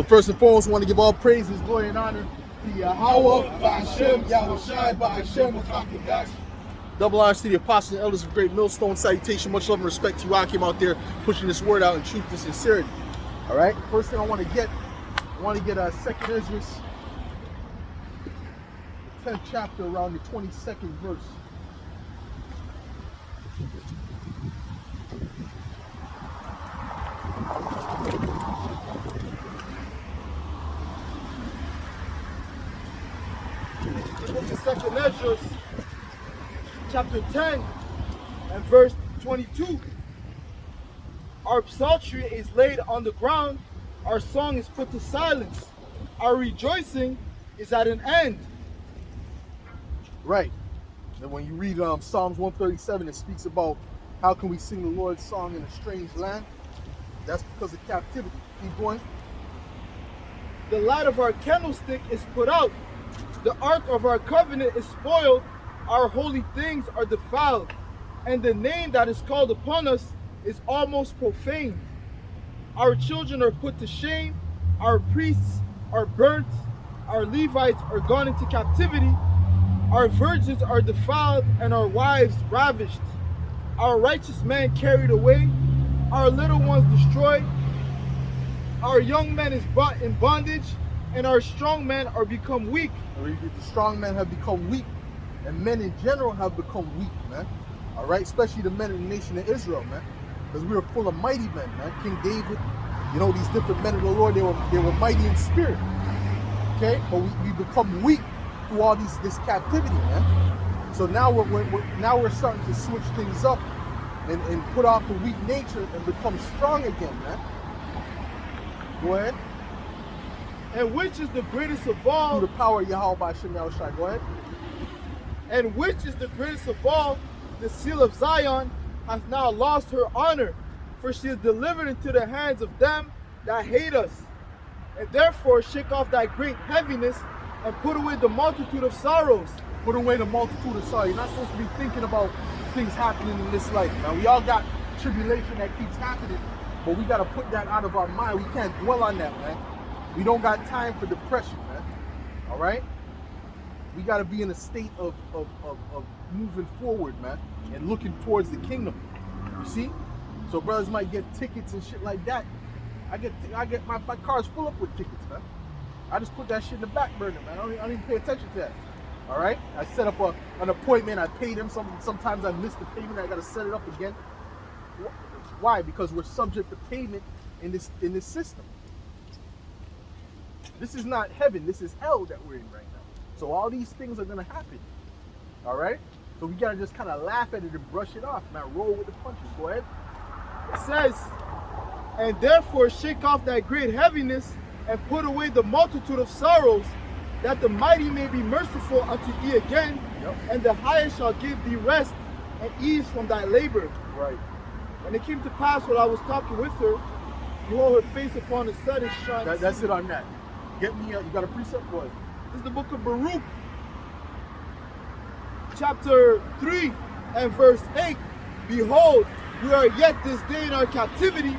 First and foremost, I want to give all praises, glory, and honor to Yahweh, Ba'ashem, Yahushai, Ba'ashem, Wakakadash. Double honors to the apostles and elders of Great Millstone. Salutation, much love and respect to you. I came out there pushing this word out in truth and sincerity. All right. First thing I want to get 2nd Ezra, the 10th chapter, around the 22nd verse. The book of 2nd Ezra, chapter 10 and verse 22. Our psaltery is laid on the ground, our song is put to silence, our rejoicing is at an end. Right. And when you read Psalms 137, it speaks about how can we sing the Lord's song in a strange land. That's because of captivity. Keep going. The light of our candlestick is put out. The ark of our covenant is spoiled. Our holy things are defiled. And the name that is called upon us is almost profaned. Our children are put to shame. Our priests are burnt. Our Levites are gone into captivity. Our virgins are defiled and our wives ravished. Our righteous men carried away. Our little ones destroyed. Our young men is brought in bondage, and our strong men are become weak. The strong men have become weak, and men in general have become weak, man. All right, especially the men in the nation of Israel, man, because we were full of mighty men, man. King David, you know, these different men of the Lord, they were mighty in spirit. Okay, but we become weak through all this captivity, man. So now we're starting to switch things up and put off the weak nature and become strong again, man. Go ahead. And which is the greatest of all? Through the power of Yahweh Ba'ashem Yahushai. Go ahead. And which is the greatest of all? The seal of Zion hath now lost her honor, for she is delivered into the hands of them that hate us. And therefore shake off thy great heaviness and put away the multitude of sorrows. Put away the multitude of sorrows. You're not supposed to be thinking about things happening in this life. Now, we all got tribulation that keeps happening, but we got to put that out of our mind. We can't dwell on that, man. We don't got time for depression, man. All right? We got to be in a state of moving forward, man, and looking towards the kingdom. You see? So brothers might get tickets and shit like that. I get my car's full up with tickets, man. I just put that shit in the back burner, man. I don't even pay attention to that. All right? I set up an appointment. I pay them. Sometimes I miss the payment. I got to set it up again. Why? Because we're subject to payment in this system. This is not heaven. This is hell that we're in right now. So all these things are going to happen. All right? So we got to just kind of laugh at it and brush it off, man. Roll with the punches. Go ahead. It says, and therefore shake off that great heaviness and put away the multitude of sorrows, that the mighty may be merciful unto thee again, and the highest shall give thee rest and ease from thy labor. Right. And it came to pass while I was talking with her, behold, her face upon the sun shone. That's it on that. Get me, you got a precept, boy. This is the book of Baruch, chapter 3 and verse 8. Behold, we are yet this day in our captivity,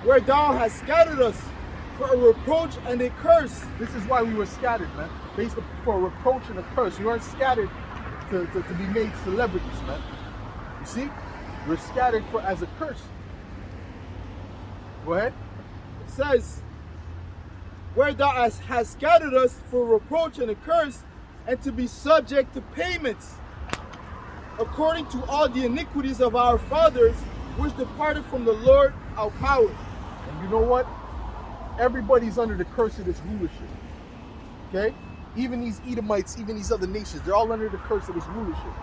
where thou hast scattered us for a reproach and a curse. This is why we were scattered, man. Based for a reproach and a curse. We weren't scattered to be made celebrities, man. You see? We're scattered as a curse. Go ahead. It says, where thou hast scattered us for reproach and a curse, and to be subject to payments, according to all the iniquities of our fathers, which departed from the Lord our power. And you know what? Everybody's under the curse of this rulership. Okay? Even these Edomites, even these other nations, they're all under the curse of this rulership.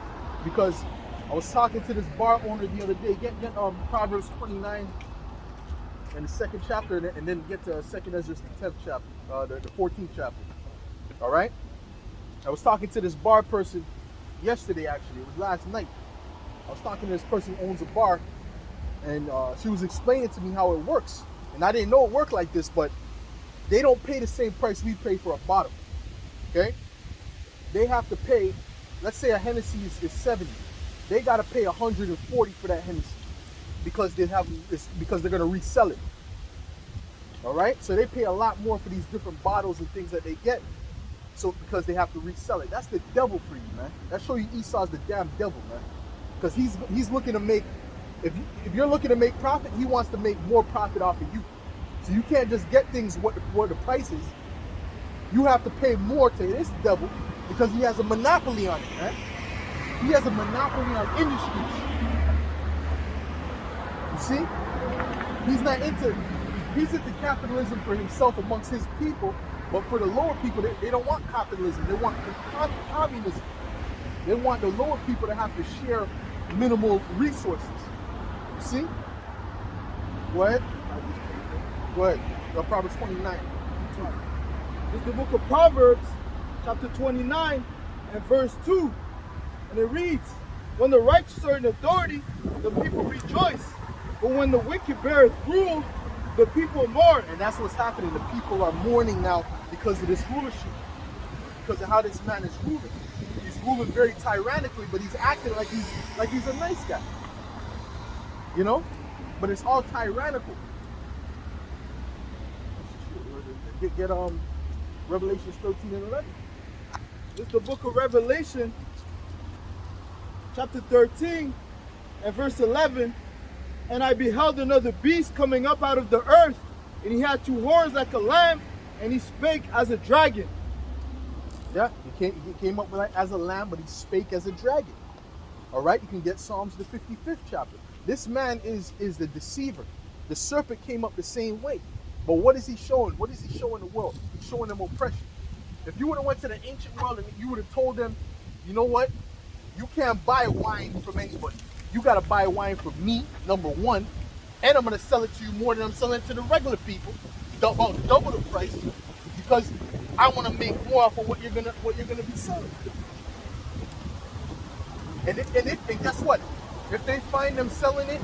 Because I was talking to this bar owner the other day. Get Proverbs 29 and the 2nd chapter, and then get to 2nd Ezra, the 10th chapter, the 14th chapter. All right? I was talking to this bar person yesterday, actually. It was last night. I was talking to this person who owns a bar, and she was explaining to me how it works. And I didn't know it worked like this, but they don't pay the same price we pay for a bottle. Okay? They have to pay, let's say a Hennessy is 70. They got to pay 140 for that Hennessy because they're going to resell it. All right, so they pay a lot more for these different bottles and things that they get. So because they have to resell it. That's the devil for you, man. That show you Esau's the damn devil, man. Because he's looking to make, if you're looking to make profit, he wants to make more profit off of you. So you can't just get things what the price is. You have to pay more to this devil because he has a monopoly on it, man. He has a monopoly on industries. You see? He's into capitalism for himself amongst his people, but for the lower people, they don't want capitalism. They want communism. They want the lower people to have to share minimal resources. You see? Go ahead. Go ahead. Proverbs 29. It's the book of Proverbs, chapter 29, and verse 2. And it reads, when the righteous are in authority, the people rejoice. But when the wicked beareth rule, the people mourn. And that's what's happening. The people are mourning now because of this rulership. Because of how this man is ruling. He's ruling very tyrannically, but he's acting like he's a nice guy. You know? But it's all tyrannical. Get Revelations 13 and 11. It's the book of Revelation, chapter 13, and verse 11. And I beheld another beast coming up out of the earth, and he had two horns like a lamb, and he spake as a dragon. Yeah, he came up as a lamb, but he spake as a dragon. All right, you can get Psalms the 55th chapter. This man is the deceiver. The serpent came up the same way. But what is he showing? What is he showing the world? He's showing them oppression. If you would have went to the ancient world and you would have told them, you know what? You can't buy wine from anybody. You got to buy wine from me, number one, and I'm going to sell it to you more than I'm selling it to the regular people, about double the price, because I want to make more off of what you're gonna be selling. And guess what? If they find them selling it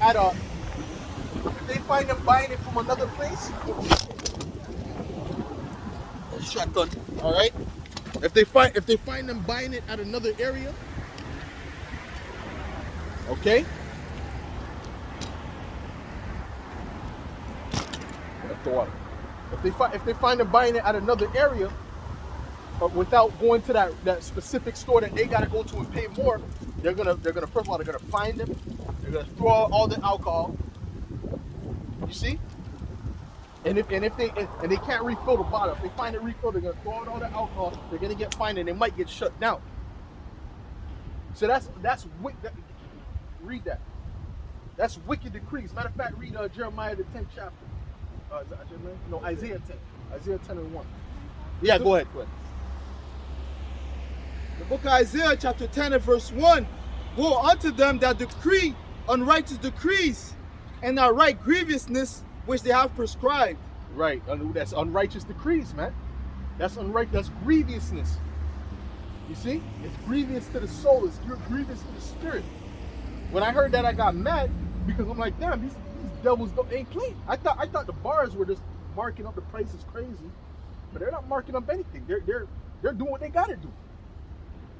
if they find them buying it from another place, shotgun, all right. If they find them buying it at another area, okay. The water. If they find them buying it at another area, but without going to that specific store that they gotta go to and pay more, they're gonna first of all they're gonna find them. They're gonna throw out all the alcohol. You see? And if they can't refill the bottle, if they find it refilled, they're gonna throw out all the alcohol. They're gonna get fined and they might get shut down. So that's wicked. Read that. That's wicked decrees. Matter of fact, read Jeremiah the 10th chapter. Is that Jeremiah? No, Isaiah 10. Isaiah 10 and 1. Yeah, go ahead. The book of Isaiah, chapter 10 and verse 1. Woe unto them that decree unrighteous decrees, and that write grievousness which they have prescribed. Right. That's unrighteous decrees, man. That's unrighteous. That's grievousness. You see? It's grievous to the soul. It's grievous to the spirit. When I heard that, I got mad because I'm like, damn, these devils ain't clean. I thought the bars were just marking up the prices crazy, but they're not marking up anything. They're doing what they gotta do.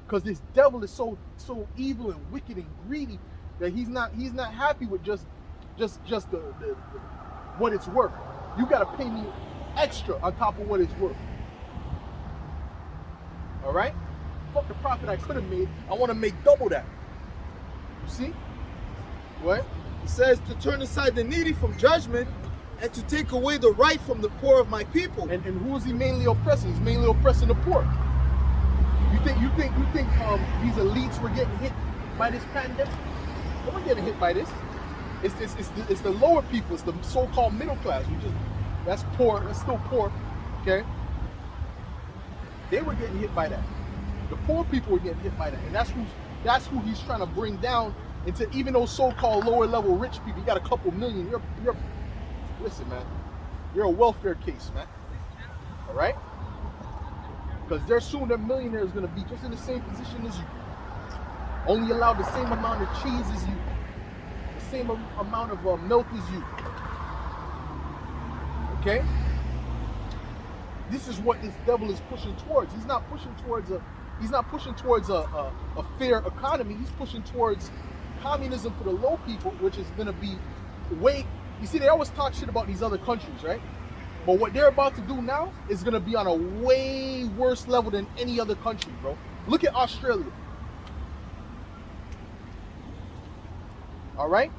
Because this devil is so evil and wicked and greedy that he's not happy with just the what it's worth. You gotta pay me extra on top of what it's worth. All right? Fuck the profit I could have made. I want to make double that. You see? What? It says to turn aside the needy from judgment and to take away the right from the poor of my people. And who is he mainly oppressing? He's mainly oppressing the poor. You think these elites were getting hit by this pandemic? They weren't getting hit by this. It's the lower people. It's the so-called middle class. That's poor. That's still poor. Okay. They were getting hit by that. The poor people were getting hit by that, and that's who he's trying to bring down into even those so-called lower-level rich people. You got a couple million. You're listen, man. You're a welfare case, man. All right. Because they're soon their millionaire is going to be just in the same position as you. Only allowed the same amount of cheese as you. The same amount of milk as you. Okay? This is what this devil is pushing towards. He's not pushing towards a fair economy. He's pushing towards communism for the low people, which is going to be way You see, they always talk shit about these other countries, right? But what they're about to do now is going to be on a way worse level than any other country, bro. Look at Australia. All right?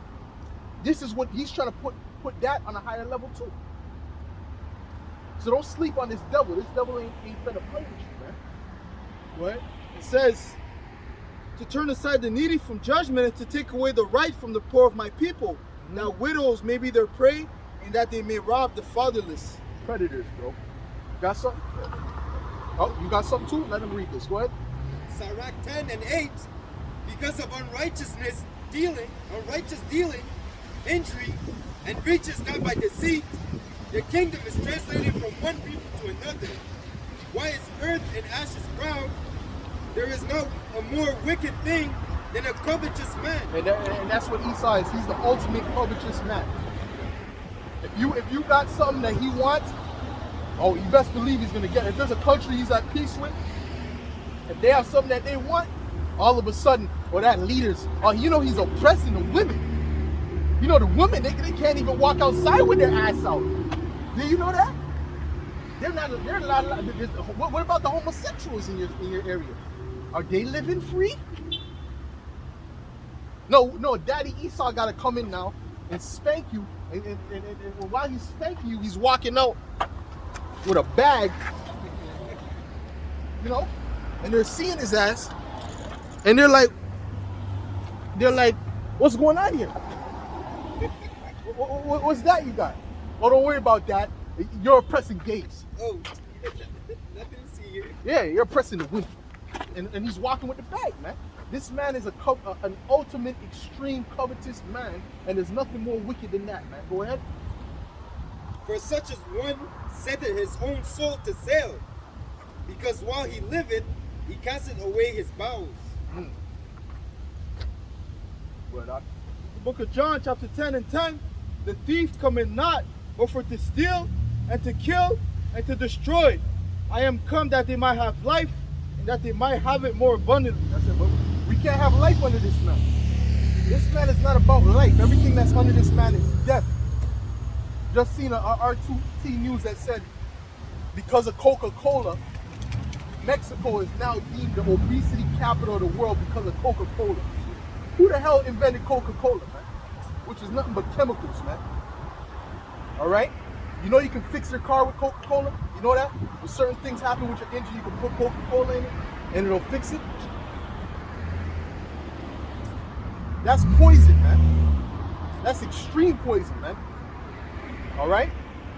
This is what he's trying to put that on a higher level too. So don't sleep on this devil. This devil ain't finna play with you, man. What? It says, to turn aside the needy from judgment and to take away the right from the poor of my people, that widows may be their prey and that they may rob the fatherless. Predators, bro. Got something? Oh, you got something too? Let him read this. Go ahead. Sirach 10 and 8, because of unrighteous dealing, injury, and riches not by deceit, the kingdom is translated from one people to another. Why is earth and ashes brown? There is no a more wicked thing than a covetous man. And that's what Esau is. He's the ultimate covetous man. If you got something that he wants, oh, you best believe he's gonna get it. If there's a country he's at peace with, if they have something that they want, all of a sudden, or that leaders, you know he's oppressing the women. You know the women, they can't even walk outside with their ass out. Do you know that? They're not. What about the homosexuals in your area? Are they living free? No, Daddy Esau got to come in now and spank you. And while he's spanking you, he's walking out with a bag, you know, and they're seeing his ass, and they're like, what's going on here? What's that you got? Oh, don't worry about that. You're oppressing gays. Oh, nothing to see here. Yeah, you're oppressing the women, and he's walking with the bag, man. This man is an ultimate extreme covetous man, and there's nothing more wicked than that, man. Go ahead. For such as one setteth his own soul to sale, because while he liveth, he casteth away his bowels. Word up. The book of John, chapter 10 and 10, the thief cometh not, but for to steal, and to kill, and to destroy. I am come that they might have life, and that they might have it more abundantly. That's it, but we can't have life under this man. This man is not about life. Everything that's under this man is death. Just seen a R2T news that said, because of Coca-Cola, Mexico is now deemed the obesity capital of the world because of Coca-Cola. Who the hell invented Coca-Cola, man? Which is nothing but chemicals, man. All right? You know you can fix your car with Coca-Cola? You know that? When certain things happen with your engine, you can put Coca-Cola in it and it'll fix it. That's poison, man. That's extreme poison, man. All right?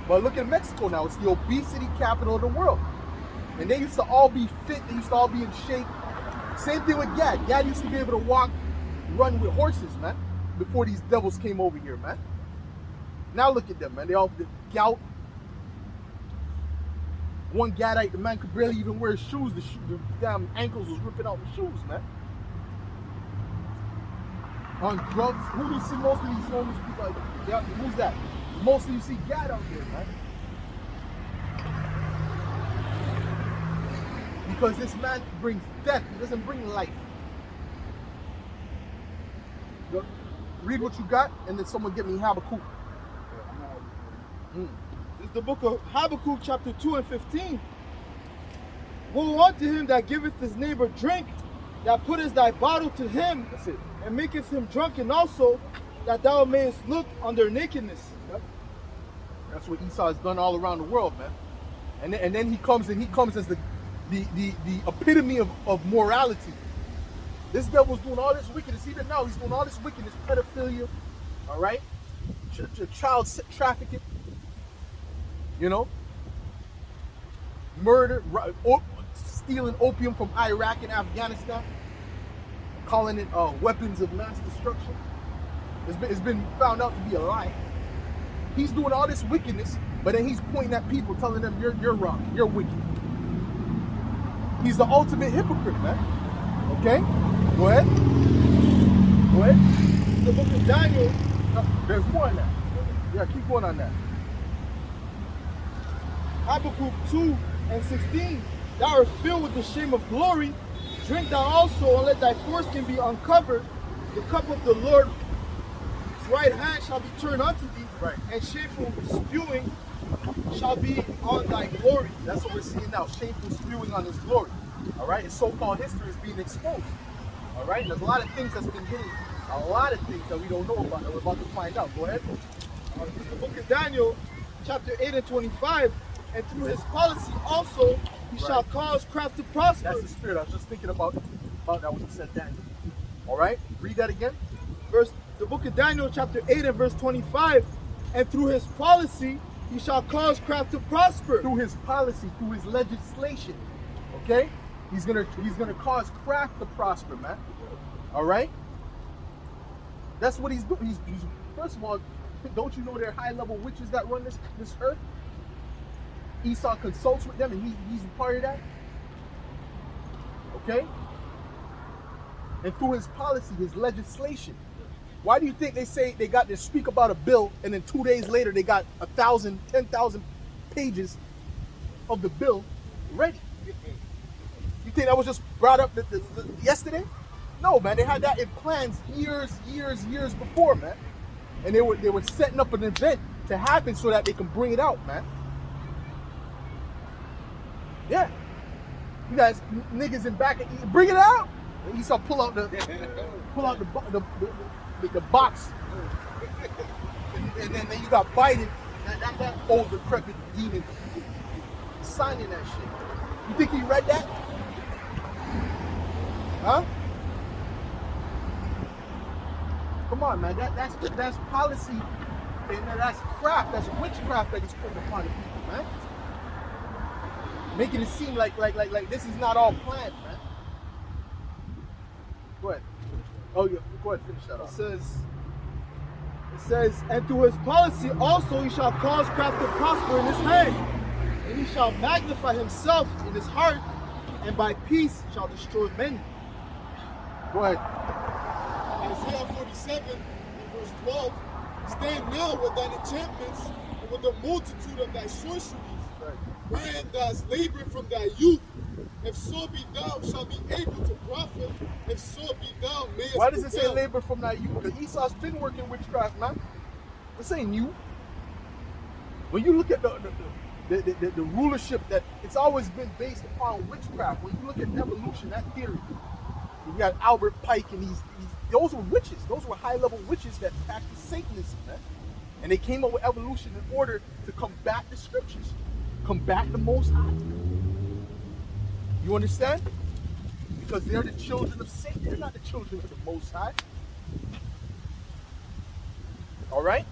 But look at Mexico now. It's the obesity capital of the world. And they used to all be fit. They used to all be in shape. Same thing with Gad. Gad used to be able to run with horses, man, before these devils came over here, man. Now look at them, man. They all the gout. One Gadite, the man could barely even wear his shoes. The damn ankles was ripping out the shoes, man. On drugs. Who do you see most of these homeless people? Like, who's that? Mostly you see Gad out there, man. Because this man brings death. He doesn't bring life. Read what you got, and then someone get me Habakkuk. This is the book of Habakkuk, chapter 2 and 15. Woe unto him that giveth his neighbor drink, that putteth thy bottle to him, That's it. and maketh him drunken also, that thou mayest look on their nakedness. Yep. That's what Esau has done all around the world, man. And then he comes as the epitome of morality. This devil's doing all this wickedness. Even now, he's doing all this wickedness, pedophilia, all right? Child trafficking, you know? Murder, stealing opium from Iraq and Afghanistan, calling it weapons of mass destruction. It's been found out to be a lie. He's doing all this wickedness, but then he's pointing at people, telling them, you're wrong, you're wicked. He's the ultimate hypocrite, man. Okay? Go ahead. Go ahead. The book of Daniel. No, there's more on that. Yeah, keep going on that. Habakkuk 2 and 16. Thou art filled with the shame of glory. Drink thou also, and let thy foreskin be uncovered. The cup of the Lord's right hand shall be turned unto thee, Right. and shameful spewing shall be on thy glory. That's what we're seeing now. Shameful spewing on his glory. All right. His so-called history is being exposed. All right. There's a lot of things that's been hidden. A lot of things that we don't know about that we're about to find out. Go ahead. The book of Daniel, chapter 8 and 25, and through his policy also he shall cause craft to prosper. That's the spirit. I was just thinking about that when you said Daniel. All right. Read that again. The book of Daniel, chapter 8 and verse 25, and through his policy he shall cause craft to prosper. Through his policy, through his legislation. Okay? He's gonna cause craft to prosper, man. All right? That's what he's doing. He's first of all, don't you know there are high-level witches that run this earth? Esau consults with them, and he's a part of that. Okay? And through his policy, his legislation. Why do you think they say they got to speak about a bill, and then 2 days later they got 10,000 pages of the bill ready? You think that was just brought up yesterday? No, man. They had that in plans years before, man. And they were setting up an event to happen so that they can bring it out, man. Yeah. You guys, niggas in back, bring it out. And Esau pull out the box, and then you got Biden, that old decrepit demon, signing that shit. You think he read that? Huh? Come on, man. That's policy, and that's craft. That's witchcraft that he's putting upon the people, man. Making it seem like this is not all planned, man. Go ahead. Oh, yeah. Go ahead. Finish that off. It says, and through his policy also he shall cause craft to prosper in his hand, and he shall magnify himself in his heart, and by peace shall destroy many. Go ahead. Isaiah 47 and verse 12. Stand now with thine enchantments and with the multitude of thy sorceries, wherein thou hast labored from thy youth. If so be thou shalt be able to profit, if so be thou mayest. Why does it say prevail. labor from thy youth? Because Esau's been working witchcraft, man. This ain't new. When you look at the rulership, that it's always been based upon witchcraft. When you look at evolution, that theory, you got Albert Pike and those were witches. Those were high-level witches that practiced Satanism, man. And they came up with evolution in order to combat the scriptures, combat the Most High. You understand? Because they're the children of Satan. They're not the children of the Most High. All right?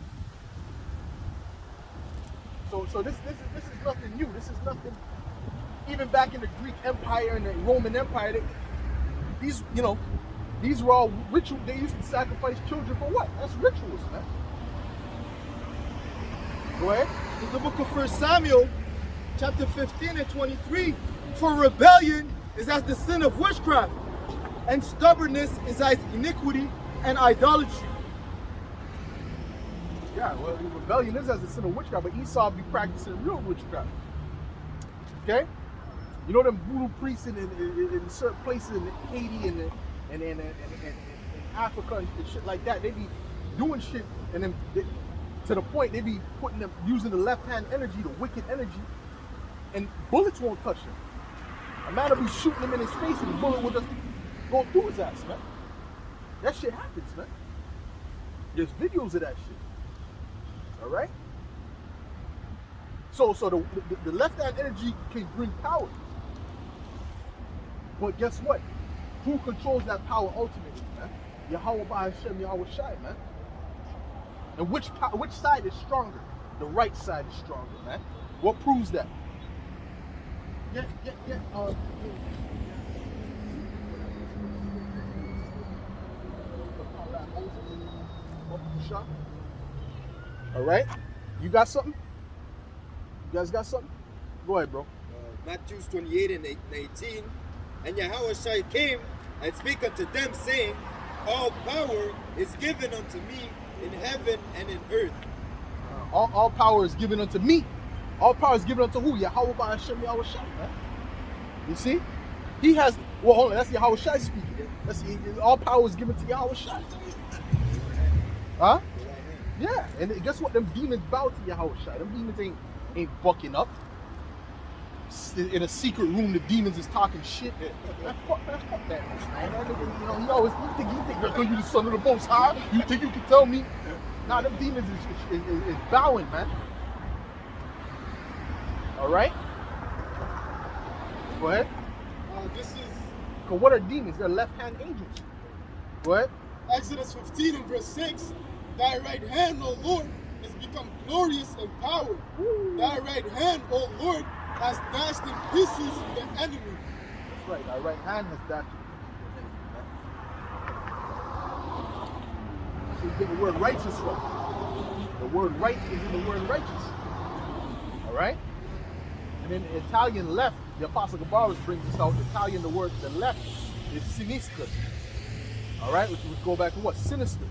So this is nothing new. This is nothing. Even back in the Greek Empire and the Roman Empire, these were all ritual. They used to sacrifice children for what? That's rituals, man. Go ahead. In the book of 1 Samuel, chapter 15 and 23, for rebellion is as the sin of witchcraft, and stubbornness is as iniquity and idolatry. Yeah, well, rebellion is as the sin of witchcraft, but Esau be practicing real witchcraft. Okay? You know them voodoo priests in certain places in Haiti and Africa and shit like that, they be doing shit, and then to the point they be using the left hand energy, the wicked energy, and bullets won't touch him. A man will be shooting him in his face and the bullet will just go through his ass, man. That shit happens, man. There's videos of that shit. All right? So the left hand energy can bring power. But guess what? Who controls that power ultimately, man? Yahweh Hashem, Yahweh Shai, man. And which side is stronger? The right side is stronger, man. What proves that? All right, you got something? You guys got something? Go ahead, bro. Matthew 28 and 18. And Yahweh Shai came and spake unto them, saying, all power is given unto me in heaven and in earth. All power is given unto me. All power is given unto who? Yahweh by Hashem, Yahweh Shai, man. You see? He has, well, hold on, that's Yahweh Shai speaking. All power is given to Yahweh Shai. Huh? Yeah, and guess what? Them demons bow to Yahushua. Them demons ain't bucking up. In a secret room, the demons is talking shit. Man, fuck that, man. That nigga, you know, he always you think because you the son of the Most High, you think you can tell me? Nah, them demons is bowing, man. All right. Go ahead. This is Cause what are demons? They're left-hand angels. Go ahead. Exodus 15 and verse 6. Thy right hand, O Lord, has become glorious in power. Thy right hand, O Lord, has dashed in pieces the enemy. That's right. Thy right hand has dashed in pieces the enemy. So you get the word righteous from. The word right is in the word righteous. All right. And in Italian left, the Apostle Gabarus brings this out. Italian, the word the left is sinistra. All right, which would go back to what? Sinister.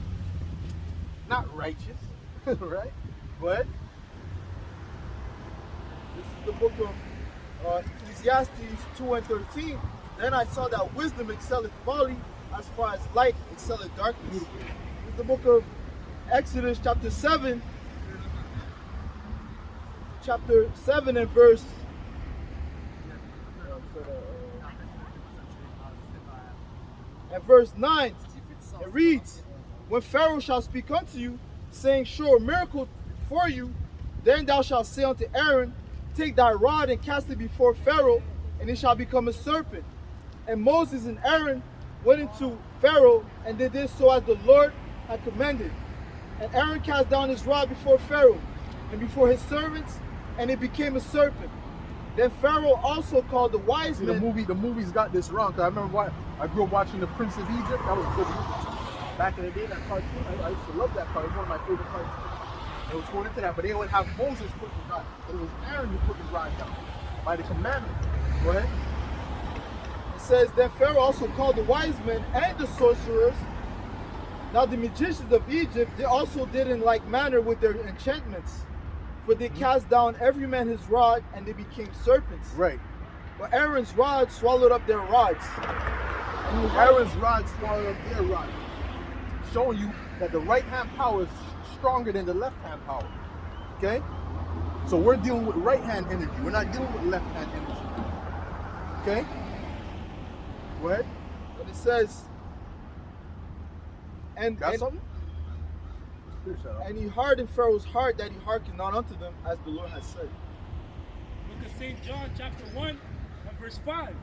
Not righteous. Right? But this is the book of Ecclesiastes 2 and 13. Then I saw that wisdom excelleth folly, as far as light excelleth darkness. This is the book of Exodus chapter 7. Chapter 7 and verse and verse 9, it reads, when Pharaoh shall speak unto you, saying, show a miracle for you, then thou shalt say unto Aaron, take thy rod and cast it before Pharaoh, and it shall become a serpent. And Moses and Aaron went into Pharaoh, and they did so as the Lord had commanded. And Aaron cast down his rod before Pharaoh, and before his servants, and it became a serpent. Then Pharaoh also called the wise men. The movie's got this wrong. Cause I remember I grew up watching The Prince of Egypt. That was a good movie. Back in the day, that cartoon, I used to love that cartoon. It was one of my favorite cartoons. It was going into that, but they would have Moses put the rod, but it was Aaron who put the rod down by the commandment. Go ahead. It says, then Pharaoh also called the wise men and the sorcerers. Now the magicians of Egypt, they also did in like manner with their enchantments. For they cast down every man his rod, and they became serpents. Right. But Aaron's rod swallowed up their rods. And Aaron's rod swallowed up their rod. Showing you that the right hand power is stronger than the left hand power. Okay? So we're dealing with right hand energy. We're not dealing with left hand energy. Okay? Go ahead. But it says, Got something? And he hardened Pharaoh's heart that he hearkened not unto them, as the Lord has said. Book of St. John, chapter 1, and verse 5.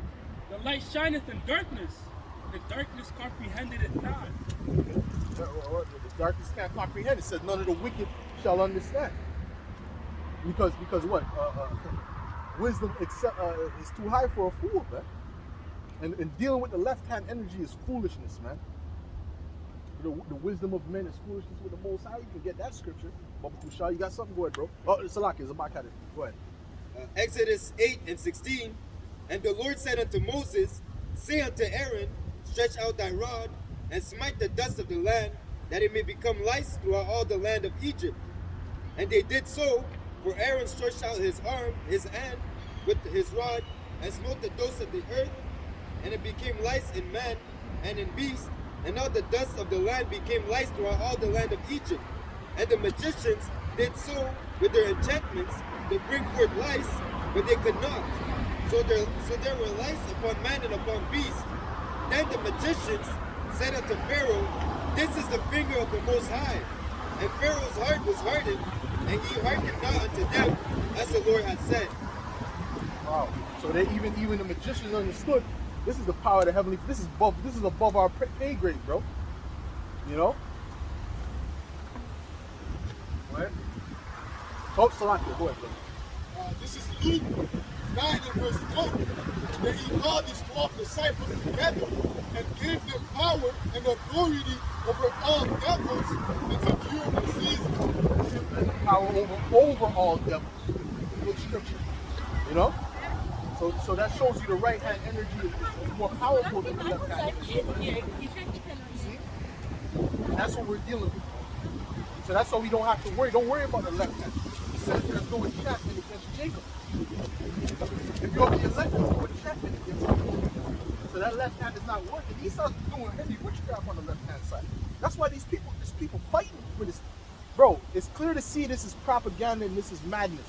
The light shineth in darkness, and the darkness comprehended it not. The darkness can't comprehend. It says none of the wicked shall understand. Because what? Wisdom is too high for a fool, man. And dealing with the left-hand energy is foolishness, man. The wisdom of men is foolishness with the Most High. You can get that scripture. But Kushal, you got something? Go ahead, bro. Oh, Salaki is about it. Go ahead. Exodus 8 and 16. And the Lord said unto Moses, say unto Aaron, stretch out thy rod, and smite the dust of the land, that it may become lice throughout all the land of Egypt. And they did so, for Aaron stretched out his hand with his rod, and smote the dust of the earth, and it became lice in man and in beast, and all the dust of the land became lice throughout all the land of Egypt. And the magicians did so with their enchantments to bring forth lice, but they could not. So there were lice upon man and upon beast. Then the magicians said unto Pharaoh, this is the finger of the Most High. And Pharaoh's heart was hardened, and he hearkened not unto them, as the Lord had said. Wow. So they even the magicians understood this is the power of the heavenly. This is above our pay grade, bro. You know. Go ahead. Oh, Salaki, go ahead, bro. This is Luke 9 and verse 1. Then he called his 12 disciples together and gave them power and authority over all devils and to cure diseases. Power over all devils. Good scripture. You know? So that shows you the right hand energy is more powerful than the left hand energy. See? That's what we're dealing with. So that's why we don't have to worry. Don't worry about the left hand. It says there's no enchantment against Jacob. If you're the elect, there's no enchantment against Jacob. So that left hand is not working. Esau's doing heavy witchcraft on the left hand side. That's why these people fighting for this. Bro, it's clear to see this is propaganda and this is madness.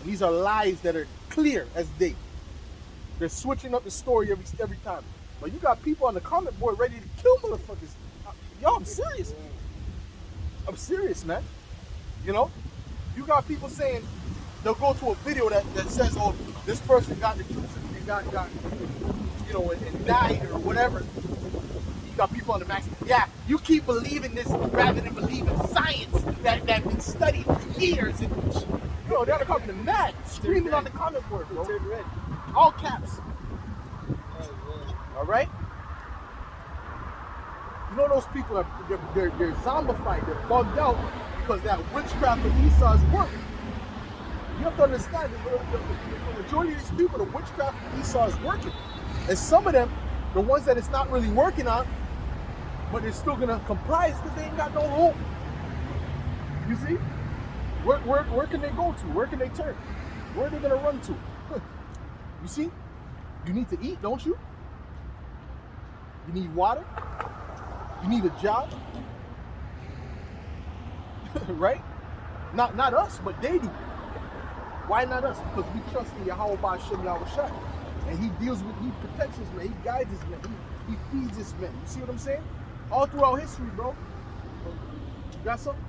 And these are lies that are clear as day. They're switching up the story every time. But you got people on the comment board ready to kill motherfuckers. Yo, I'm serious. I'm serious, man. You know? You got people saying they'll go to a video that says, oh, this person got the truth and got you know, and died or whatever. You got people on the max. Yeah, you keep believing this rather than believing science that's been studied for years. And, you know, they're coming mad, screaming on the comment board, bro. Red. All caps. All right? You know those people are they're zombified, they're bugged out because that witchcraft of Esau is working. You have to understand the majority of these people, the witchcraft of Esau is working. And some of them, the ones that it's not really working on, but they're still gonna comply, is because they ain't got no hope. You see? Where can they go to? Where can they turn? Where are they gonna run to? You see? You need to eat, don't you? You need water. You need a job. Right? Not us, but they do. Why not us? Because we trust in Yahweh Ba'Shem Yahushua. And he deals with, he protects his men, he guides his men, he feeds his men. You see what I'm saying? All throughout history, bro. You got something?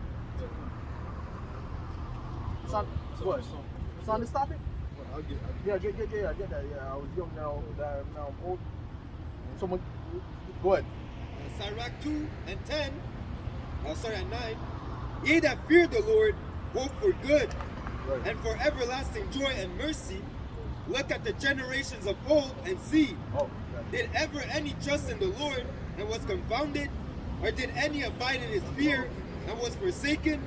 What? It's on this topic? Yeah, I get that. Yeah, I was young now I'm old. Someone, go ahead. Sirach 2 and 10, and 9. Ye that fear the Lord hope for good, Right. and for everlasting joy and mercy. Look at the generations of old and see. Oh, Did ever any trust in the Lord and was confounded? Or did any abide in his fear and was forsaken?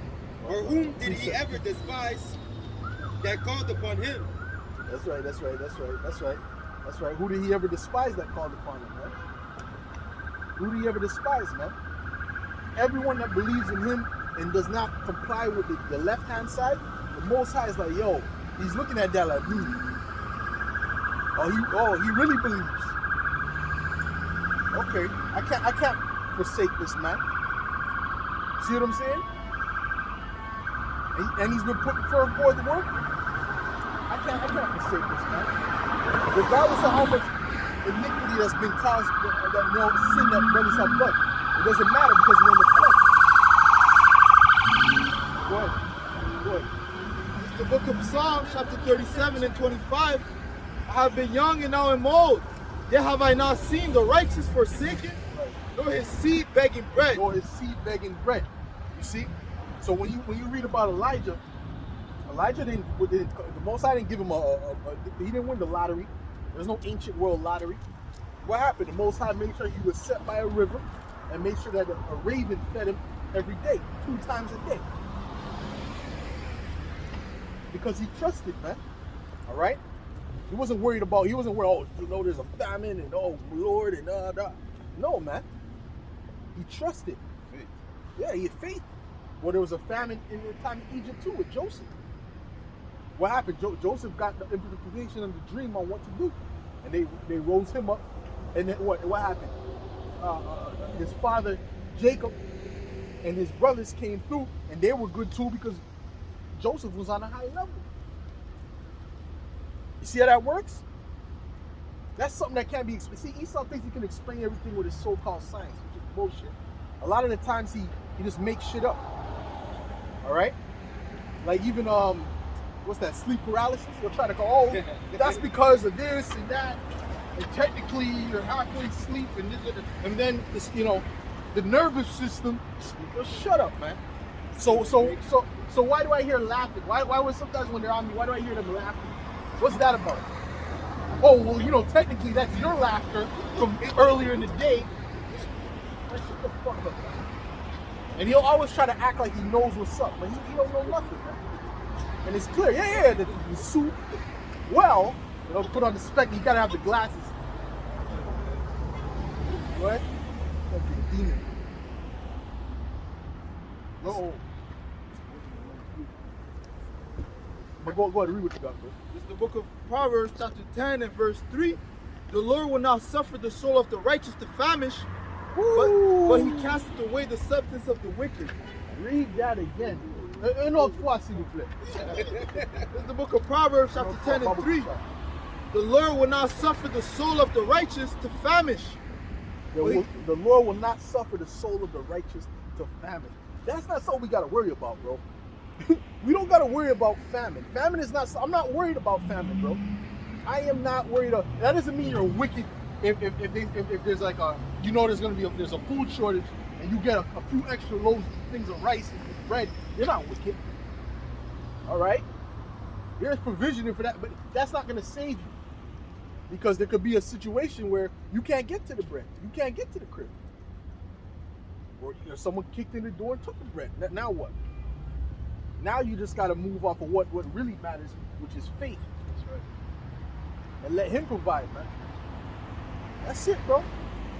Or whom did he ever despise that called upon him? That's right. Who did he ever despise that called upon him, man? Who did he ever despise, man? Everyone that believes in him and does not comply with the left-hand side, the Most High is like, yo, he's looking at that like, he really believes. Okay, I can't forsake this man. See what I'm saying? And he's been putting forth the work. I can't forsake this man. Regardless of how much iniquity that's been caused, sin that brothers have done, it doesn't matter because we're in the flesh. Go ahead. It's the book of Psalms, chapter 37 and 25. I have been young and now am old. Yet have I not seen the righteous forsaken, nor his seed begging bread. You see? So when you read about Elijah didn't the Most High didn't give him he didn't win the lottery. There's no ancient world lottery. What happened? The Most High made sure he was set by a river and made sure that a raven fed him every day, 2 times a day. Because he trusted, man. All right? He wasn't worried, oh, there's a famine and oh, Lord, and No, man. He trusted. Faith. Yeah, he had faith. Well, there was a famine in the time of Egypt too with Joseph. What happened? Joseph got the interpretation of the dream on what to do. And they rose him up. And then what happened? His father, Jacob, and his brothers came through, and they were good too because Joseph was on a high level. You see how that works? That's something that can't be explained. See, Esau thinks he can explain everything with his so-called science, which is bullshit. A lot of the times he just makes shit up. All right? Like even, what's that, sleep paralysis? They'll try to go, oh, that's because of this and that. And technically, you're halfway asleep, and then, this, the nervous system, shut up, man. So why do I hear laughing? Why was sometimes when they're on me, why do I hear them laughing? What's that about? Oh, well, technically that's your laughter from earlier in the day. Shut the fuck up, man. And he'll always try to act like he knows what's up, but he don't know nothing, man. And it's clear, the suit, put on the spec, you gotta have the glasses. What? Fucking demon. No. But go ahead, read what you got, bro. It's the book of Proverbs, chapter 10 and verse 3. The Lord will not suffer the soul of the righteous to famish, but he casteth away the substance of the wicked. Read that again. Un autre fois, s'il vous plaît. This is the book of Proverbs, chapter 10 and 3. The Lord will not suffer the soul of the righteous to famish. The Lord will not suffer the soul of the righteous to famine. That's not something we got to worry about, bro. We don't got to worry about famine. Famine is not, I'm not worried about famine, bro. I am not worried about, that doesn't mean you're wicked if there's like a, you know there's going to be there's a food shortage and you get a few extra loaves, things of rice and bread. You're not wicked. All right? There's provisioning for that, but that's not going to save you. Because there could be a situation where you can't get to the bread. You can't get to the crib. Or someone kicked in the door and took the bread. Now what? Now you just got to move off of what really matters, which is faith. That's right. And let him provide, man. That's it, bro.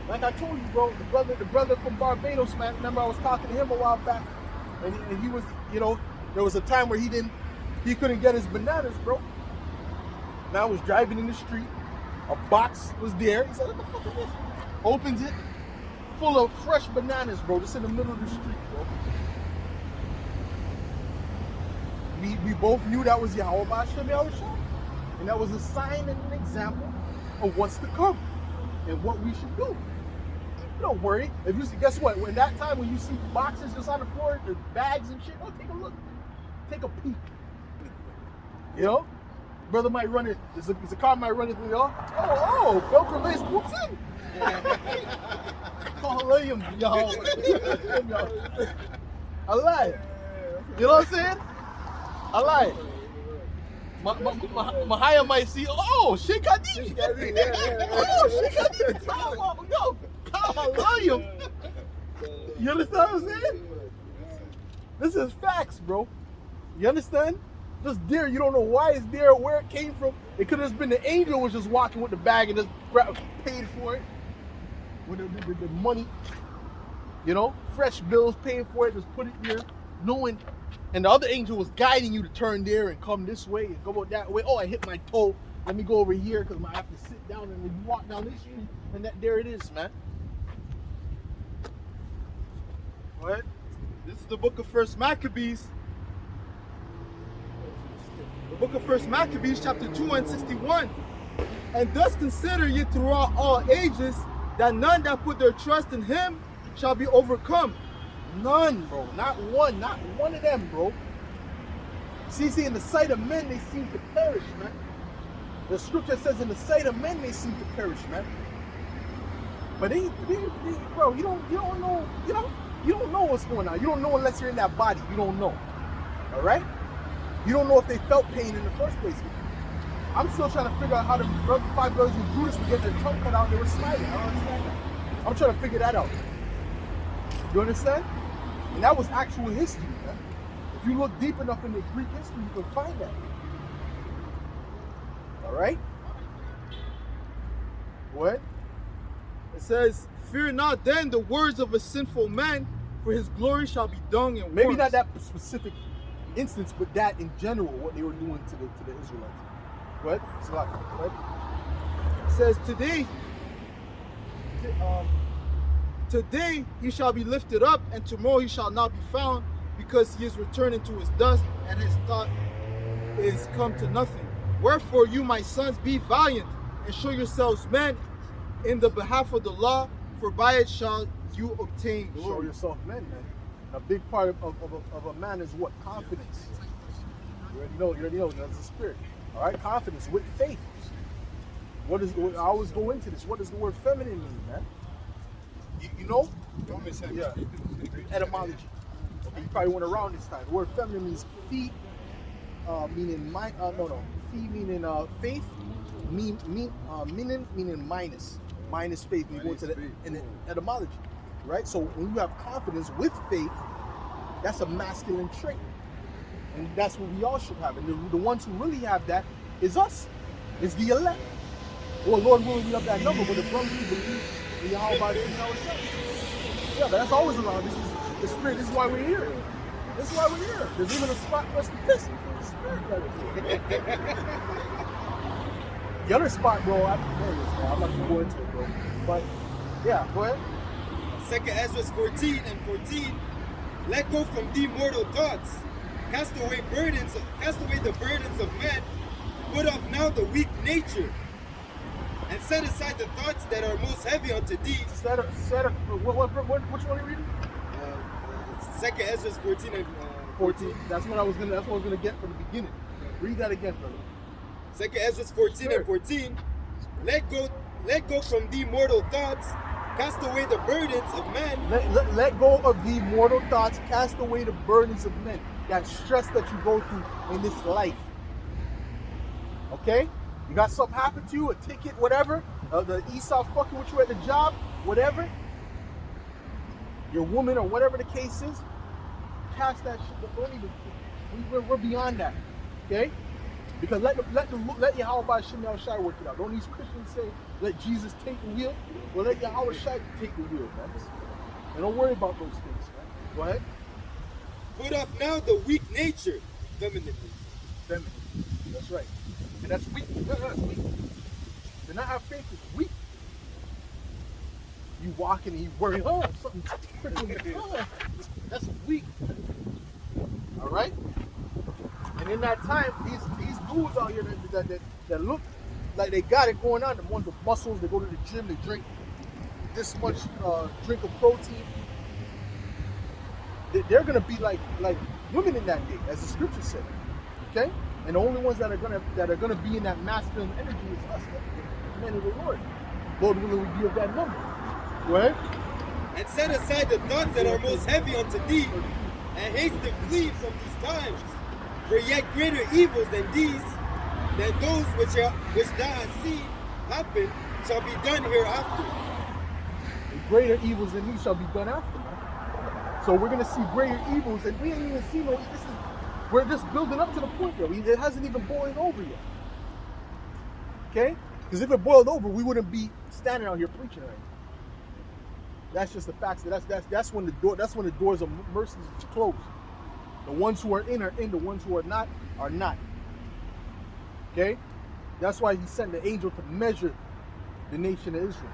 Like I told you, bro, the brother from Barbados, man. Remember I was talking to him a while back, and he was, you know, there was a time where he couldn't get his bananas, bro. Now I was driving in the street. A box was there. He said, what the fuck is this? Opens it, full of fresh bananas, bro. Just in the middle of the street, bro. We both knew that was Yahweh Hashem Yahushua. And that was a sign and an example of what's to come and what we should do. Don't worry. If you see, guess what? When that time when you see boxes just on the floor, the bags and shit, oh, take a look. Take a peek. You know? Brother might run it. There's a car might run it through y'all. Oh, Belcher Lace boots in. Call him, y'all. I lied. You know what I'm saying? I lied. Mahaya might see, oh, Sheikh Hadid. Oh, Sheikh Hadid. Oh, yo, I love him. You understand what I'm saying? This is facts, bro. You understand? This deer, you don't know why it's there, where it came from. It could have just been the angel was just walking with the bag and just paid for it with the money. You know, fresh bills, paid for it, just put it here, knowing. And the other angel was guiding you to turn there and come this way and go that way. Oh, I hit my toe. Let me go over here because I have to sit down and then walk down this street. And there it is, man. What? This is the book of 1 Maccabees. The book of 1 Maccabees, chapter 2 and 61. And thus consider ye throughout all ages that none that put their trust in him shall be overcome. None, bro. Not one of them, bro. See, in the sight of men, they seem to perish, man. The scripture says in the sight of men, they seem to perish, man. But they bro, you don't know what's going on. You don't know unless you're in that body. You don't know. All right? You don't know if they felt pain in the first place. I'm still trying to figure out how the 5 brothers in Judas would get their tongue cut out and they were smiling. I don't understand that. I'm trying to figure that out. You understand? And that was actual history, man. If you look deep enough in the Greek history, you can find that. All right? What? It says, fear not then the words of a sinful man, for his glory shall be dung and maybe worms. not that specific instance, but that in general, what they were doing to the Israelites. What? It's a lot. What? It says, today he shall be lifted up, and tomorrow he shall not be found, because he is returning to his dust, and his thought is come to nothing. Wherefore you, my sons, be valiant, and show yourselves men in the behalf of the law, for by it shall you obtain glory. Show yourself men, man. A big part of a man is what? Confidence. You already know, that's the spirit. All right, confidence with faith. I always go into this. What does the word feminine mean, man? You know? Don't miss that. Yeah. Etymology. Okay, you probably went around this time. The word feminine means feet, meaning Fee meaning faith, meaning minus faith. We go to the etymology, right? So when you have confidence with faith, that's a masculine trait, and that's what we all should have. And the ones who really have that is us. It's the elect. Well, Lord willing, we have that number, but the brothers who believe in Yahweh by the yeah, that's always around. This is the spirit. This is why we're here. This is why we're here. There's even a spot for us to piss. The spirit right here. The other spot, bro, I'm not gonna go into it, bro. But yeah, go ahead. 2 Ezra 14 and 14. Let go from thee mortal thoughts, cast away the burdens of men, put off now the weak nature, and set aside the thoughts that are most heavy unto deeds. Which one are you reading? 2nd Ezra 14 and 14. That's what I was gonna get from the beginning. Read that again, brother. 2nd Ezra 14 and 14. Let go from thee mortal thoughts, cast away the burdens of men. Let go of the mortal thoughts, cast away the burdens of men. That stress that you go through in this life. Okay? You got something happen to you, a ticket, whatever. The Esau fucking with you at the job, whatever. Your woman or whatever the case is. Cast that shit. Don't even. We're beyond that. Okay? Because let Yahweh Shemel Shai work it out. Don't these Christians say, let Jesus take the wheel? Well, let Yahweh Shai take the wheel, man. And don't worry about those things, man. Go ahead. Put off now the weak nature, feminine. That's right. And that's weak. That's weak. To not have faith is weak. You walking and you worry, oh, something prickling. Oh, that's weak. All right? And in that time, these dudes out here that look like they got it going on, the ones with muscles, they go to the gym, they drink this much drink of protein. They're gonna be like women in that day, as the scripture said. Okay? And the only ones that are gonna be in that masculine energy is us, the men of the Lord. Lord willing, we be of that number. Go ahead. And set aside the thoughts that are most heavy unto thee, and haste to flee from these times. For yet greater evils than these, than those which thou hast seen happen, shall be done hereafter. And greater evils than these shall be done after, man. So we're gonna see greater evils, and we ain't even seen no. We're just building up to the point there. It hasn't even boiled over yet. Okay? Because if it boiled over, we wouldn't be standing out here preaching right now. That's just the facts. That's when the doors of mercy is closed. The ones who are in, the ones who are not are not. Okay? That's why he sent the angel to measure the nation of Israel.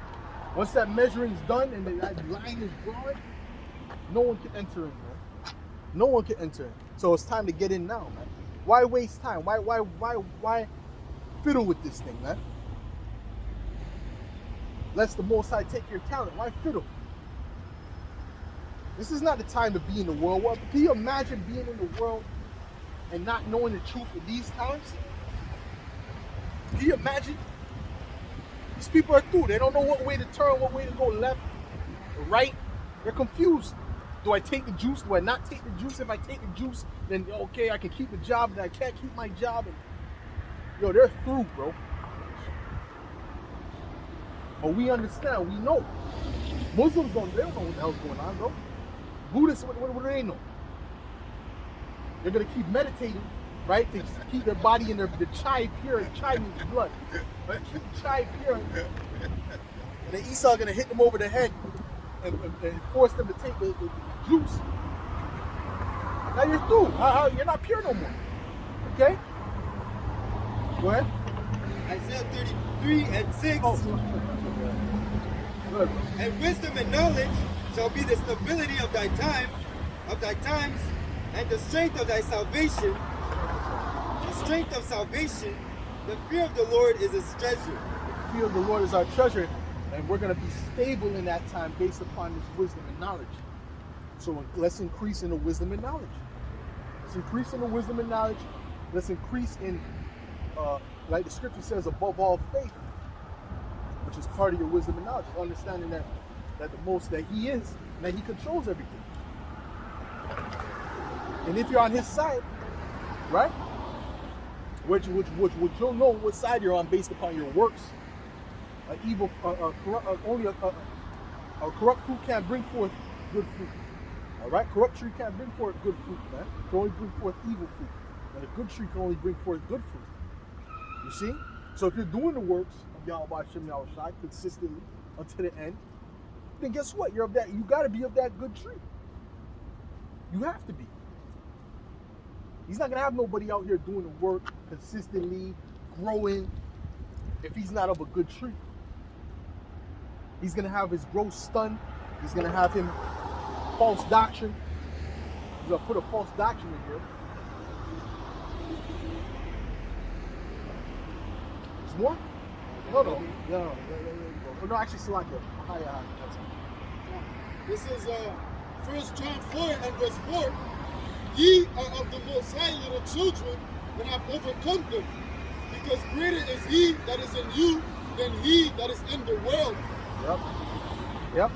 Once that measuring is done and that line is drawn, no one can enter in, man. No one can enter in. So it's time to get in now, man. Why waste time? Why fiddle with this thing, man? Let the Most High take your talent. Why fiddle? This is not the time to be in the world. Well, can you imagine being in the world and not knowing the truth in these times? Can you imagine? These people are through. They don't know what way to turn, what way to go left or right. They're confused. Do I take the juice? Do I not take the juice? If I take the juice, then okay, I can keep the job, and I can't keep my job. And, yo, they're through, bro. But we understand. We know. Muslims don't know what the hell's going on, bro. Buddhists, what do they know? They're going to keep meditating, right? To keep their body and the chai pure. Chai means blood. Right? Keep chai pure. And then Esau going to hit them over the head and force them to take the juice. Now you're through. You're not pure no more. Okay? Go ahead. Isaiah 33 and 6. Oh, good. And wisdom and knowledge shall be the stability of thy times, and the strength of thy salvation. The strength of salvation, the fear of the Lord is his treasure. The fear of the Lord is our treasure, and we're going to be stable in that time based upon this wisdom and knowledge. So let's increase in the wisdom and knowledge. Let's increase in the wisdom and knowledge. Let's increase in, like the scripture says, above all faith, which is part of your wisdom and knowledge, understanding that he is, and that he controls everything. And if you're on his side, right, which you'll know what side you're on based upon your works. Only a corrupt fruit can't bring forth good fruit. All right, corrupt tree can't bring forth good fruit, man. It can only bring forth evil fruit, and a good tree can only bring forth good fruit. You see? So if you're doing the works of Yahweh Shem Yahweh Shai consistently until the end, then guess what? You got to be of that good tree. You have to be. He's not gonna have nobody out here doing the work consistently, growing, if he's not of a good tree. He's gonna have his growth stunned. He's gonna have him false doctrine. He's gonna put a false doctrine in here. more? No. No, actually, Salakia. Higher. This is 1 John 4 and verse 4. Ye are of the Most High, little children, and have overcome them, because greater is He that is in you than he that is in the world. Yep.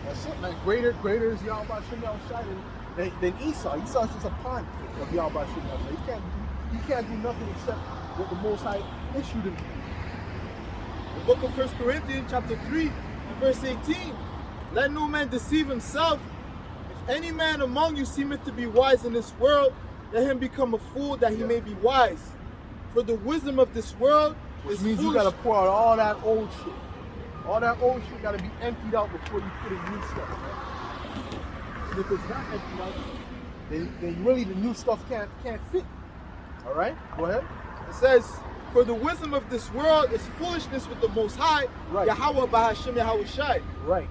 That's it, man. Greater is Yahweh Shem Yahushai than Esau. Esau's just a pawn of Yahweh Shem Yahushai. You can't do nothing except what the Most High issued him. The book of 1 Corinthians chapter 3 and verse 18. Let no man deceive himself. If any man among you seemeth to be wise in this world, let him become a fool that he may be wise. For the wisdom of this world Which is means foolish. you gotta pour out all that old shit. All that old shit gotta be emptied out before you put in new stuff, man. And if it's not emptied out, then really the new stuff can't fit. Alright? Go ahead. It says, for the wisdom of this world is foolishness with the Most High, Right. Yahweh Bahashem Yahushai. Right.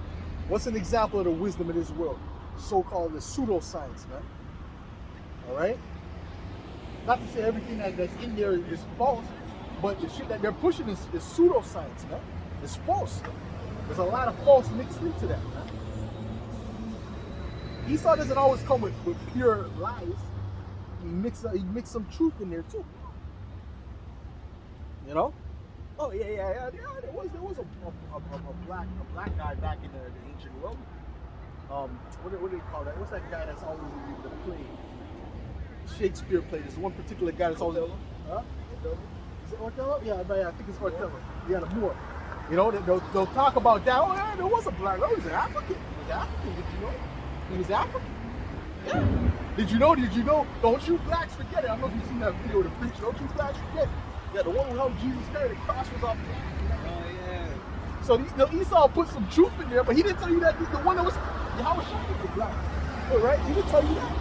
What's an example of the wisdom of this world? So-called the pseudoscience, man. Alright? Not to say everything that's in there is false, but the shit that they're pushing is pseudoscience, man. It's false. There's a lot of false mixed into that, man. Esau doesn't always come with pure lies. He mix some truth in there too. You know? Oh yeah. There was a black guy back in the ancient world. What do they call that? What's that guy that's always in the play? Shakespeare play. There's one particular guy that's always. Huh? Is it Othello? Yeah, I think it's Othello. Yeah, the Moor. You know, they'll talk about that. Oh yeah, there was a black. Oh, he was African. He was African. Did you know? He was African. Yeah. Did you know? Don't you blacks forget it. I don't know if you've seen that video of the preacher. Don't you blacks forget it. Yeah, the one who helped Jesus carry the cross was off black. Oh, yeah. So Esau put some truth in there, but he didn't tell you that the one that was Yahweh was black. All right? He didn't tell you that.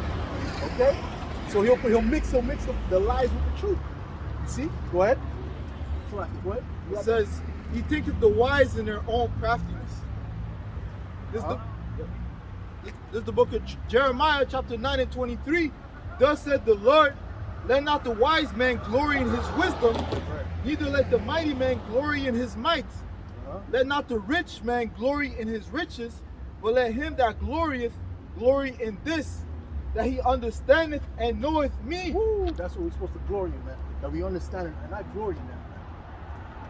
Okay? So he'll mix the lies with the truth. You see? Go ahead. Go ahead. It says, he thinketh the wise in their own craftiness. This is the book of Jeremiah, chapter 9 and 23. Thus said the Lord, let not the wise man glory in his wisdom, neither let the mighty man glory in his might. Let not the rich man glory in his riches, but let him that glorieth glory in this, that he understandeth and knoweth me. Woo, that's what we're supposed to glory in, man. That we understand it, and I glory in that, man.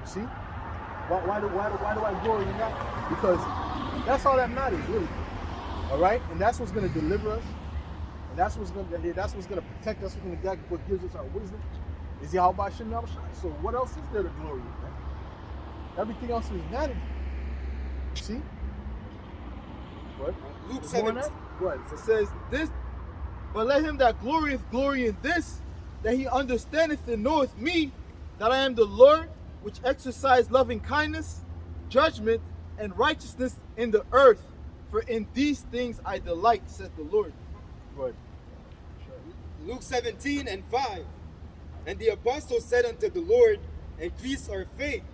You see? Why do I glory in that? Because that's all that matters, really. All right, and that's what's going to deliver us, and that's what's going to protect us. What gives us our wisdom is Yahweh Shem Yahushai. So what else is there to glory in, man? Everything else is vanity. You see? What? Luke There's more 7. than that? What? It says this, but let him that glorieth glory in this, that he understandeth and knoweth me, that I am the Lord, which exercise loving kindness, judgment, and righteousness in the earth. For in these things I delight, saith the Lord. What? Luke 17 and 5. And the apostles said unto the Lord, increase our faith.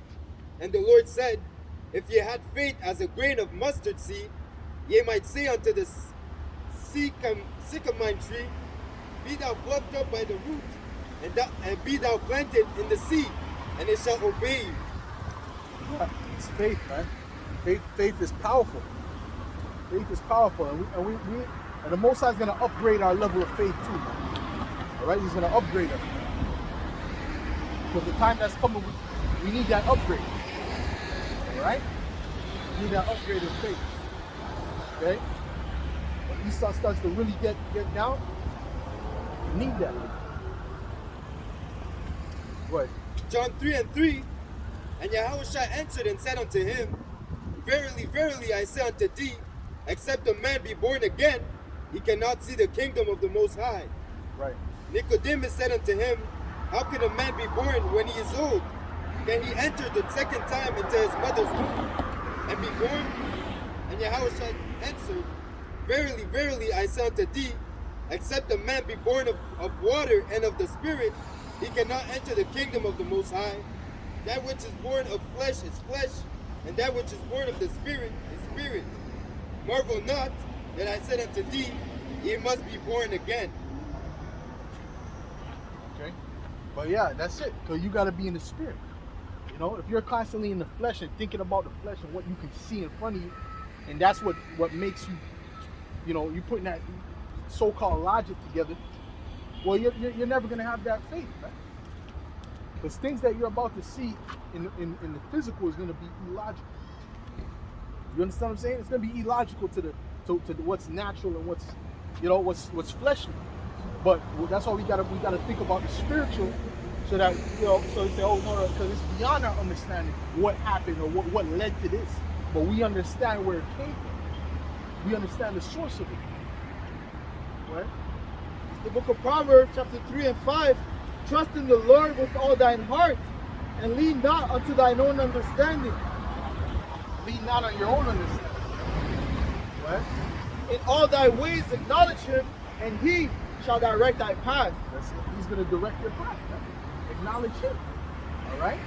And the Lord said, if ye had faith as a grain of mustard seed, ye might say unto the sycamore tree, be thou plucked up by the root, and be thou planted in the sea, and it shall obey you. Yeah, it's faith, man. Faith is powerful. Faith is powerful, and the Most High is going to upgrade our level of faith too, man. All right, He's going to upgrade us. Because the time that's coming, we need that upgrade. All right, we need that upgrade of faith. Okay, when Esau starts to really get down, we need that. What? John 3 and 3. And Yahushua answered and said unto him, verily, verily, I say unto thee, except a man be born again, he cannot see the kingdom of the Most High. Right. Nicodemus said unto him, how can a man be born when he is old? Can he enter the second time into his mother's womb and be born? And Yahushua answered, verily, verily, I say unto thee, except a man be born of water and of the Spirit, he cannot enter the kingdom of the Most High. That which is born of flesh is flesh, and that which is born of the Spirit is spirit. Marvel not that I said unto thee, ye must be born again. Okay. But yeah, that's it. So you got to be in the Spirit. You know, if you're constantly in the flesh and thinking about the flesh and what you can see in front of you, and that's what makes you, you know, you putting that so-called logic together, well, you're never going to have that faith, man. Because things that you're about to see in the physical is going to be illogical. You understand what I'm saying? It's going to be illogical to what's natural and what's, you know, what's fleshly. But that's why we gotta think about the spiritual, so that, you know, so they say, oh no, because it's beyond our understanding what happened or what led to this. But we understand where it came from. We understand the source of it. Right? It's the book of Proverbs, chapter 3 and 5. Trust in the Lord with all thine heart, and lean not unto thine own understanding. Lean not on your own understanding. Right? In all thy ways acknowledge him, and he shall direct thy path. That's it. He's going to direct your path. Man. Acknowledge him. All right?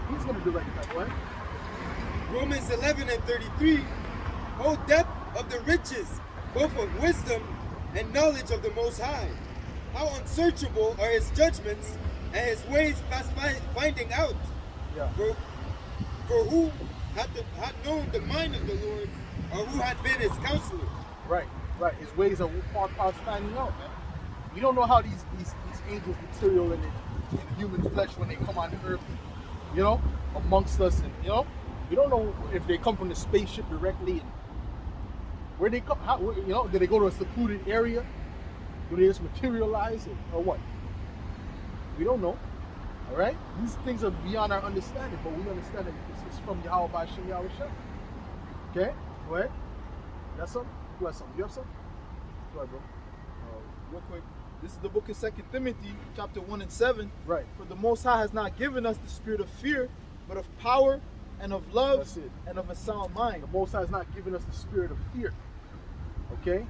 He's going to direct that way. Romans 11 and 33. O depth of the riches, both of wisdom and knowledge of the Most High. How unsearchable are his judgments, and his ways past finding out. Yeah. For who had known the mind of the Lord, or who had been his counselor? Right. His ways are far past finding out, man. You don't know how these angels material in human flesh when they come on the earth, you know, amongst us, and you know, you don't know if they come from the spaceship directly and where they come. How, you know, do they go to a secluded area? Do they just materialize it, or what? We don't know. All right, these things are beyond our understanding, but we understand that it's from Yahweh by Shem Yahweh Shem. Okay, go ahead. That's something. You have something? You have something? Go ahead, bro. Real quick. This is the book of 2 Timothy, chapter 1 and 7. Right. For the Most High has not given us the spirit of fear, but of power and of love. That's it. And of a sound mind. The Most High has not given us the spirit of fear. Okay?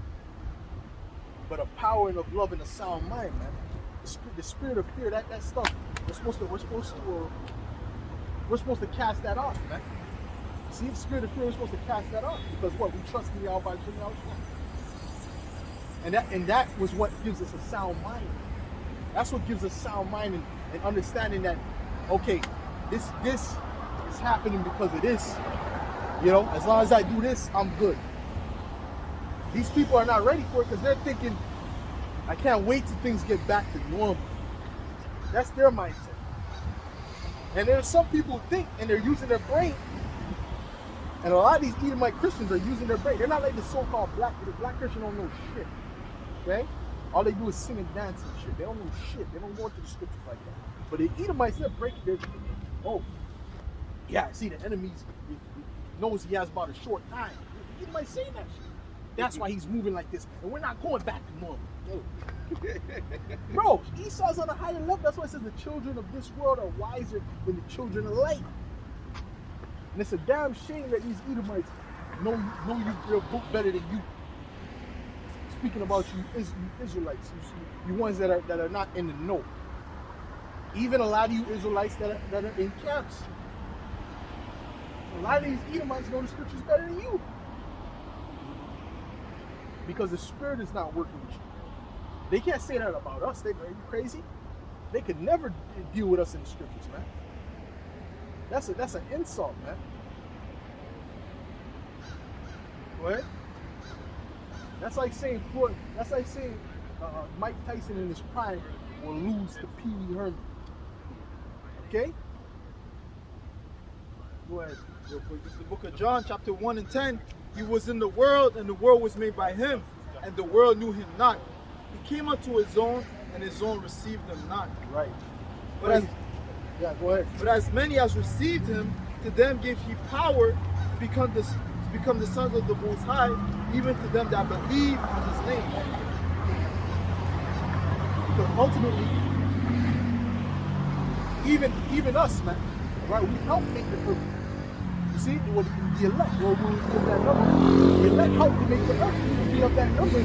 But of power and of love and a sound mind, man. The spirit of fear, that stuff, we're supposed to cast that off, man. See, the spirit of fear, we're supposed to cast that off. Because what? We trust in Yahweh by Shem Yahweh Shem. And that was what gives us a sound mind. That's what gives us sound mind and understanding that, okay, this is happening because of this. You know, as long as I do this, I'm good. These people are not ready for it because they're thinking, I can't wait till things get back to normal. That's their mindset. And there are some people who think, and they're using their brain. And a lot of these Edomite Christians are using their brain. They're not like the so-called black Christian don't know shit. Okay? All they do is sing and dance and shit. They don't know shit. They don't go into the scriptures like that. But the Edomites, they're breaking their, oh, yeah, see, the enemy knows he has about a short time. The Edomites saying that shit. That's why he's moving like this. And we're not going back to normal. Bro, Esau's on a higher level. That's why it says the children of this world are wiser than the children of light. And it's a damn shame that these Edomites know your book better than you. Speaking about you Israelites, you ones that are not in the know. Even a lot of you Israelites that are in camps. A lot of these Edomites know the scriptures better than you. Because the spirit is not working with you. They can't say that about us. Are you crazy? They could never deal with us in the scriptures, man. That's an insult, man. What? That's like saying Mike Tyson in his prime will lose to Pee Wee Herman. Okay? Go ahead, real quick. This is the book of John, chapter 1 and 10. He was in the world, and the world was made by him, and the world knew him not. He came unto his own, and his own received him not. Right. Go ahead. But as many as received him, to them gave he power to become the sons of the Most High, even to them that believe on his name. Because ultimately, even us, man, right? We help make the earth. You see, the elect, well, we'll give that number. The elect help to make the earth. We give up that number.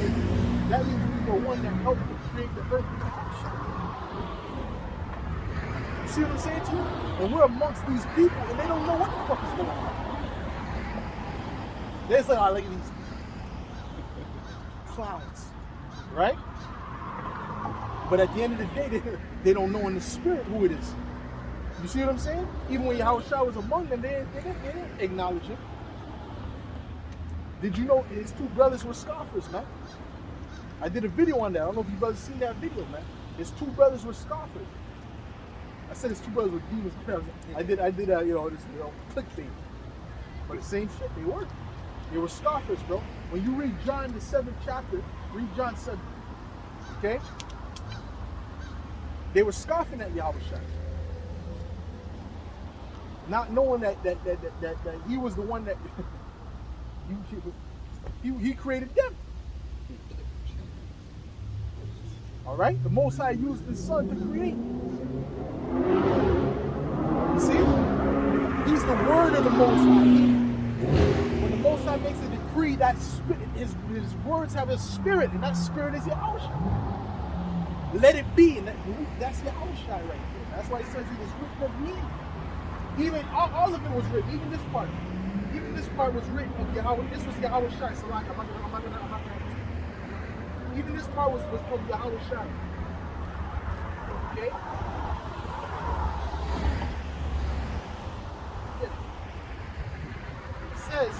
That means we were one that helped to create the earth. You see what I'm saying to you? And we're amongst these people, and they don't know what the fuck is going on. They're like, oh, look at these clowns, right? But at the end of the day, they don't know in the spirit who it is. You see what I'm saying? Even when Yahushua was among them, they didn't acknowledge him. Did you know his two brothers were scoffers, man? I did a video on that. I don't know if you brothers seen that video, man. His two brothers were scoffers. I said his two brothers were demons. I did clickbait. But the same shit, they were. They were scoffers, bro. When you read John, the 7th chapter, read John 7. Okay? They were scoffing at Yahushua. Not knowing that he was the one that he created them. All right? The Most High used his son to create. You see? He's the word of the Most High. When the Most High makes a decree, that spirit, his words have a spirit, and that spirit is Yahushua. Let it be, and that's Yahushua right there. That's why he says it was written of me. Even all of it was written, even this part. Even this part was written of Yahweh. This was Yahushua. So like, I'm not gonna. Even this part was of Yahushua. Okay? It says,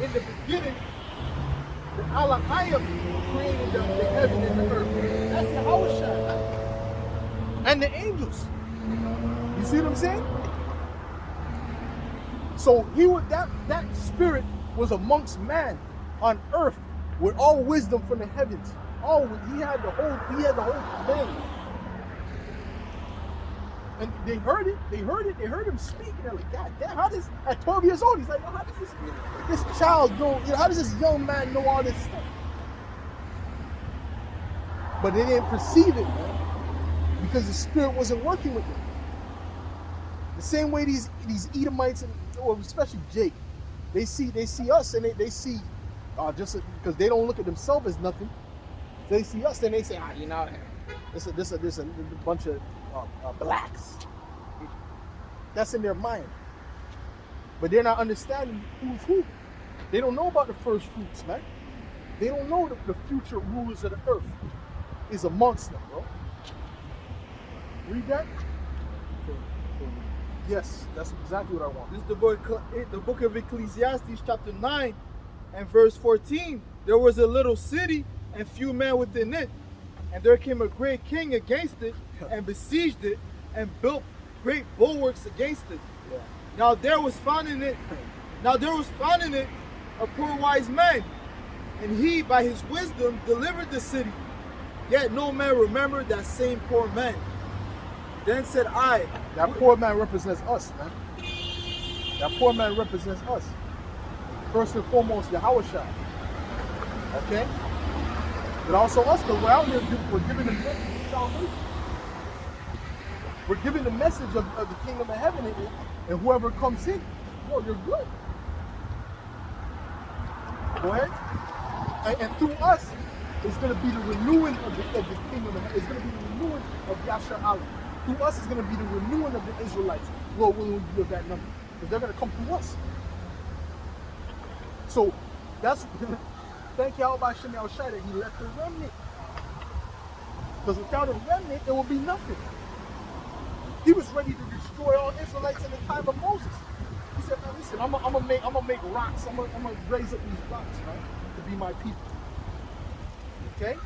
in the beginning, the Elohim created the heaven and the earth. That's Yahushua. And the angels. You see what I'm saying? So he would that spirit was amongst man on earth with all wisdom from the heavens. He had the whole thing. And they heard it. They heard him speak. And they're like, God damn, how does at 12 years old? He's like, how does this child know? How does this young man know all this stuff? But they didn't perceive it, man, because the spirit wasn't working with them. The same way these Edomites, or especially Jake, they see us and they see just because they don't look at themselves as nothing. They see us and they say, this a bunch of blacks. That's in their mind, but they're not understanding who's who. They don't know about the first fruits, man. They don't know the future rulers of the earth is amongst them, bro. Read that. Yes, that's exactly what I want. This is the book of Ecclesiastes, chapter 9 and verse 14. There was a little city and few men within it. And there came a great king against it and besieged it and built great bulwarks against it. Yeah. Now there was found in it a poor wise man. And he by his wisdom delivered the city. Yet no man remembered that same poor man. Then said I. That poor man represents us, man. That poor man represents us. First and foremost, Yahushua. Okay? But also us, because we're out here, we're giving the message of salvation. We're giving the message of the kingdom of heaven, and whoever comes in, you're good. Go ahead. And through us, it's going to be the renewing of the kingdom of heaven. It's going to be the renewing of Yasha Allah. Through us is going to be the renewing of the Israelites. Lord willing, we give that number. Because they're going to come through us. So, that's, thank you, Al Shem Al Shai, that he left the remnant. Because without a remnant, there will be nothing. He was ready to destroy all Israelites in the time of Moses. He said, man, listen, I'm gonna make rocks. I'm gonna raise up these rocks, right, to be my people. Okay?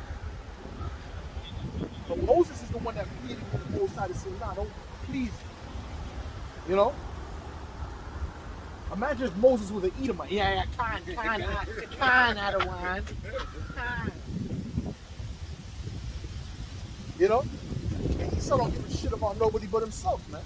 But Moses is the one that pleaded for the Most High to say, nah, don't, please. You know? Imagine if Moses was an Edomite. Yeah, kind out of wine. You know? And he still don't give a shit about nobody but himself, man.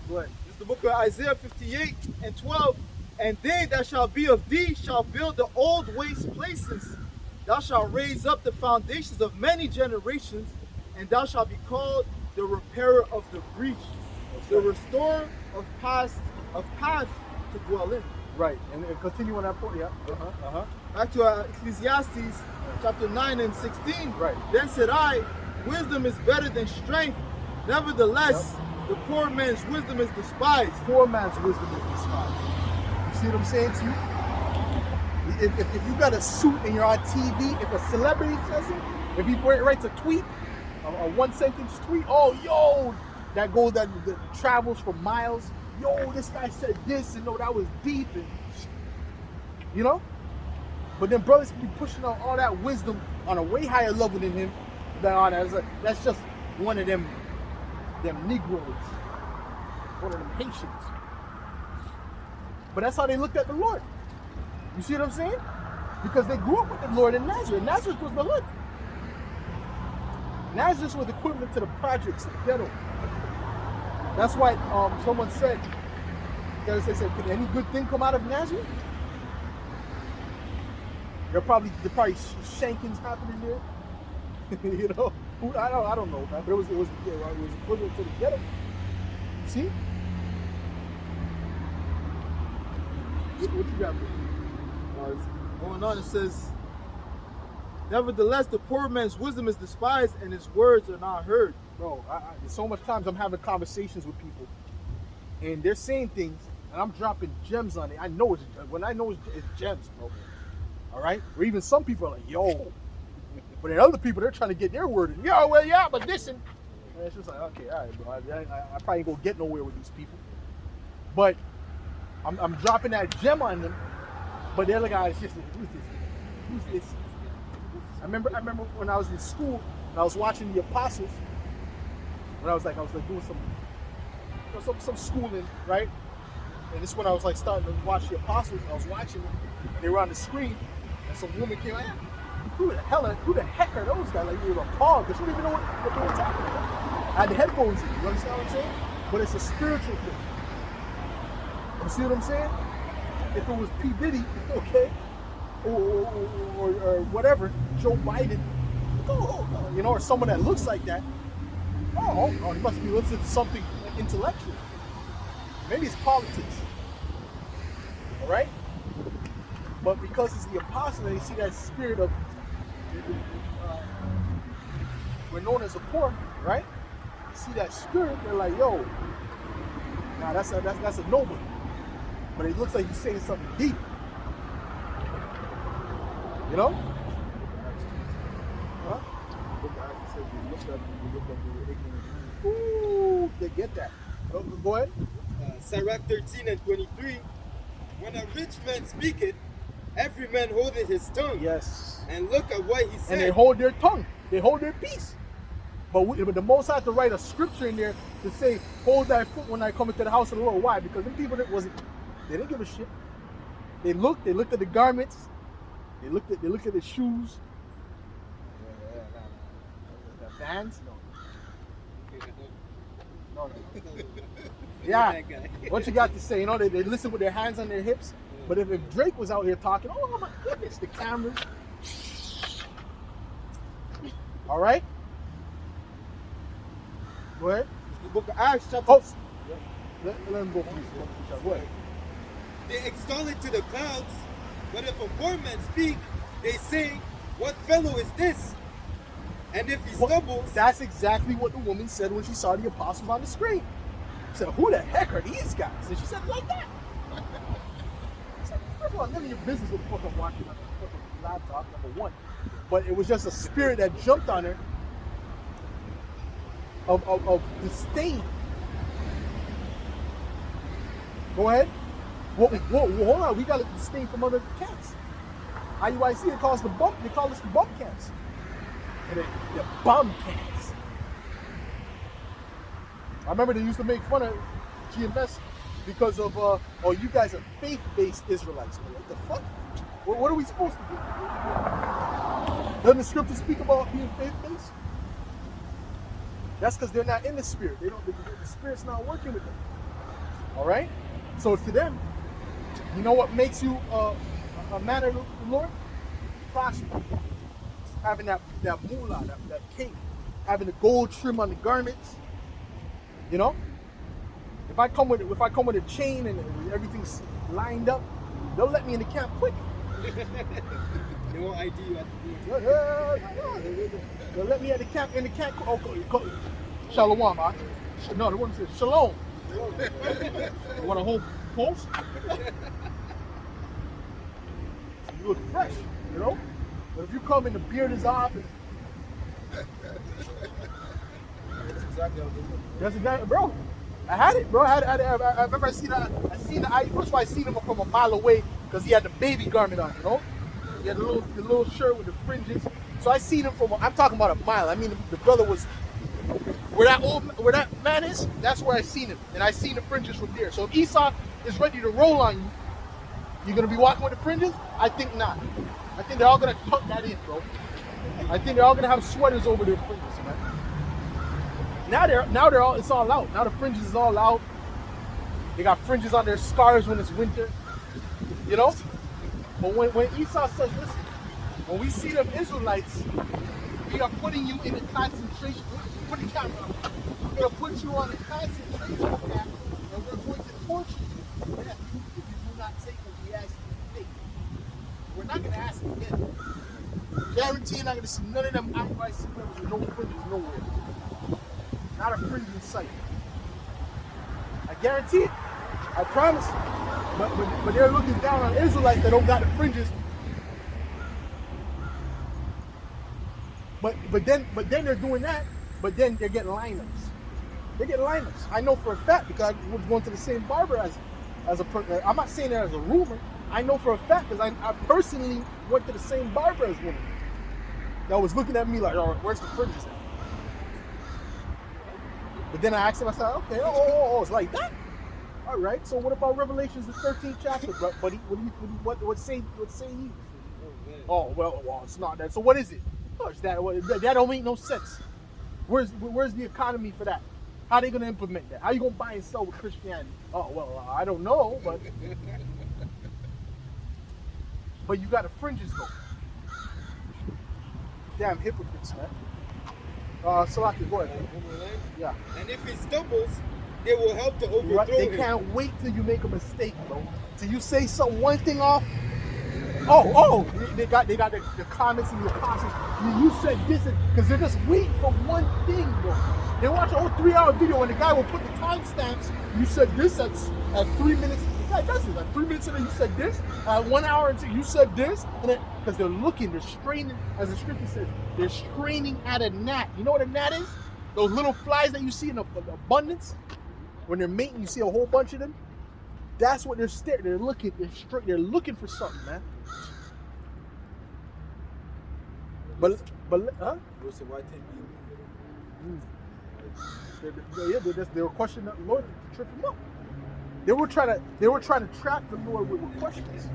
Go ahead. This is the book of Isaiah 58 and 12. And they that shall be of thee shall build the old waste places. Thou shalt raise up the foundations of many generations, and thou shalt be called the repairer of the breach, the restorer of paths to dwell in. Right, and continue on that point, yeah. Back to Ecclesiastes chapter 9 and 16. Right. Then said I, wisdom is better than strength. Nevertheless, the poor man's wisdom is despised. Poor man's wisdom is despised. You see what I'm saying to you? If you got a suit and you're on TV, if a celebrity says it, if he writes a tweet, a one sentence tweet. Oh, yo, that travels for miles. Yo, this guy said this, and no, that was deep, and you know. But then brothers can be pushing out all that wisdom on a way higher level than him. That's just one of them Negroes, one of them Haitians. But that's how they looked at the Lord. You see what I'm saying? Because they grew up with the Lord in Nazareth. Nazareth was the hood. Nazareth was equivalent to the projects, the ghetto. That's why someone said, they said, can any good thing come out of Nazareth? There probably shankings happening there. You know, I don't know, man. But it was equivalent to the ghetto. See? What you got? Going on, it says, nevertheless, the poor man's wisdom is despised, and his words are not heard. Bro, so much times I'm having conversations with people, and they're saying things, and I'm dropping gems on it. I know it's gems, bro. All right? Or even some people are like, yo. But then other people, they're trying to get their word in. Yo, well, yeah, but listen. And it's just like, okay, all right, bro. I probably ain't gonna get nowhere with these people. But I'm dropping that gem on them. But they're like, it's just, who's this? I remember when I was in school and I was watching the Apostles. When I was doing some schooling, right? And this is when I was like starting to watch the Apostles. I was watching them, and they were on the screen, and some woman came out. Who the heck are those guys? Like, you were appalled because you didn't even know what they were talking about. I had the headphones in. You understand what I'm saying? But it's a spiritual thing. You see what I'm saying? If it was P. Diddy, okay, or whatever, Joe Biden, you know, or someone that looks like that, he must be listening to something intellectual. Maybe it's politics, all right? But because it's the apostle and they see that spirit of, we're known as the poor, right? You see that spirit, they're like, yo, nah, that's a noble. But it looks like he's saying something deep. You know? Huh? Ooh, they get that. Go ahead. Sirach 13 and 23. When a rich man speaketh, every man holdeth his tongue. Yes. And look at what he said. And they hold their tongue. They hold their peace. But the Most High had to write a scripture in there to say, hold thy foot when I come into the house of the Lord. Why? Because them people they didn't give a shit. They looked at the garments. They looked at the shoes. The Vans? No. Yeah. What you got to say? You know, they listen with their hands on their hips. But if Drake was out here talking, oh my goodness, the cameras. All right? Go ahead. The book of Acts, chapter. Oh. Let him go, please. Go ahead. They extol it to the clouds, but if a poor man speak, they say, what fellow is this? And if he stumbles... That's exactly what the woman said when she saw the apostles on the screen. She said, who the heck are these guys? And she said it like that. It's like, first of all, none of your business what the fuck I'm watching on the fucking laptop, number one. But it was just a spirit that jumped on her of disdain. Go ahead. Well, hold on. We got to distinct from other camps. IUIC, they call us the bump camps. And the bum camps. I remember they used to make fun of GMS because of, you guys are faith-based Israelites. What the fuck? What are we supposed to do? Doesn't the scripture speak about being faith-based? That's because they're not in the spirit. The spirit's not working with them. All right? So to them, you know what makes you a man of the Lord? Prosper. Having that moolah, that cake, having the gold trim on the garments. You know? If I come with a chain and everything's lined up, they'll let me in the camp quick. They won't ID you at the door. They'll let me in the camp. Oh, Shalom, huh? No, the one says Shalom. You want a whole post? You look fresh, you know? But if you come and the beard is off, exactly how it looks. That's exactly, bro. I had it, bro. I remember I seen the first of all, I seen him from a mile away because he had the baby garment on, you know? He had the little shirt with the fringes. So I seen him I'm talking about a mile. I mean, the brother was, where that man is, that's where I seen him. And I seen the fringes from there. So if Esau is ready to roll on you, you're going to be walking with the fringes? I think not. I think they're all going to tuck that in, bro. I think they're all going to have sweaters over their fringes, man. Now they're all, it's all out. Now the fringes is all out. They got fringes on their scarves when it's winter. You know? But when Esau says, listen, when we see them Israelites, we are putting you in a concentration. Put the camera on. We're going to put you on a concentration camp, and we're going to torture you to death if you do not take what we ask you to take. We're not going to ask you again. Guarantee you're not going to see none of them Antichrist members with no fringes nowhere. Not a fringe in sight. I guarantee it. I promise. But they're looking down on Israelites that don't got the fringes. But then they're doing that. But then they're getting lineups. They get lineups. I know for a fact because I was going to the same barber as a person. I'm not saying that as a rumor. I know for a fact because I personally went to the same barber as one that was looking at me like, oh, where's the fringes at? But then I asked him, I said, okay, it's like that. All right. So what about Revelations the 13th chapter, buddy? What say you? Oh well, it's not that. So what is it? Oh, it's that. That don't make no sense. Where's the economy for that? How are they gonna implement that? How are you gonna buy and sell with Christianity? Oh well, I don't know, but you got the fringes though. Damn hypocrites, man. Salaki, go ahead. Yeah. And if he stumbles, they will help to overthrow They him. can't wait till you make a mistake, bro. Till you say one thing off. They got the comments and the apostles. You said this, because they're just waiting for one thing, bro. They watch a whole 3-hour video and the guy will put the timestamps. You said this at 3 minutes. The guy does it. At 3 minutes into you said this. At 1 hour into you said this. And then, because they're straining, as the scripture says, they're straining at a gnat. You know what a gnat is? Those little flies that you see in abundance. When they're mating, you see a whole bunch of them. That's what they're looking. They're looking for something, man. But huh? They were questioning the Lord to trip him up. They were trying to trap the Lord with questions,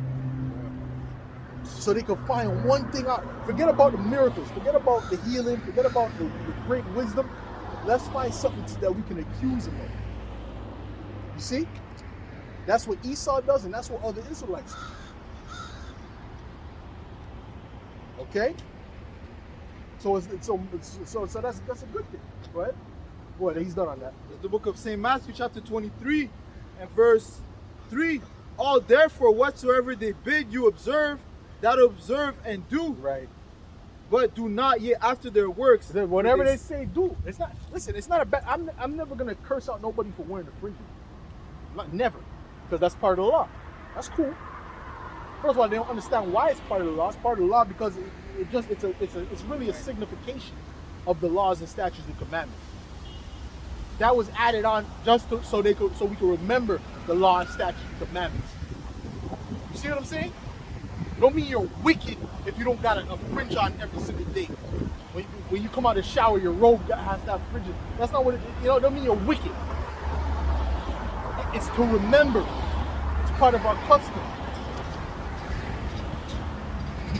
so they could find one thing out. Forget about the miracles. Forget about the healing. Forget about the great wisdom. Let's find something that we can accuse him of. You see? That's what Esau does, and that's what other Israelites do. Okay? So that's a good thing. Go ahead. Go ahead. He's done on that. It's the book of St. Matthew, chapter 23, and verse 3. All therefore whatsoever they bid you observe, that observe and do. Right. But do not yet after their works. Whatever they say, do. It's not. Listen. It's not a bad. I'm never gonna curse out nobody for wearing the fringes. Never, because that's part of the law. That's cool. First of all, they don't understand why it's part of the law. It's part of the law because it's really a signification of the laws and statutes and commandments. That was added on just so we could remember the law and statutes and commandments. You see what I'm saying? It don't mean you're wicked if you don't got a fringe on every single day. When you come out of the shower, your robe has to have fringes. That's not what it don't mean you're wicked. It's to remember. It's part of our custom.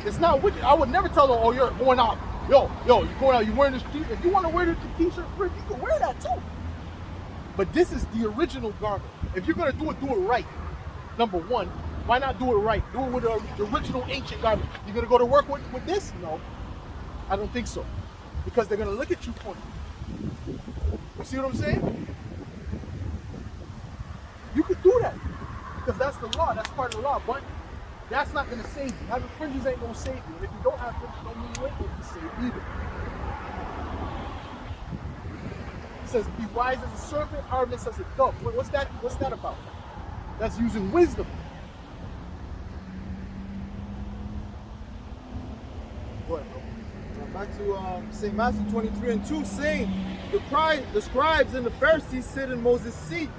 It's not wicked. I would never tell them, oh, you're going out. Yo, you're going out. You're wearing this t-shirt. If you want to wear the t-shirt fringe, you can wear that too. But this is the original garment. If you're going to do it right. Number one, why not do it right? Do it with the original ancient garment. You're going to go to work with this? No. I don't think so. Because they're going to look at you funny. You see what I'm saying? You could do that. Because that's the law. That's part of the law. But that's not going to save you. Having fringes ain't going to save you. And if you don't have fringes, don't mean you ain't going to be saved either. It says, be wise as a serpent, harmless as a dove. What's that about? That's using wisdom. Go ahead, bro. Back to St. Matthew 23 and 2, saying, The scribes and the Pharisees sit in Moses' seat,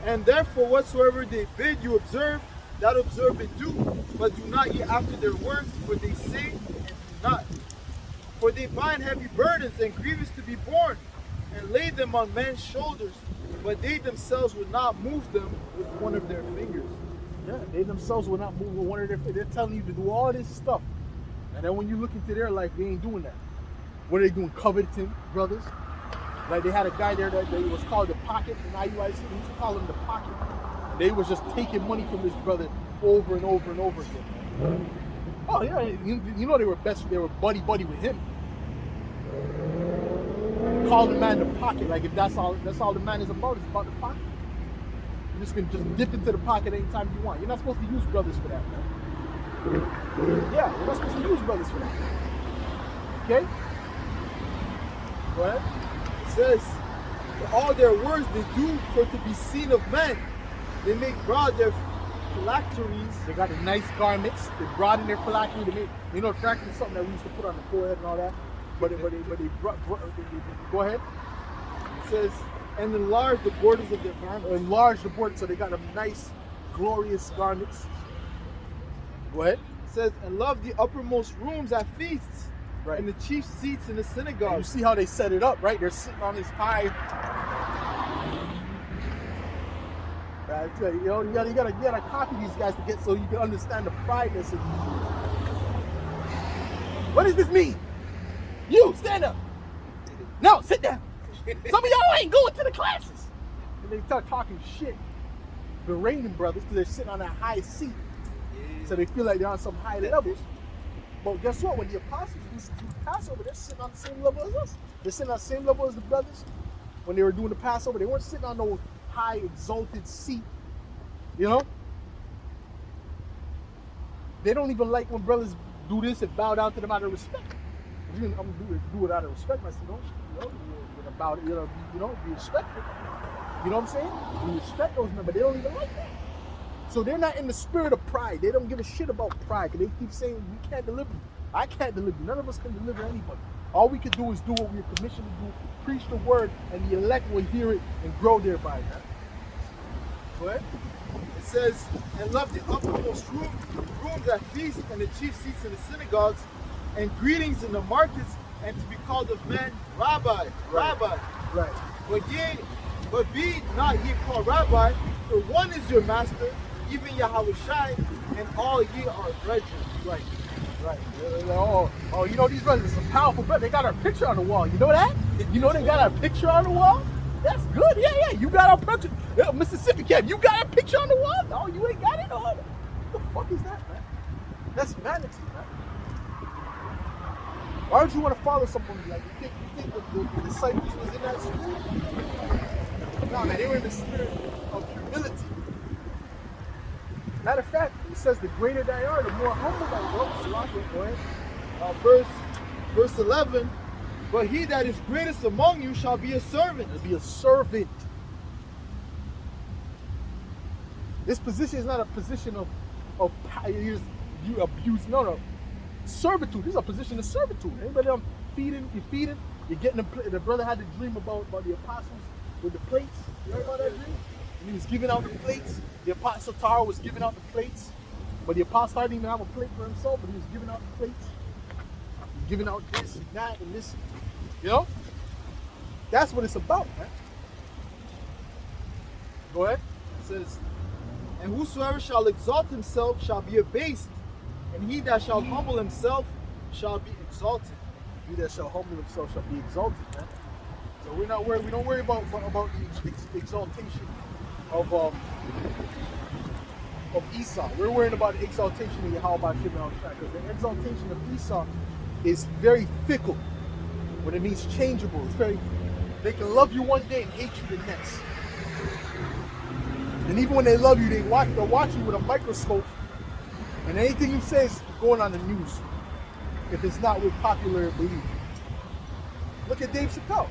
and therefore whatsoever they bid you observe, that observe and do, but do not ye after their works, for they say and do not. For they bind heavy burdens and grievous to be borne, and lay them on men's shoulders, but they themselves would not move them with one of their fingers. Yeah, they themselves will not move with one of their. They're telling you to do all this stuff, and then when you look into their life, they ain't doing that. What are they doing? Coveting brothers. Like they had a guy there that was called the Pocket in IUIC. They used to call him the Pocket. And they was just taking money from this brother over and over and over again. Oh yeah, you know they were buddy with him. Call the man the Pocket. Like if that's all the man is about the pocket. You just can just dip into the pocket anytime you want. You're not supposed to use brothers for that, man. Yeah, you're not supposed to use brothers for that. Okay? Go ahead. It says, for all their words they do for to be seen of men. They make broad their phylacteries. They got the nice garments. They broaden their phylactery. They make, you know, phylactery is something that we used to put on the forehead and all that. But they go ahead. It says, and enlarge the borders of their garments. Enlarge the border, so they got them nice, glorious garments. Go ahead. It says, and love the uppermost rooms at feasts, right, and the chief seats in the synagogue. And you see how they set it up, right? They're sitting on this high. You know, you gotta copy these guys to get so you can understand the pride that's in these. What does this mean? You stand up. No, sit down. Some of y'all ain't going to the classes. And they start talking shit, berating brothers because they're sitting on a high seat. So they feel like they're on some high levels. But guess what? When the apostles used to do Passover, they're sitting on the same level as us. They're sitting on the same level as the brothers. When they were doing the Passover, they weren't sitting on no high exalted seat. You know? They don't even like when brothers do this and bow down to them out of respect. I'm gonna do it out of respect. I said, about it, be respectful. You know what I'm saying? We respect those men, but they don't even like that. So they're not in the spirit of pride. They don't give a shit about pride because they keep saying we can't deliver you. I can't deliver you. None of us can deliver anybody. All we can do is do what we are commissioned to do, preach the word, and the elect will hear it and grow thereby. Right? Go ahead. It says, and love the uppermost rooms at feasts and the chief seats in the synagogues, and greetings in the markets, and to be called of men, Rabbi, Rabbi. Right. But be not ye called Rabbi, for one is your master, even Yahushua, and all ye are brethren. Right. Right. Oh, you know these brothers are some powerful brothers. They got our picture on the wall. You know that? You know they got our picture on the wall? That's good. Yeah. You got our picture. Yeah, Mississippi Camp, you got our picture on the wall? No, you ain't got it on. What the fuck is that, man? That's vanity, man. Why would you want to follow someone like you think the disciples was in that spirit? No, man, they were in the spirit of humility. Matter of fact, it says the greater they are, the more humble they are. So I can go ahead. Verse 11, but he that is greatest among you shall be a servant. Be a servant. This position is not a position of you abuse. No. Servitude. This is a position of servitude. Anybody you're feeding, you're getting the brother had the dream about the apostles with the plates. You heard about that dream? And he was giving out the plates. The apostle Tara was giving out the plates. But the apostle didn't even have a plate for himself, but he was giving out the plates. He was giving out this and that and this. You know? That's what it's about, man. Go ahead. It says, and whosoever shall exalt himself shall be abased, and he that shall humble himself shall be exalted. He that shall humble himself shall be exalted, man. So we don't worry about the exaltation of Esau. We're worrying about the exaltation of Yahweh because the exaltation of Esau is very fickle. What it means changeable. They can love you one day and hate you the next. And even when they love you, they'll watch you with a microscope. And anything you say is going on the news if it's not with popular belief. Look at Dave Chappelle.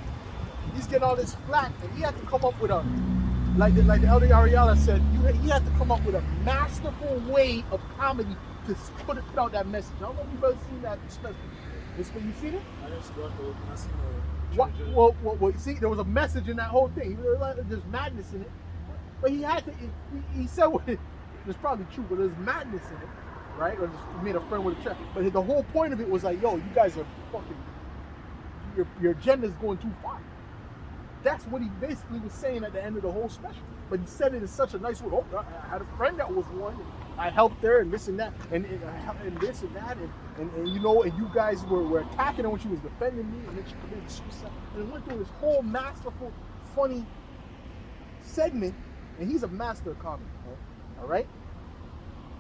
He's getting all this flack, and he had to come up with like the Elder Ariella said, he had to come up with a masterful way of comedy to put out that message. I don't know if you've ever seen that special. You seen it? I didn't see the Well, see, there was a message in that whole thing. There's madness in it. But he had to, he said what it's probably true, but there's madness in it, right? Or just made a friend with a trap. But the whole point of it was like, yo, you guys are fucking, your agenda's going too far. That's what he basically was saying at the end of the whole special. But he said it in such a nice way. Oh, I had a friend that was one. And I helped her and this and that and this and that and you know, and you guys were attacking her when she was defending me, and then she committed suicide. And it went through this whole masterful, funny segment. And he's a master of comedy, all right?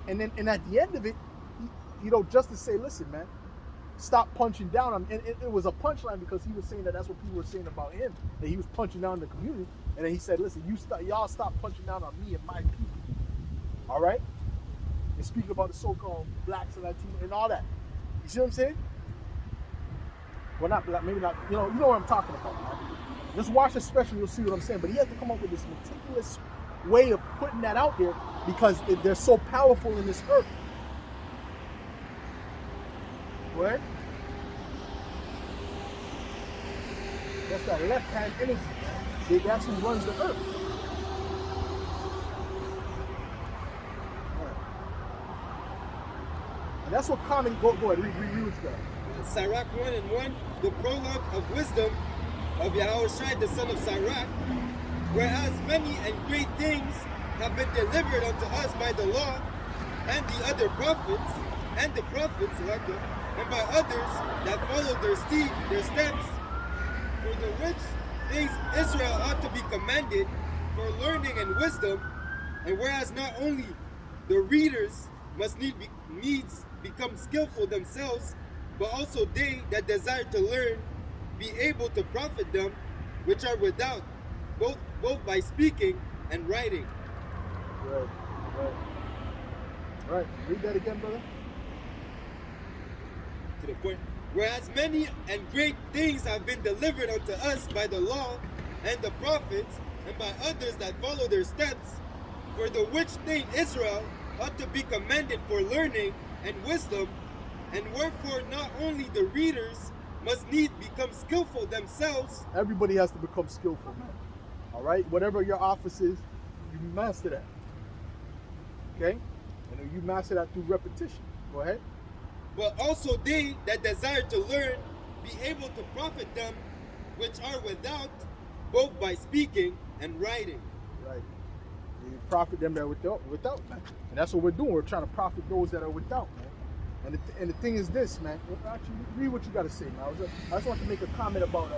And at the end of it, you know, just to say, listen, man, stop punching down on. And it was a punchline because he was saying that's what people were saying about him, that he was punching down the community. And then he said, listen, y'all stop punching down on me and my people, all right? And speaking about the so-called blacks and Latinos and all that. You see what I'm saying? Well, not black, maybe not. You know what I'm talking about, man. Just watch the special, you'll see what I'm saying. But he had to come up with this meticulous way of putting that out there because they're so powerful in this earth. What? That's that left-hand energy. That's who runs the earth. And that's what comedy, go ahead, read what you got. Sirach 1:1, the prologue of wisdom of Yahushua, the son of Sirach, whereas many and great things have been delivered unto us by the law and the other prophets, and the prophets, and by others that followed their steps, for the which things Israel ought to be commended for learning and wisdom, and whereas not only the readers must needs become skillful themselves, but also they that desire to learn be able to profit them which are without, both by speaking and writing. Right. Read that again, brother. To the point. Whereas many and great things have been delivered unto us by the law and the prophets, and by others that follow their steps, for the which thing Israel ought to be commended for learning and wisdom, and wherefore not only the readers must needs become skillful themselves. Everybody has to become skillful, man. All right? Whatever your office is, you master that. Okay? And you master that through repetition. Go ahead. But also they that desire to learn be able to profit them which are without, both by speaking and writing. Right. You profit them that are without, man. And that's what we're doing. We're trying to profit those that are without, man. And the thing is this, man. Actually, read what you got to say, man. I just want to make a comment about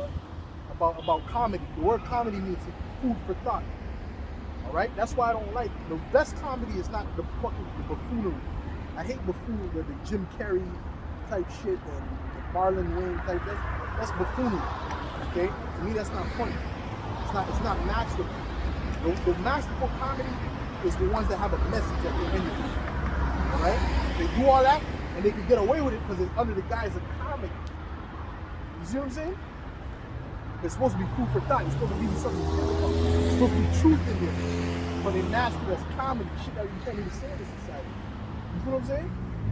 comedy. The word comedy means food for thought. All right? That's why I don't like the best comedy is not the buffoonery. I hate buffoonery, the Jim Carrey type shit and the Marlon Wayne type. That's buffoonery. Okay? To me, that's not funny. It's not masterful. The masterful comedy is the ones that have a message at the end of it. All right? They do all that and they can get away with it because it's under the guise of comedy. You see what I'm saying? It's supposed to be food for thought. It's supposed to be something difficult. It's supposed to be truth in there. But they mask it as comedy, shit that you can't even say in this society. You feel what I'm saying?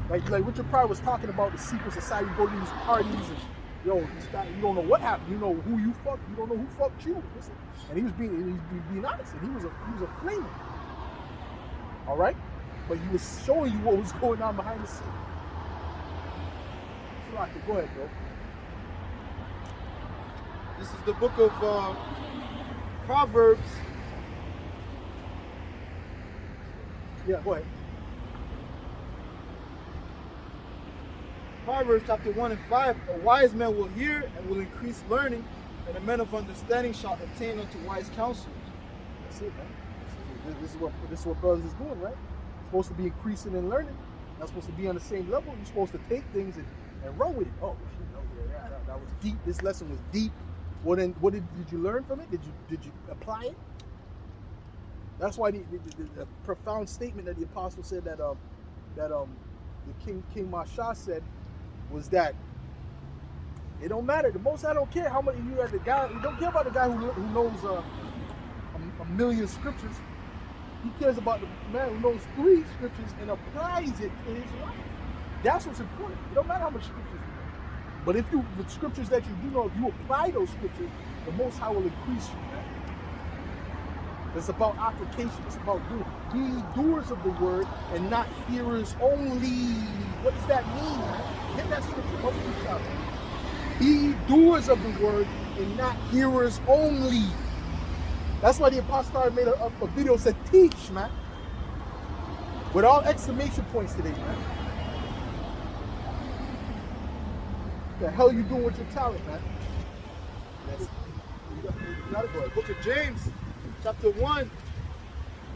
Like Richard Pryor was talking about the secret society, go to these parties and you don't know what happened. You know who you fucked. You don't know who fucked you. Listen. And he was being honest. And he was a flamer. All right, but he was showing you what was going on behind the scenes. Go ahead, bro. This is the book of Proverbs. Yeah, go ahead. Proverbs chapter 1 and 5. A wise man will hear and will increase learning, and a man of understanding shall attain unto wise counsel. That's it, man. This is what brothers is doing, right? You're supposed to be increasing in learning. You're not supposed to be on the same level. You're supposed to take things and run with it. Oh, that was deep. This lesson was deep. What did you learn from it? Did you apply it? That's why the profound statement that the apostle said that the King Masha said was that it don't matter. The most I don't care how many you are the guy. You don't care about the guy who knows a million scriptures. He cares about the man who knows 3 scriptures and applies it in his life. That's what's important. It don't matter how much scriptures you know. But if you, the scriptures that you do know, if you apply those scriptures, the Most High will increase you, man. It's about application. It's about doing. Be doers of the word and not hearers only. What does that mean, man? Get that scripture. Help me out. Be doers of the word and not hearers only. That's why the apostle made a video that said, teach, man. With all exclamation points today, man. The hell you doing with your talent, man? You gotta go. Book of James, chapter 1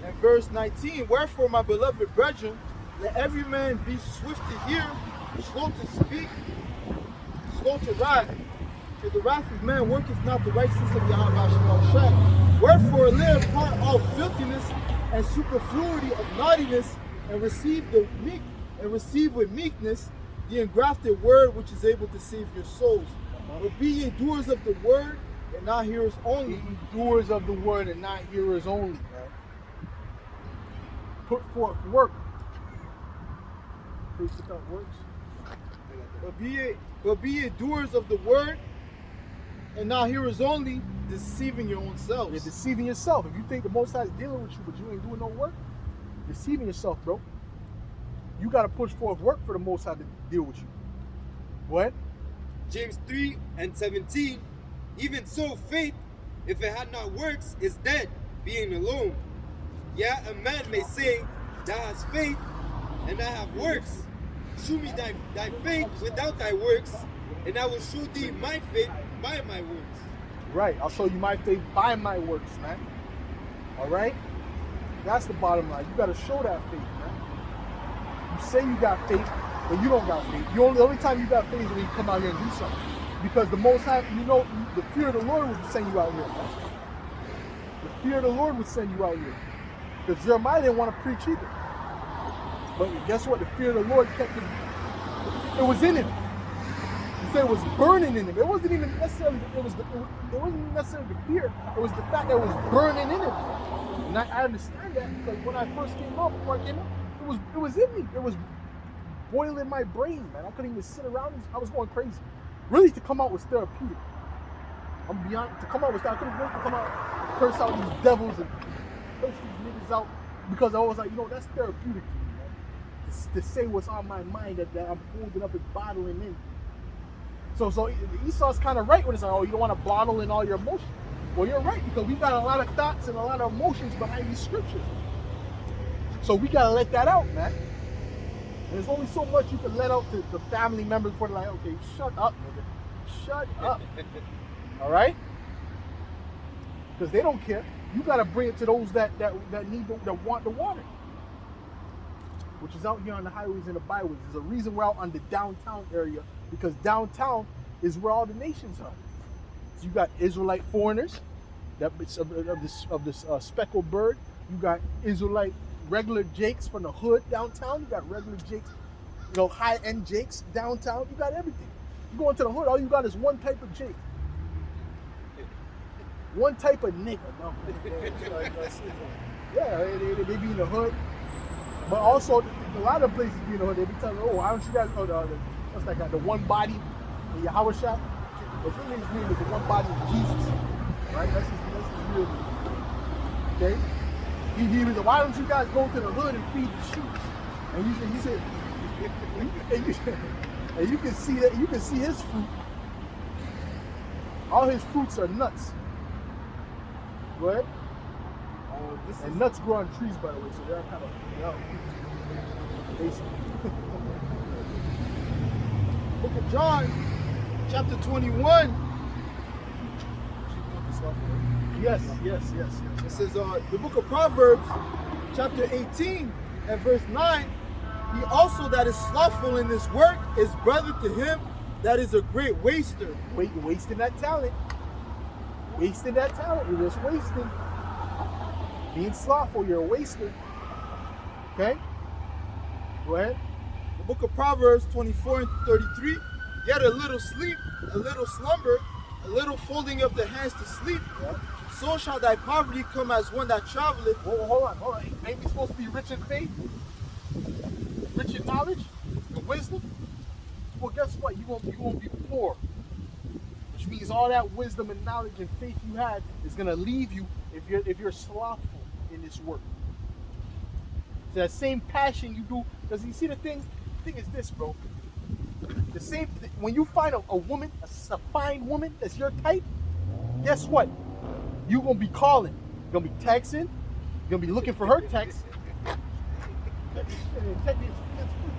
and verse 19. Wherefore, my beloved brethren, let every man be swift to hear, slow to speak, slow to wrath. For the wrath of man worketh not the righteousness of Yahweh. Wherefore, lay apart all filthiness and superfluity of naughtiness, and receive with meekness the engrafted word which is able to save your souls. But be ye doers of the word and not hearers only. Be doers of the word and not hearers only, man. Put forth work. Preach without works. But be ye doers of the word and not hearers only, deceiving your own selves. You're deceiving yourself. If you think the Most High is dealing with you, but you ain't doing no work, you're deceiving yourself, bro. You got to push forth work for the Most High to deal with you. What? James 3 and 17. Even so, faith, if it had not works, is dead, being alone. Yeah, a man may say, thou hast faith, and I have works. Shew me thy faith without thy works, and I will shew thee my faith by my works. Right. I'll show you my faith by my works, man. All right? That's the bottom line. You got to show that faith, man. You say you got faith, but you don't got faith. The only time you got faith is when you come out here and do something. Because the Most High, you know, the fear of the Lord would send you out here, man. The fear of the Lord would send you out here. Because Jeremiah didn't want to preach either. But guess what? The fear of the Lord kept him. It was in him. He said it was burning in him. It wasn't even necessarily. It wasn't necessarily the fear. It was the fact that it was burning in him. And I understand that because when I first came out, before I came out, it was in me. It was boiling my brain, man. I couldn't even sit around. I was going crazy. Really, to come out was therapeutic. I'm beyond to come out was. I couldn't wait to come out, curse out these devils and curse these niggas out because I was like, that's therapeutic to me, man. To say what's on my mind that I'm holding up and bottling in. So Esau's kind of right when it's like, oh, you don't want to bottle in all your emotions. Well, you're right because we got a lot of thoughts and a lot of emotions behind these scriptures. So we gotta let that out, man. And there's only so much you can let out to the family members before they're like, okay, shut up, nigga. Shut up. All right? Because they don't care. You got to bring it to those that want the water. Which is out here on the highways and the byways. There's a reason we're out on the downtown area. Because downtown is where all the nations are. So you got Israelite foreigners of this speckled bird. You got Israelite regular Jakes from the hood downtown. You got regular Jakes, high-end Jakes downtown. You got everything. You go into the hood, all you got is one type of Jake. One type of nigga. No, yeah, they be in the hood. But also, a lot of places be in the hood, they be telling, oh, why don't you guys know what's that guy, the one body in your house shop? But really his name is the one body of Jesus. Right? That's his real name. Okay? He was like, why don't you guys go to the hood and feed the sheep? And he said, and you can see that, you can see his fruit. All his fruits are nuts. Right? And nuts grow on trees, by the way, so they're kind of, basically. Book of John, chapter 21. Yes. It says, the book of Proverbs, chapter 18 and verse 9, he also that is slothful in this work is brother to him that is a great waster. Wait, you're wasting that talent. Wasting that talent. You're just wasting. Being slothful, you're a waster. Okay? Go ahead. The book of Proverbs 24 and 33, yet a little sleep, a little slumber, a little folding of the hands to sleep. Yeah. So shall thy poverty come as one that traveleth. Hold on. Ain't we supposed to be rich in faith? Rich in knowledge and wisdom? well, guess what? You won't be poor. Which means all that wisdom and knowledge and faith you had is gonna leave you if you're slothful in this work. So that same passion you do, because you see the thing is this, bro. The same when you find a woman, a fine woman that's your type, guess what? You're gonna be calling, you're gonna be texting, you're gonna be looking for her text. It's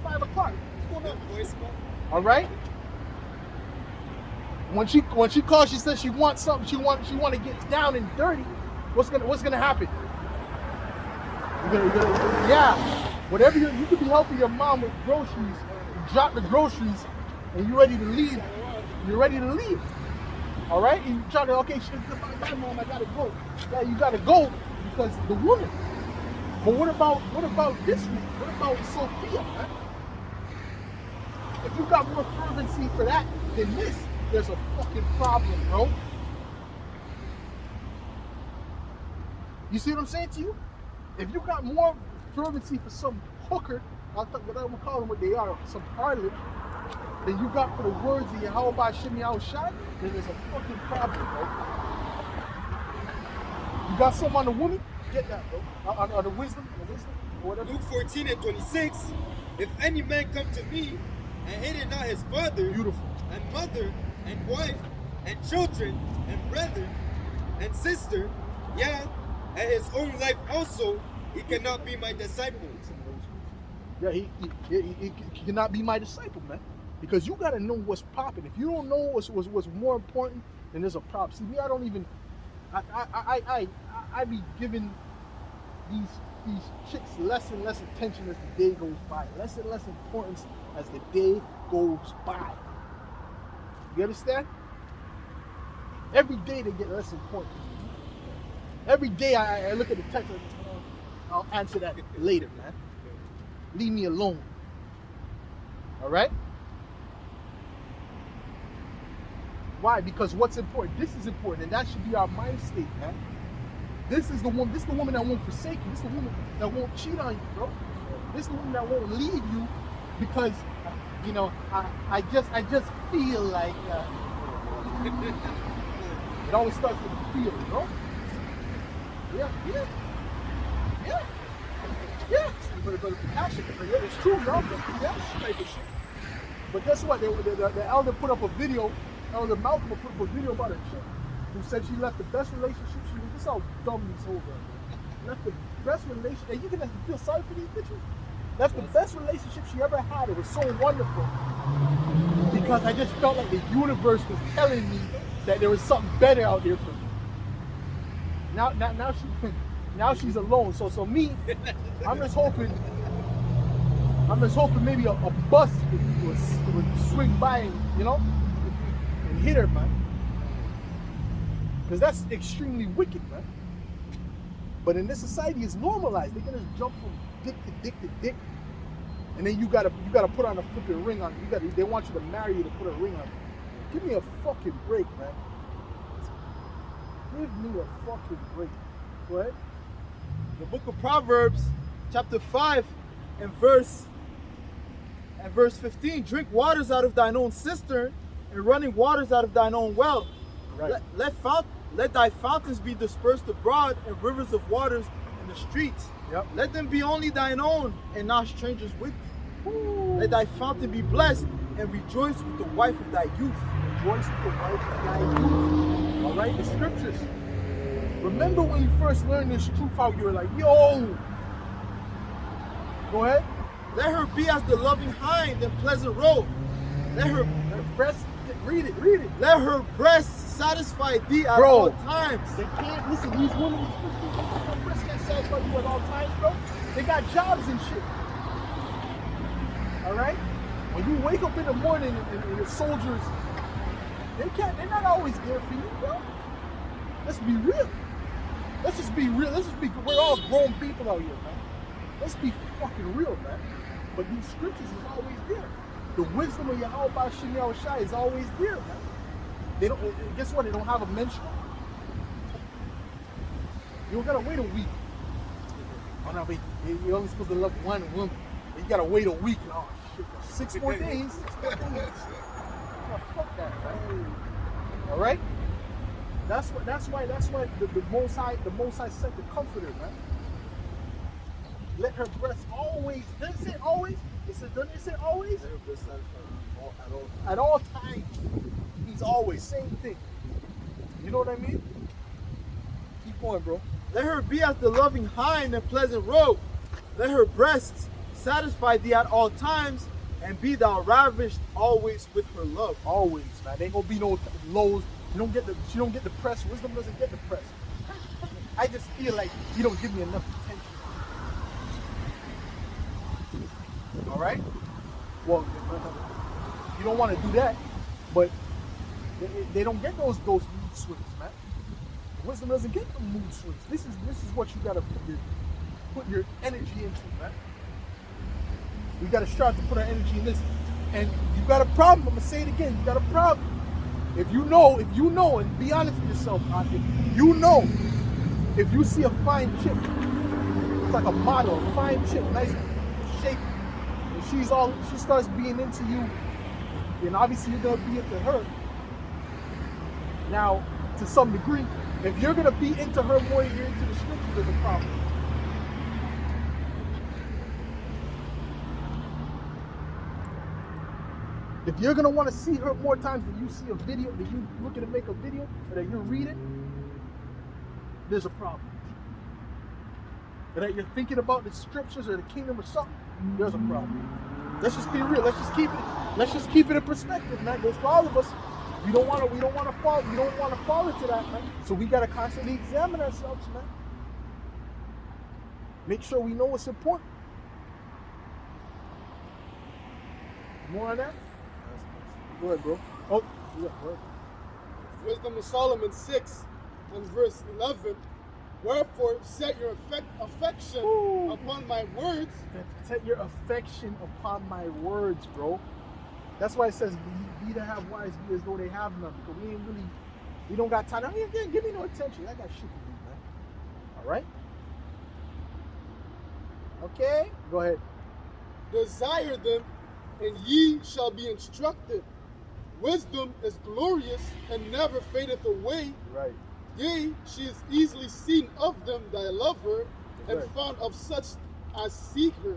5 o'clock. What's going on? All right. When she calls, she says she wants something. She want to get down and dirty. What's gonna happen? Yeah. Whatever you could be helping your mom with groceries. You drop the groceries, and you're ready to leave. You're ready to leave. All right. You try to bye, mom. I gotta go. Yeah, you gotta go because the woman. But what about this one? What about Sophia, man? If you got more fervency for that than this, there's a fucking problem, bro. You see what I'm saying to you? If you got more fervency for some hooker, I'm gonna call them what they are, some harlot, than you got for the words of your how about shimmy out shot, then there's a fucking problem, bro. You got something on the woman? Get that, bro. On the wisdom, or whatever. Luke 14:26. If any man come to me and hated not his father, Beautiful. and mother, and wife, and children, and brother, and sister, yeah, and his own life also, he cannot be my disciple. Yeah, he cannot be my disciple, man. Because you gotta know what's popping. If you don't know what's more important, then there's a problem. See, me, I don't even. I be giving these chicks less and less attention as the day goes by, less and less importance as the day goes by. You understand? Every day they get less important. Every day I look at the text, I'll answer that later, man. Leave me alone. All right? Why? Because what's important? This is important, and that should be our mind state, man. This is the woman that won't forsake you. This is the woman that won't cheat on you, bro. This is the woman that won't leave you because, I just feel like it always starts with a feeling, bro. Yeah. But passion, it's true, y'all. Yeah, type of shit. But guess what? The elder put up a video. Elder Malcolm put up a video about a chick who said she left the best relationship she was. This is how dumb these hoes are. Left the best relationship, and you can feel sorry for these bitches. Left the best relationship she ever had. It was so wonderful because I just felt like the universe was telling me that there was something better out there for me. Now she's alone. So me, I'm just hoping maybe a bus would swing by and hit her, man. Because that's extremely wicked, man. But in this society, it's normalized. They can just jump from dick to dick to dick, and then you gotta put on a flipping ring on. They want you to marry you to put a ring on. Give me a fucking break, man. Give me a fucking break. Go ahead. The book of Proverbs, chapter 5, and verse 15. Drink waters out of thine own cistern, and running waters out of thine own well. Right. Let thy fountains be dispersed abroad, and rivers of waters in the streets. Yep. Let them be only thine own, and not strangers with thee. Let thy fountain be blessed, and rejoice with the wife of thy youth. Rejoice with the wife of thy youth. All right, the scriptures. Remember when you first learned this truth, how you were like, yo. Go ahead. Let her be as the loving hind and pleasant roe. Let her breast. Read it. Let her breast satisfy thee at all times. They can't listen. These women, their breasts can't satisfy you at all times, bro. They got jobs and shit. All right. When you wake up in the morning and the soldiers, they're not always there for you, bro. Let's be real. Let's just be real. We're all grown people out here, man. Let's be fucking real, man. But these scriptures is always there. The wisdom of Yahweh Shem Shai is always there, man. They don't. Guess what? They don't have a menstrual. You don't gotta wait a week. Oh no, but you're only supposed to love one woman. You gotta wait a week. Oh shit. 6 more days. 6 more days. Oh, fuck that, man. All right. That's why the Most High sent the Comforter, man. Let her breast always. Doesn't it say always? Doesn't it say always? Let her breast satisfy at all times. At all times. He's always same thing. You know what I mean? Keep going, bro. Let her be as the loving hind and pleasant roe. Let her breasts satisfy thee at all times, and be thou ravished always with her love. Always, man. There ain't gonna be no lows. She don't get depressed. Wisdom doesn't get depressed. I just feel like you don't give me enough attention. All right? Well, you don't want to do that, but they don't get those mood swings, man. Wisdom doesn't get the mood swings. This is what you gotta put your energy into, man. We gotta strive to put our energy in this. And you got a problem. I'm gonna say it again. You got a problem. If you know, and be honest with yourself, if you see a fine chick, it's like a model, a fine chick, nice shape, and she starts being into you, and obviously you're gonna be into her. Now, to some degree, if you're gonna be into her more than you're into the scriptures, there's a problem. If you're gonna want to see her more times than you see a video, that you looking to make a video, or that you're reading, there's a problem. Or that you're thinking about the scriptures or the kingdom or something, there's a problem. Let's just be real. Let's just keep it in perspective, man. It goes for all of us. We don't want to fall into that, man. So we gotta constantly examine ourselves, man. Make sure we know what's important. More on that? Go ahead, bro. Oh, yeah, go ahead. Wisdom of Solomon 6 and verse 11. Wherefore set your affection upon my words. Set your affection upon my words, bro. That's why it says, be to have wise, be as though they have none. Because we don't got time. I mean, give me no attention. I got shit to do, man. All right? Okay? Go ahead. Desire them, and ye shall be instructed. Wisdom is glorious and never fadeth away. Right. Yea, she is easily seen of them that love her, and Right. found of such as seek her.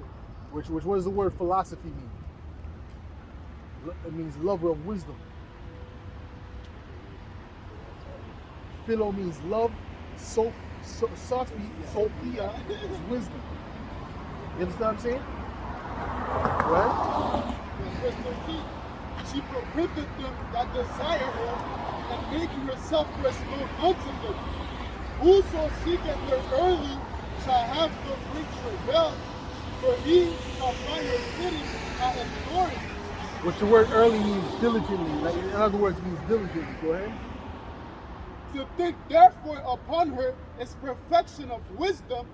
Which what does the word philosophy mean? It means lover of wisdom. Philo means love. Sophia is wisdom. You understand what I'm saying? Right? Verse 13. She prohibited them that desire her, and making herself first known unto them. Whoso seeketh her early shall have her great travail, for he shall find her sitting at his doors. Which the word early means diligently. Like, in other words, means diligently. Go ahead. To think therefore upon her is perfection of wisdom,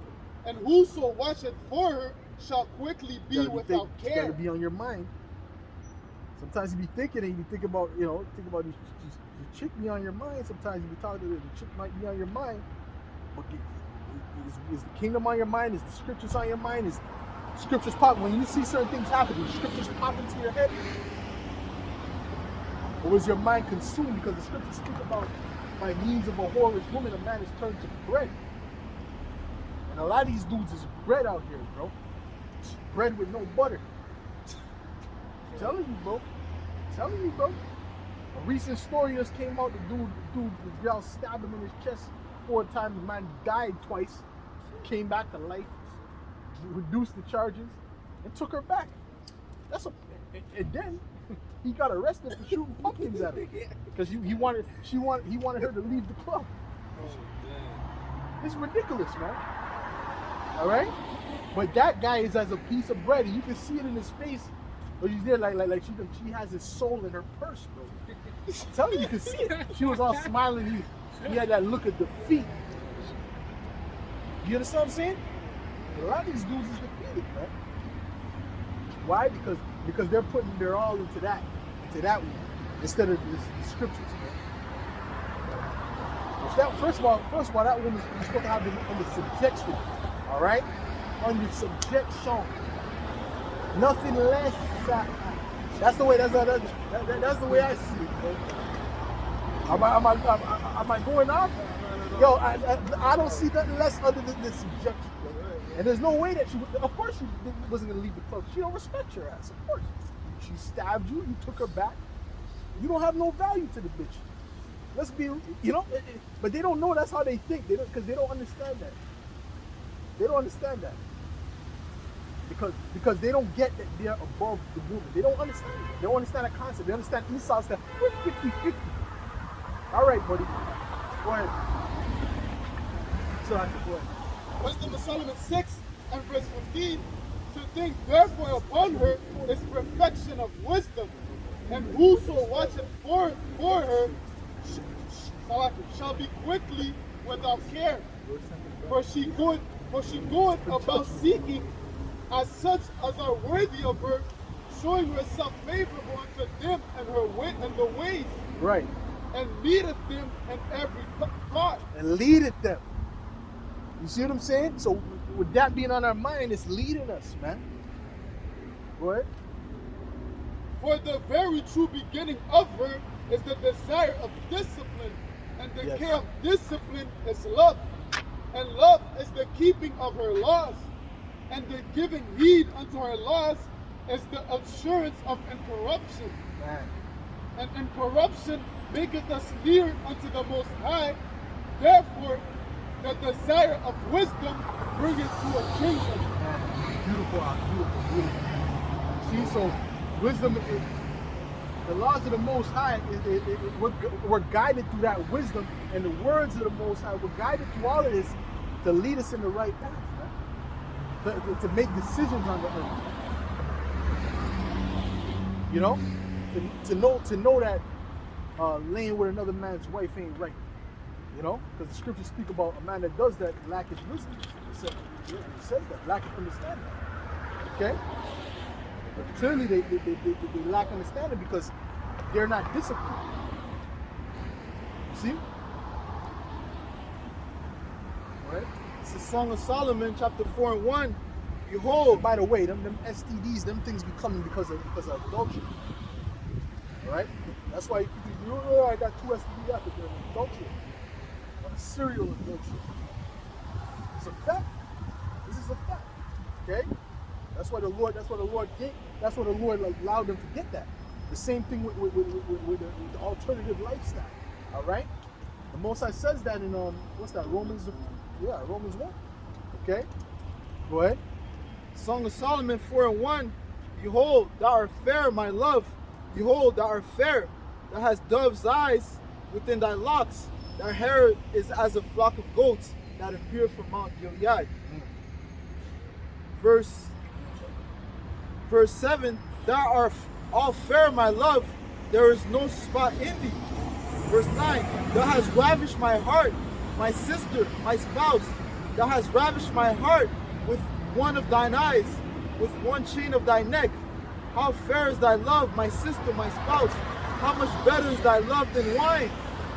and whoso watcheth for her shall quickly be without It's care. gotta be on your mind. Sometimes you be thinking and you think about, this chick be on your mind. Sometimes you be talking to her, the chick might be on your mind. But is the kingdom on your mind? Is the scriptures on your mind? Is scriptures pop when you see certain things happen? Do scriptures pop into your head? Or is your mind consumed because the scriptures speak about by means of a whorish woman, a man is turned to bread. And a lot of these dudes is bread out here, bro. Bread with no butter. I'm telling you, bro. A recent story just came out. The girl stabbed him in his chest 4 times. The man died twice. Came back to life. Reduced the charges and took her back. And then he got arrested for shooting pumpkins at her because he wanted her to leave the club. It's ridiculous, man. All right, but that guy is as a piece of bread, and you can see it in his face. But he's there like she has his soul in her purse, bro. I'm telling you, you can see it. She was all smiling. He had that look of defeat. You understand what I'm saying? A lot of these dudes is defeated, man. Why? Because they're putting their all into that one, instead of the scriptures, man. First of all, that woman is supposed to have been under subjection, all right? Under subjection. Nothing less. That's the way. That's the way I see it. Bro. Am I going off? Yo, I don't see nothing less other than this subjection. Bro. And there's no way that she would. Of course, she wasn't gonna leave the club. She don't respect your ass. Of course, she stabbed you. You took her back. You don't have no value to the bitch. Let's be, but they don't know that's how they think. They don't, because they don't understand that. They don't understand that. Because they don't get that they're above the woman. They don't understand it. They don't understand that concept. They understand Esau's that we're 50-50. All right, buddy. Go ahead. So I can go ahead. Wisdom of Solomon 6 and verse 15. To think therefore upon her is perfection of wisdom, and whoso watcheth for her shall be quickly without care. For she goeth about seeking as such as are worthy of her, showing herself favorable unto them and her way and the ways. Right. And leadeth them in every thought. And leadeth them. You see what I'm saying? So with that being on our mind, it's leading us, man. Go ahead. For the very true beginning of her is the desire of discipline, and the care of discipline is love, and love is the keeping of her laws, and the giving heed unto her laws is the assurance of incorruption. Man. And incorruption maketh us near unto the Most High. Therefore, the desire of wisdom bringeth to a kingdom. Man. Beautiful. See, so wisdom, the laws of the Most High, we're guided through that wisdom, and the words of the Most High, we're guided through all of this to lead us in the right path, man. To make decisions on the earth. You know? To know that laying with another man's wife ain't right. You know? Because the scriptures speak about a man that does that lacketh wisdom. It says that, lacketh understanding. Okay? But clearly they lack understanding because they're not disciplined. See? Right? It's the Song of Solomon, chapter 4 and 1. Behold, by the way, them STDs, them things be coming because of adultery. Alright? That's why I got 2 STDs after adultery. A serial adultery. It's a fact. This is a fact. Okay? That's why the Lord allowed them to get that. The same thing with the alternative lifestyle. Alright? The Most High says that in what's that? Romans 1. Okay? Go ahead. Song of Solomon 4 and 1. Behold, thou art fair, my love. Behold, thou art fair. Thou hast dove's eyes within thy locks. Thy hair is as a flock of goats that appear from Mount Gilead. Verse 7. Thou art all fair, my love. There is no spot in thee. Verse 9. Thou hast ravished my heart, my sister, my spouse. Thou hast ravished my heart with one of thine eyes, with one chain of thy neck. How fair is thy love, my sister, my spouse. How much better is thy love than wine,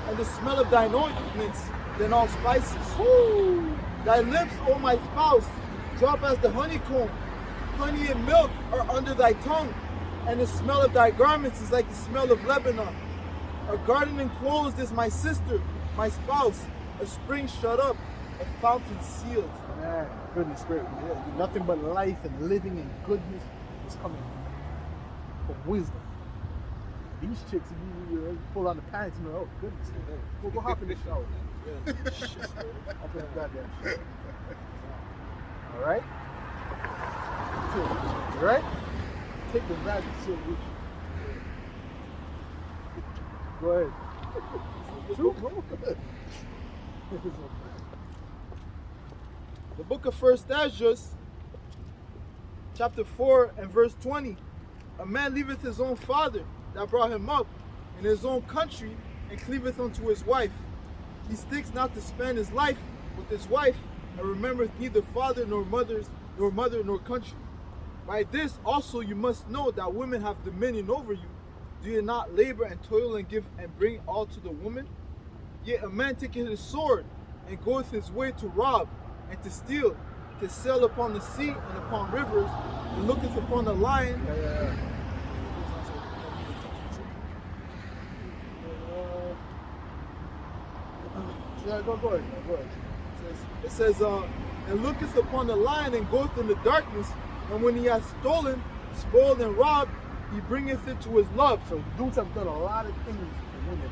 and the smell of thine ointments than all spices. Woo! Thy lips, O my spouse, drop as the honeycomb. Honey and milk are under thy tongue, and the smell of thy garments is like the smell of Lebanon. A garden enclosed is my sister, my spouse, a spring shut up, a fountain sealed. Man, goodness gracious. Nothing but life and living and goodness is coming from wisdom. These chicks, you pull on the pants and oh goodness. Go hop in the shower. Hop in the goddamn shower. Alright? Alright? Take the rabbit seal with you. Go ahead. The book of 1 Ezra, chapter 4 and verse 20. A man leaveth his own father that brought him up in his own country and cleaveth unto his wife. He sticks not to spend his life with his wife and remembereth neither father nor mother nor country. By this also you must know that women have dominion over you. Do you not labor and toil and give and bring all to the woman? Yet a man taketh his sword and goeth his way to rob and to steal, to sail upon the sea and upon rivers, and looketh upon the lion. Go ahead. It says, and looketh upon the lion and goeth in the darkness, and when he hath stolen, spoiled, and robbed, he bringeth it to his love. So dudes have done a lot of things for women,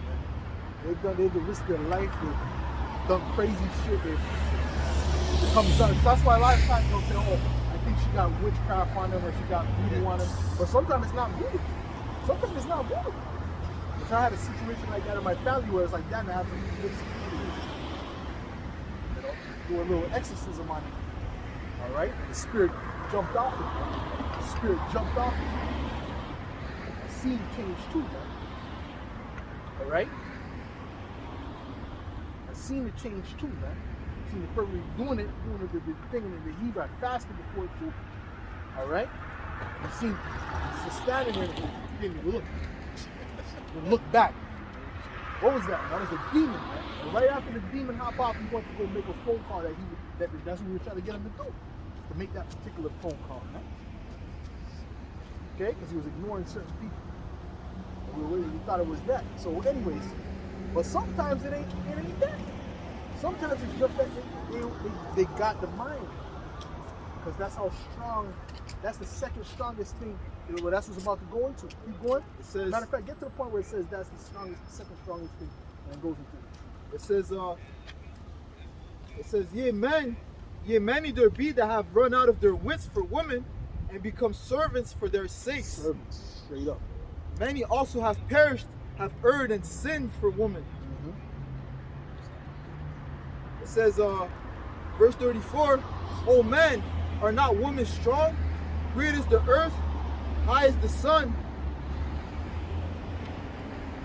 man. They've risked their life, they've done crazy shit. It comes down. That's why a lot of times they'll say, oh, I think she got witchcraft on them or she got voodoo on them. But sometimes it's not voodoo. Sometimes it's not voodoo. Because I had a situation like that in my family where it's like, damn, I have to do this. You know, do a little exorcism on it. All right? And the spirit jumped off it. The spirit jumped off it. I seen it change too, man. All right? I seen it change too, man. I seen the person doing the thing, and he got fasted before it too. All right? You seen standing there and didn't look. Look back. What was that? That was a demon, man. And right after the demon hop off, he went to go make a phone call that's what we were trying to get him to do. To make that particular phone call, man. Okay? Because he was ignoring certain people. And we thought it was that. So anyways, but sometimes it ain't that. Sometimes it's just that they got the mind. Because that's how strong, that's the second strongest thing. You know, that's what's about to go into. Keep going. It says, matter of fact, get to the point where it says that's the second strongest thing, and it goes into it. It says, ye many there be that have run out of their wits for women, and become servants for their sakes. Servants, straight up. Many also have perished, have erred and sinned for women. It says, verse 34, O men, are not women strong? Great is the earth, high is the sun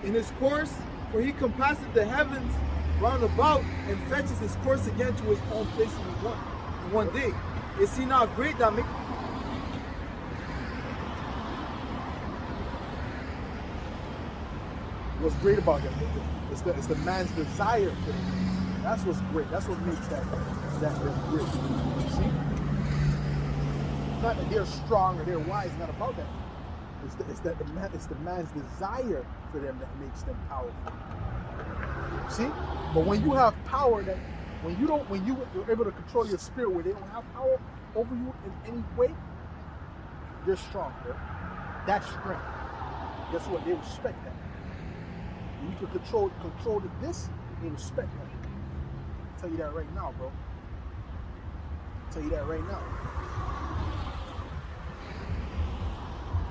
in his course, for he compasseth the heavens round about, and fetches his course again to his own place in one day. Is he not great that make... What's great about him? It's the man's desire for him. That's what's great. That's what makes that great. You see? It's not that they're strong or they're wise. It's not about that. It's the man's desire for them that makes them powerful. See? But when you have power, when you're able to control your spirit where they don't have power over you in any way, you're strong, bro. That's strength. Guess what? They respect that. When you can control this, they respect that. I'll tell you that right now, bro. I'll tell you that right now.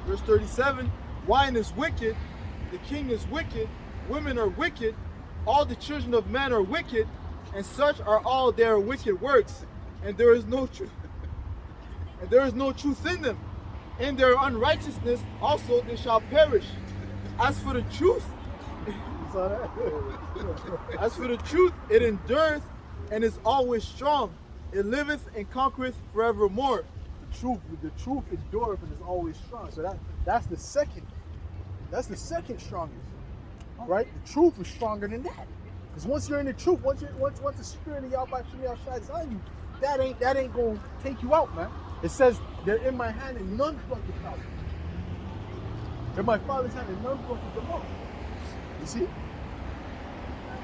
Verse 37, wine is wicked, the king is wicked, women are wicked, all the children of men are wicked, and such are all their wicked works, and there is no truth. And there is no truth in them. In their unrighteousness also they shall perish. As for the truth, it endureth and is always strong. It liveth and conquereth forevermore. The truth endureth and is always strong. So that's the second strongest. Right? The truth is stronger than that. Because once you're in the truth, once the spirit of Yahweh shines on you, that ain't gonna take you out, man. It says they're in my hand and none plucketh them out. They're in my Father's hand and none plucketh them out. You see?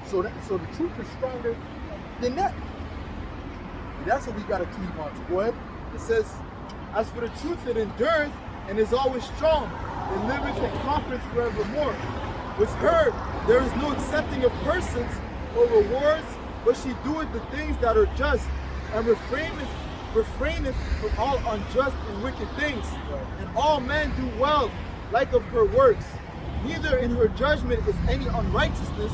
So the truth is stronger than that. And that's what we gotta cleave on to. Go ahead. It says, as for the truth, it endureth and is always strong. It liveth and conquereth forevermore. With her, there is no accepting of persons or rewards, but she doeth the things that are just, and refraineth from all unjust and wicked things. And all men do well, like of her works. Neither in her judgment is any unrighteousness,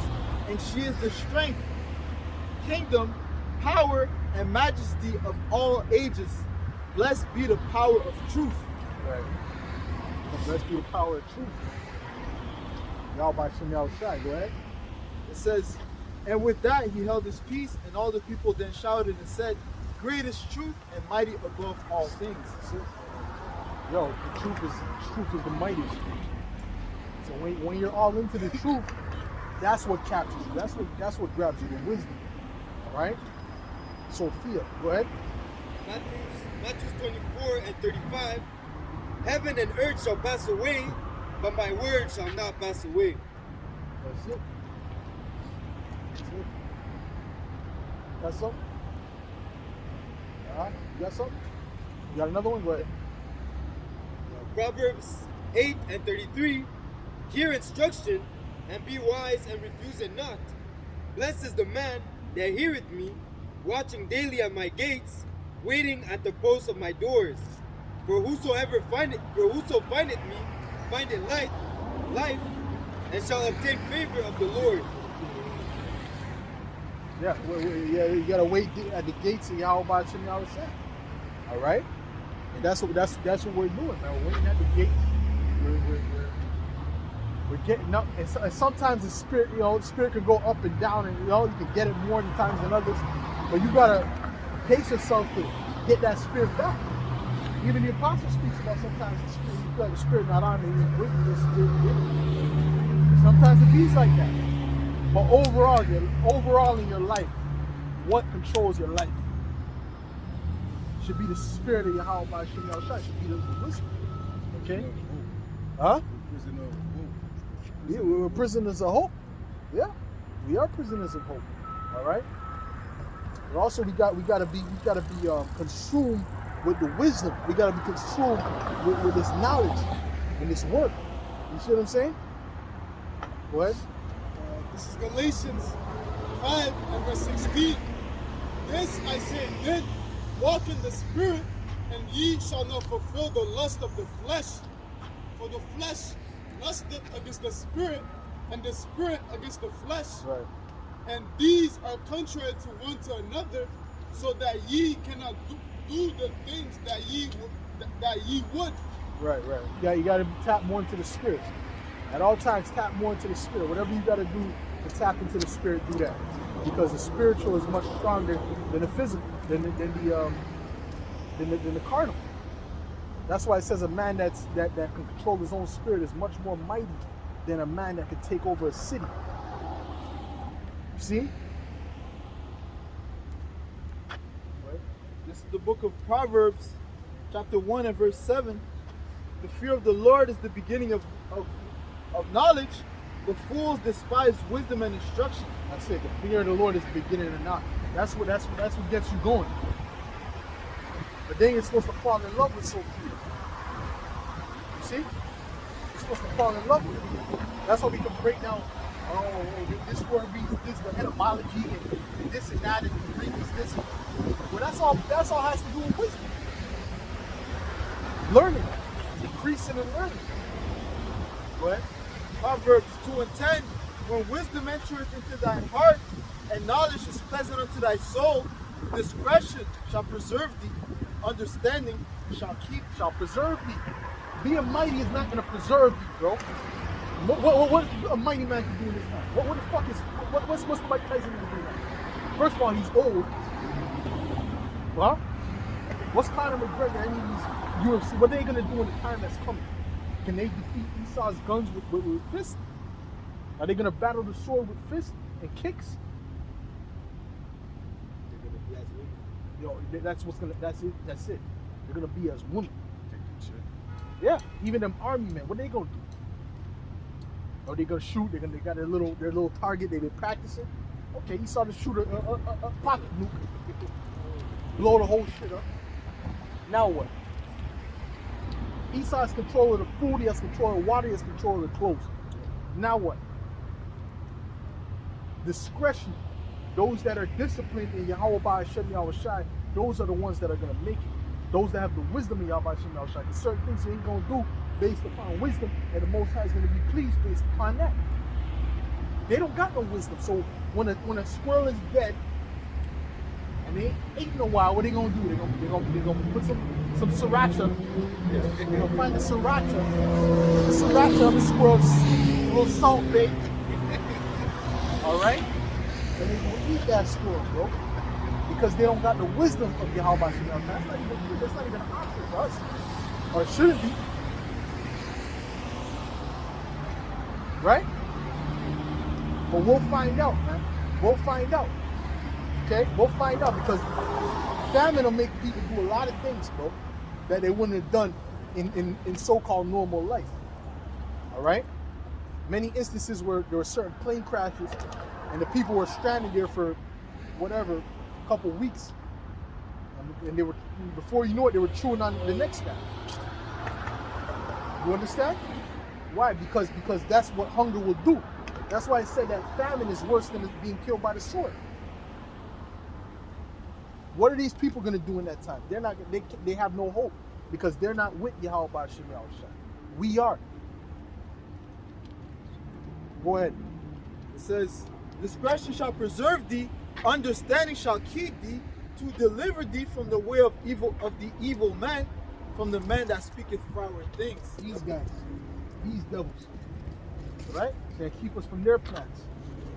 and she is the strength, kingdom, power, and majesty of all ages. Blessed be the power of truth. Right. Blessed be the power of truth. Y'all by some y'all shine. Go ahead. It says, and with that he held his peace, and all the people then shouted and said, great is truth and mighty above all things. Yo, the truth is the mightiest thing. So when you're all into the truth, that's what captures you. That's what grabs you, the wisdom. All right? Sophia, go ahead. Matthew 24 and 35. Heaven and earth shall pass away, but my word shall not pass away. That's it. That's it. Got something? You got something? You got another one? Go ahead. Proverbs 8:33, hear instruction, and be wise, and refuse it not. Blessed is the man that heareth me, watching daily at my gates, waiting at the posts of my doors. For whoso findeth me, findeth life, and shall obtain favor of the Lord. Yeah, you gotta wait at the gates of Yahweh Shem Yahweh Shai. All right, and that's what we're doing, man. We're waiting at the gates. We're getting up, and sometimes the spirit, the spirit can go up and down, and you can get it more times than others. But you gotta pace yourself to get that spirit back. Even the apostle speaks about sometimes the spirit, you feel like the spirit not on me, he's with you, the spirit with you. Sometimes it beats like that. But overall in your life, what controls your life? Should be the spirit of Yahweh by Shem Yahweh Shai. Should be the wisdom. Okay? Huh? Yeah, we're prisoners of hope. Yeah, we are prisoners of hope. All right. But also we gotta be consumed with the wisdom. We gotta be consumed with this knowledge and this work. You see what I'm saying? Go ahead. This is Galatians 5 and verse 16. This I say then, walk in the spirit, and ye shall not fulfill the lust of the flesh. For the flesh lusteth against the spirit, and the spirit against the flesh. Right. And these are contrary to one to another, so that ye cannot do the things that ye would. Right. You gotta tap more into the spirit. At all times, tap more into the spirit. Whatever you gotta do to tap into the spirit, do that. Because the spiritual is much stronger than the physical, than the carnal. That's why it says a man that can control his own spirit is much more mighty than a man that can take over a city. You see? This is the book of Proverbs, chapter 1 and verse 7. The fear of the Lord is the beginning of knowledge. The fools despise wisdom and instruction. That's it. The fear of the Lord is the beginning of knowledge. That's what gets you going. But then you're supposed to fall in love with Sophia. You see? You're supposed to fall in love with it. That's how we can break down, this word means this, the etymology, and this and that, and the Greek is this. Well, that's all has to do with wisdom. Learning. Increasing in learning. Go ahead. Proverbs 2 and 10. When wisdom entereth into thine heart, and knowledge is pleasant unto thy soul, discretion shall preserve thee, understanding shall preserve thee. Being mighty is not going to preserve you, bro. What a mighty man can do in this time? What the fuck is what's Mike Tyson going to do now? First of all, he's old. Well, what's Conor McGregor? Any of these UFC? What are they going to do in the time that's coming? Can they defeat Esau's guns with fists? Are they going to battle the sword with fists and kicks? They're going to be as women. That's it. They're going to be as women. Yeah, even them army men, what are they going to do? Are they going to shoot? They got their little target they've been practicing. Okay, he saw the shooter a pocket nuke. Blow the whole shit up. Now what? Esau has control of the food, he has control of the water, he has control of the clothes. Now what? Discretion. Those that are disciplined in Yahweh Ba'ashem Yahweh Shai, those are the ones that are going to make it. Those that have the wisdom in Yahweh Ba'ashem Yahweh Shai. There's certain things you ain't going to do based upon wisdom, and the Most High is going to be pleased based upon that. They don't got no wisdom. So when a squirrel is dead, and they ain't eaten a while, what they gonna do? They're gonna put some sriracha. They're gonna find the sriracha of the squirrel's little salt bait. All right, and they're gonna eat that squirrel, bro, because they don't got the wisdom of Yahweh Ba'ashem Yahweh. That's not even an option for us, or it shouldn't be, right? But we'll find out, man. We'll find out. Okay, we'll find out, because famine will make people do a lot of things, bro, that they wouldn't have done in so-called normal life. All right? Many instances where there were certain plane crashes and the people were stranded there for whatever, a couple weeks. And they were, before you know it, they were chewing on the next guy. You understand? Why? Because that's what hunger will do. That's why I said that famine is worse than being killed by the sword. What are these people going to do in that time? They're not. They have no hope because they're not with Yahweh B'Shem Yahushua. We are. Go ahead. It says, discretion shall preserve thee, understanding shall keep thee, to deliver thee from the way of the evil man, from the man that speaketh froward things. These guys, these devils, right? They keep us from their plans.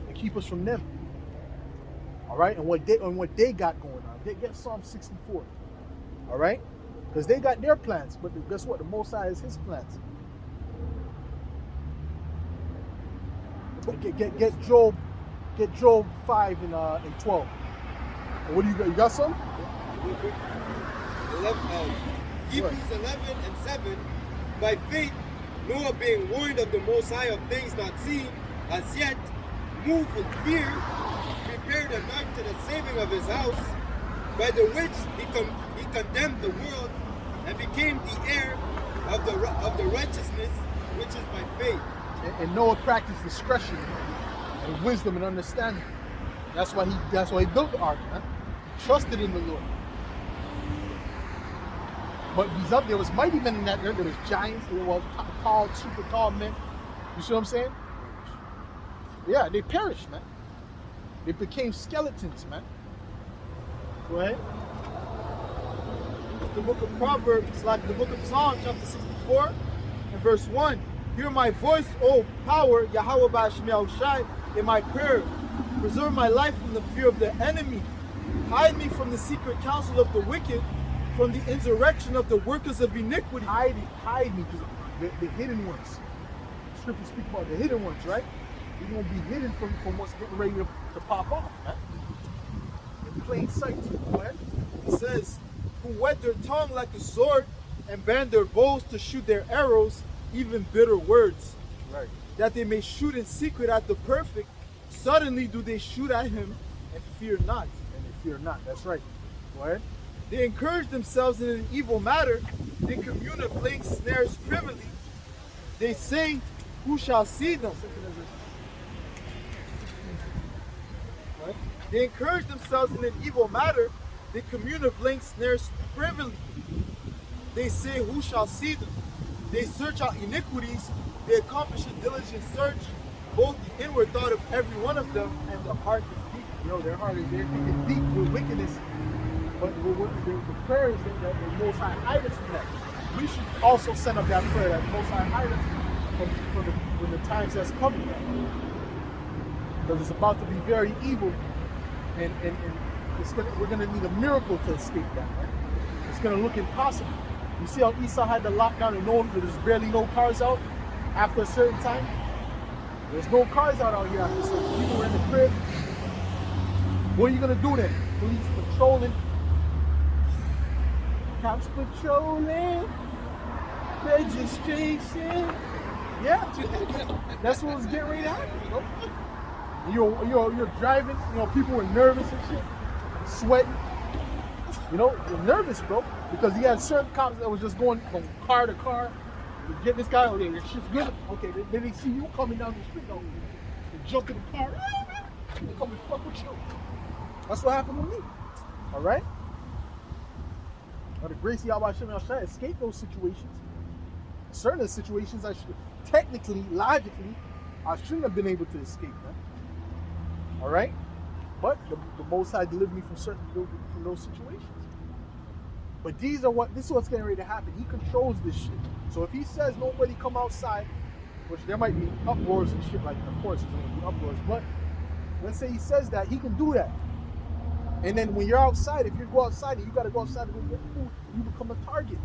They keep us from them. All right, and what they got going on. They get Psalm 64. All right, because they got their plans, but guess what? The Most High is His plans. Get Job 5 and 12. And what do you got? You got some? Hebrews 11 and 7. By faith, Noah, being warned of the Most High of things not seen, as yet, moved with fear, prepared an ark to the saving of his house, by the which he condemned the world and became the heir of the righteousness which is by faith. And Noah practiced discretion and wisdom and understanding. That's why he built the ark, man. He trusted in the Lord. But there was mighty men in that there. There was giants. There was tall, super tall men. You see what I'm saying? Yeah, they perished, man. They became skeletons, man. Go ahead. The book of Proverbs, like the book of Psalms, chapter 64, and verse 1. Hear my voice, O power, Yahweh B'Shem Yahushai, in my prayer. Preserve my life from the fear of the enemy. Hide me from the secret counsel of the wicked, from the insurrection of the workers of iniquity. Hide me, because the hidden ones. Scripture speak about the hidden ones, right? You're going to be hidden from what's getting ready to pop off, right? In plain sight. Go ahead. It says, who whet their tongue like a sword, and bend their bows to shoot their arrows, even bitter words. Right. That they may shoot in secret at the perfect. Suddenly do they shoot at him, and fear not. And they fear not. That's right. Go ahead. They encourage themselves in an evil matter. They commune of laying snares privily. They say, who shall see them? Right? They encourage themselves in an evil matter. They commune of laying snares privily. They say, who shall see them? They search out iniquities. They accomplish a diligent search. Both the inward thought of every one of them and the heart is deep. Yo, their heart is deep with wickedness. But the prayer is that the Most High hide us from that. We should also send up that prayer that the Most High hide us from the times that's coming. Because it's about to be very evil, and we're going to need a miracle to escape that. Right? It's going to look impossible. You see how Esau had the lockdown and there's barely no cars out after a certain time? There's no cars out here after a certain time. People were in the crib. What are you going to do then? Police patrolling. Cops patrolling. Registration. Yeah. That's what was getting ready to happen, You're driving, people were nervous and shit. Sweating. You're nervous, bro. Because he had certain cops that was just going from car to car. You get this guy, okay, your shit's good. Okay, then they see you coming down the street, they jump in the car. They come and fuck with you. That's what happened to me. Alright? Now the grace of Yahweh Shem Yahshai escape those situations. Certain situations I should technically, logically, I shouldn't have been able to escape, man. Alright? But the Most High delivered me from those situations. But this is what's getting ready to happen. He controls this shit. So if he says nobody come outside, which there might be uproars and shit like that, of course there's going to be uproars, but let's say he says that, he can do that. And then when you're outside, if you go outside and you got to go outside to go get food, you become a target.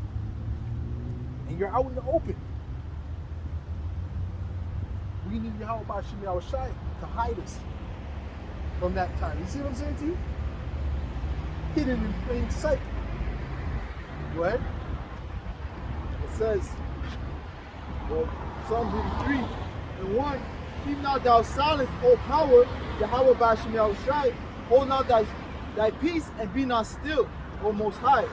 And you're out in the open. We need Yahweh B'Shem Yahushai to hide us from that time. You see what I'm saying to you? Hidden in plain sight. Go ahead. It says, well, Psalm 83:1, keep not thou silence, O power, Yahweh Bashim Yahushai, hold not thy peace and be not still, O Most High.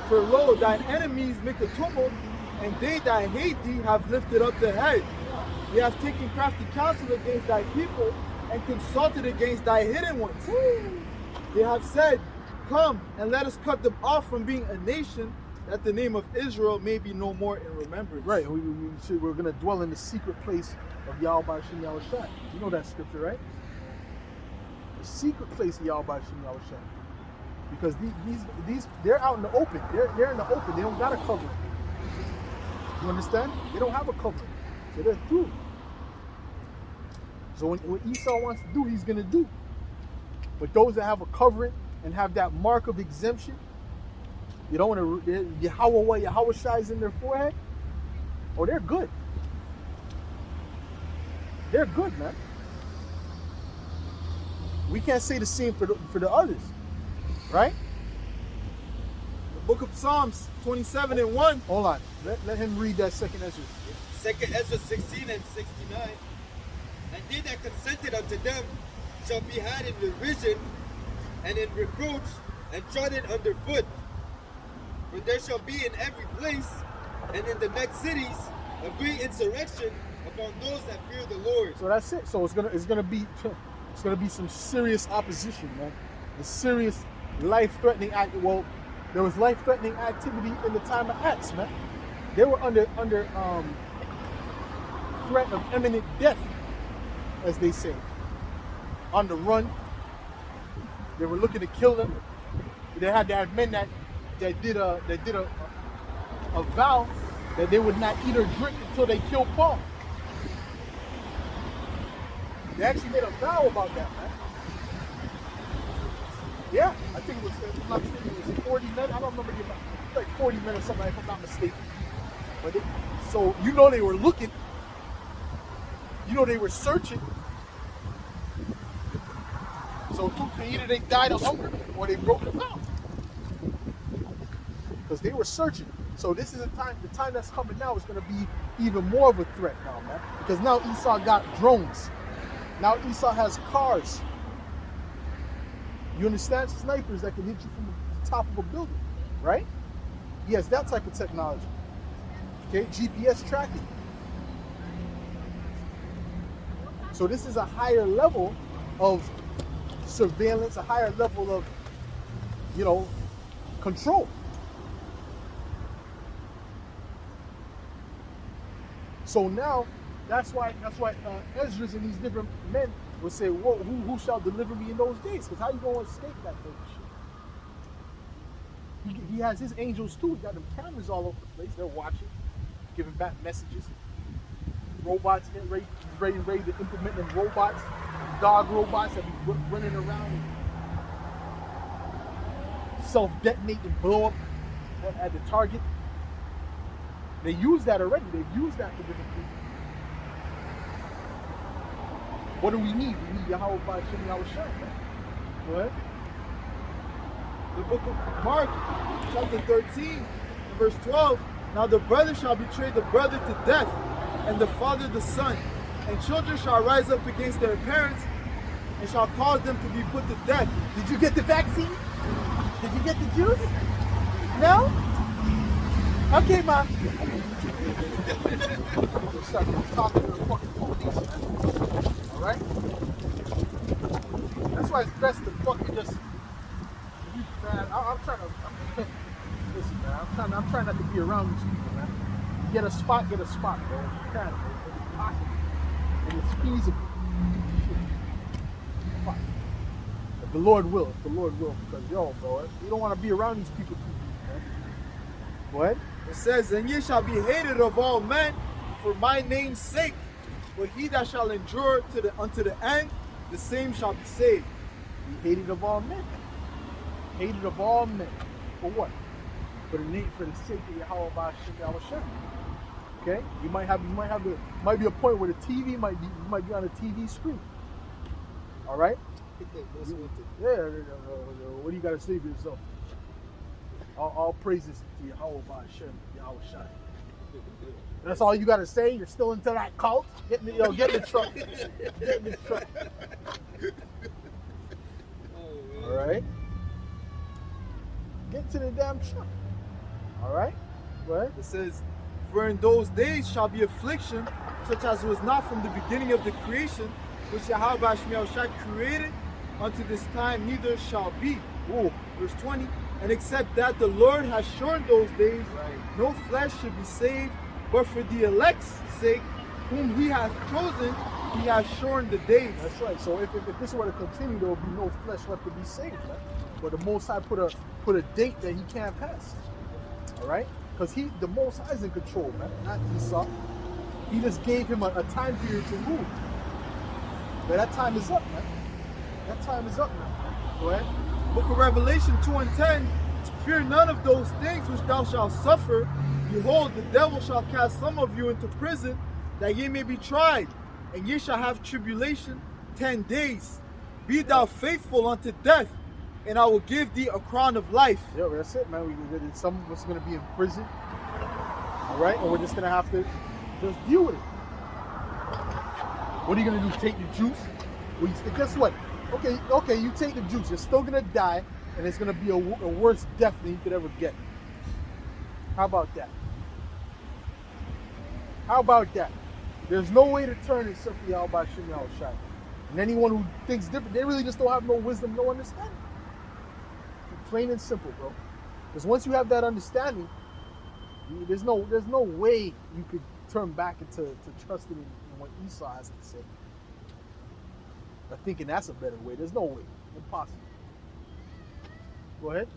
For lo, thine enemies make a tumult, and they that hate thee have lifted up their head. They have taken crafty counsel against thy people, and consulted against thy hidden ones. They have said, come, and let us cut them off from being a nation, that the name of Israel may be no more in remembrance. Right, we're going to dwell in the secret place of Yahweh Bashim Yahushai. You know that scripture, right? The secret place of Yahweh Bashim Yahushai. Because these they're out in the open. They're in the open. They don't got a covering. You understand? They don't have a covering. So they're through. So what Esau wants to do, he's going to do. But those that have a covering and have that mark of exemption, you don't want to, Yahweh Shai's in their forehead, oh, they're good. They're good, man. We can't say the same for the others, right? The book of Psalms 27:1. Hold on. Let him read that second Ezra. Second Ezra 16 and 69. And they that consented unto them shall be had in derision and in reproach and trodden under foot. For there shall be in every place and in the next cities a great insurrection upon those that fear the Lord. So that's it. So it's gonna be some serious opposition, man. A serious life-threatening act. Well, there was life-threatening activity in the time of Acts, man. They were under threat of imminent death, as they say. On the run. They were looking to kill them. They had men that did a vow that they would not eat or drink until they killed Paul. They actually made a vow about that, man. Yeah, I think it was, if I'm not mistaken, it was 40 men. I don't remember the amount. Like 40 men or something, if I'm not mistaken. But so you know they were looking. You know they were searching. So either they died of hunger or they broke the vow. Because they were searching. So this is the time that's coming now is going to be even more of a threat now, man. Because now Esau got drones. Now Esau has cars. You understand? Snipers that can hit you from the top of a building, right? He has that type of technology. Okay, GPS tracking. So this is a higher level of surveillance, a higher level of, control. So now, that's why Ezra's and these different men will say, "Whoa, who shall deliver me in those days?" Because how you gonna escape that type of shit? He has his angels too. He got them cameras all over the place. They're watching, giving back messages. Robots getting ready to implement them robots, dog robots that be running around and self-detonate and blow up at the target. They use that already. They've used that for different people. What do we need? We need Yahweh Bashim Yahushai. Go ahead. The book of Mark, chapter 13, verse 12. Now the brother shall betray the brother to death, and the father the son. And children shall rise up against their parents, and shall cause them to be put to death. Did you get the vaccine? Did you get the juice? No? Okay, Ma. Start talking to the fucking police, man. Alright? That's why it's best to fucking just... Man, I'm trying to... Listen, man. I'm trying not to be around these people, man. Get a spot, bro. If you can, bro. If it's possible. And it's feasible. Fuck. If the Lord will. Because, bro, you don't want to be around these people too much, man. What? It says, and ye shall be hated of all men for my name's sake. But he that shall endure unto the end, the same shall be saved. Be hated of all men. Hated of all men. For what? For the sake of Yahweh Bashim Yahushai. Okay? Might be a point where the TV might be on a TV screen. All right? Yeah. What do you got to say for yourself? All praises to Yahweh Bashim Yahushai. That's all you gotta say. You're still into that cult. Get in the, get in the truck. Get in the truck. All right. Get to the damn truck. All right. What? It says, "For in those days shall be affliction, such as was not from the beginning of the creation, which Yahweh Shai created unto this time, neither shall be." Ooh. Verse 20. "And except that the Lord has shortened those days, Right. no flesh should be saved, but for the elect's sake, whom he hath chosen, he has shortened the days." That's right. So if this were to continue, there will be no flesh left to be saved, man. But the Most High put a date that he can't pass. All right? Because the Most High is in control, man, not Esau. He just gave him a time period to rule. But that time is up, man. That time is up now. Go ahead. Book of Revelation 2:10. "Fear none of those things which thou shalt suffer. Behold, the devil shall cast some of you into prison, that ye may be tried, and ye shall have tribulation 10 days. Be thou faithful unto death, and I will give thee a crown of life." Yeah, that's it, man. Some of us are going to be in prison. All right? And we're just going to have to just deal with it. What are you going to do? Take the juice? Well, guess what? Okay, you take the juice. You're still going to die, and it's going to be a worse death than you could ever get. How about that? How about that? There's no way to turn except for Yahweh Shem Shai. And anyone who thinks different, they really just don't have no wisdom, no understanding. Plain and simple, bro. Because once you have that understanding, there's no way you could turn back into trusting in what Esau has to say. Or thinking that's a better way. There's no way. Impossible. Go ahead.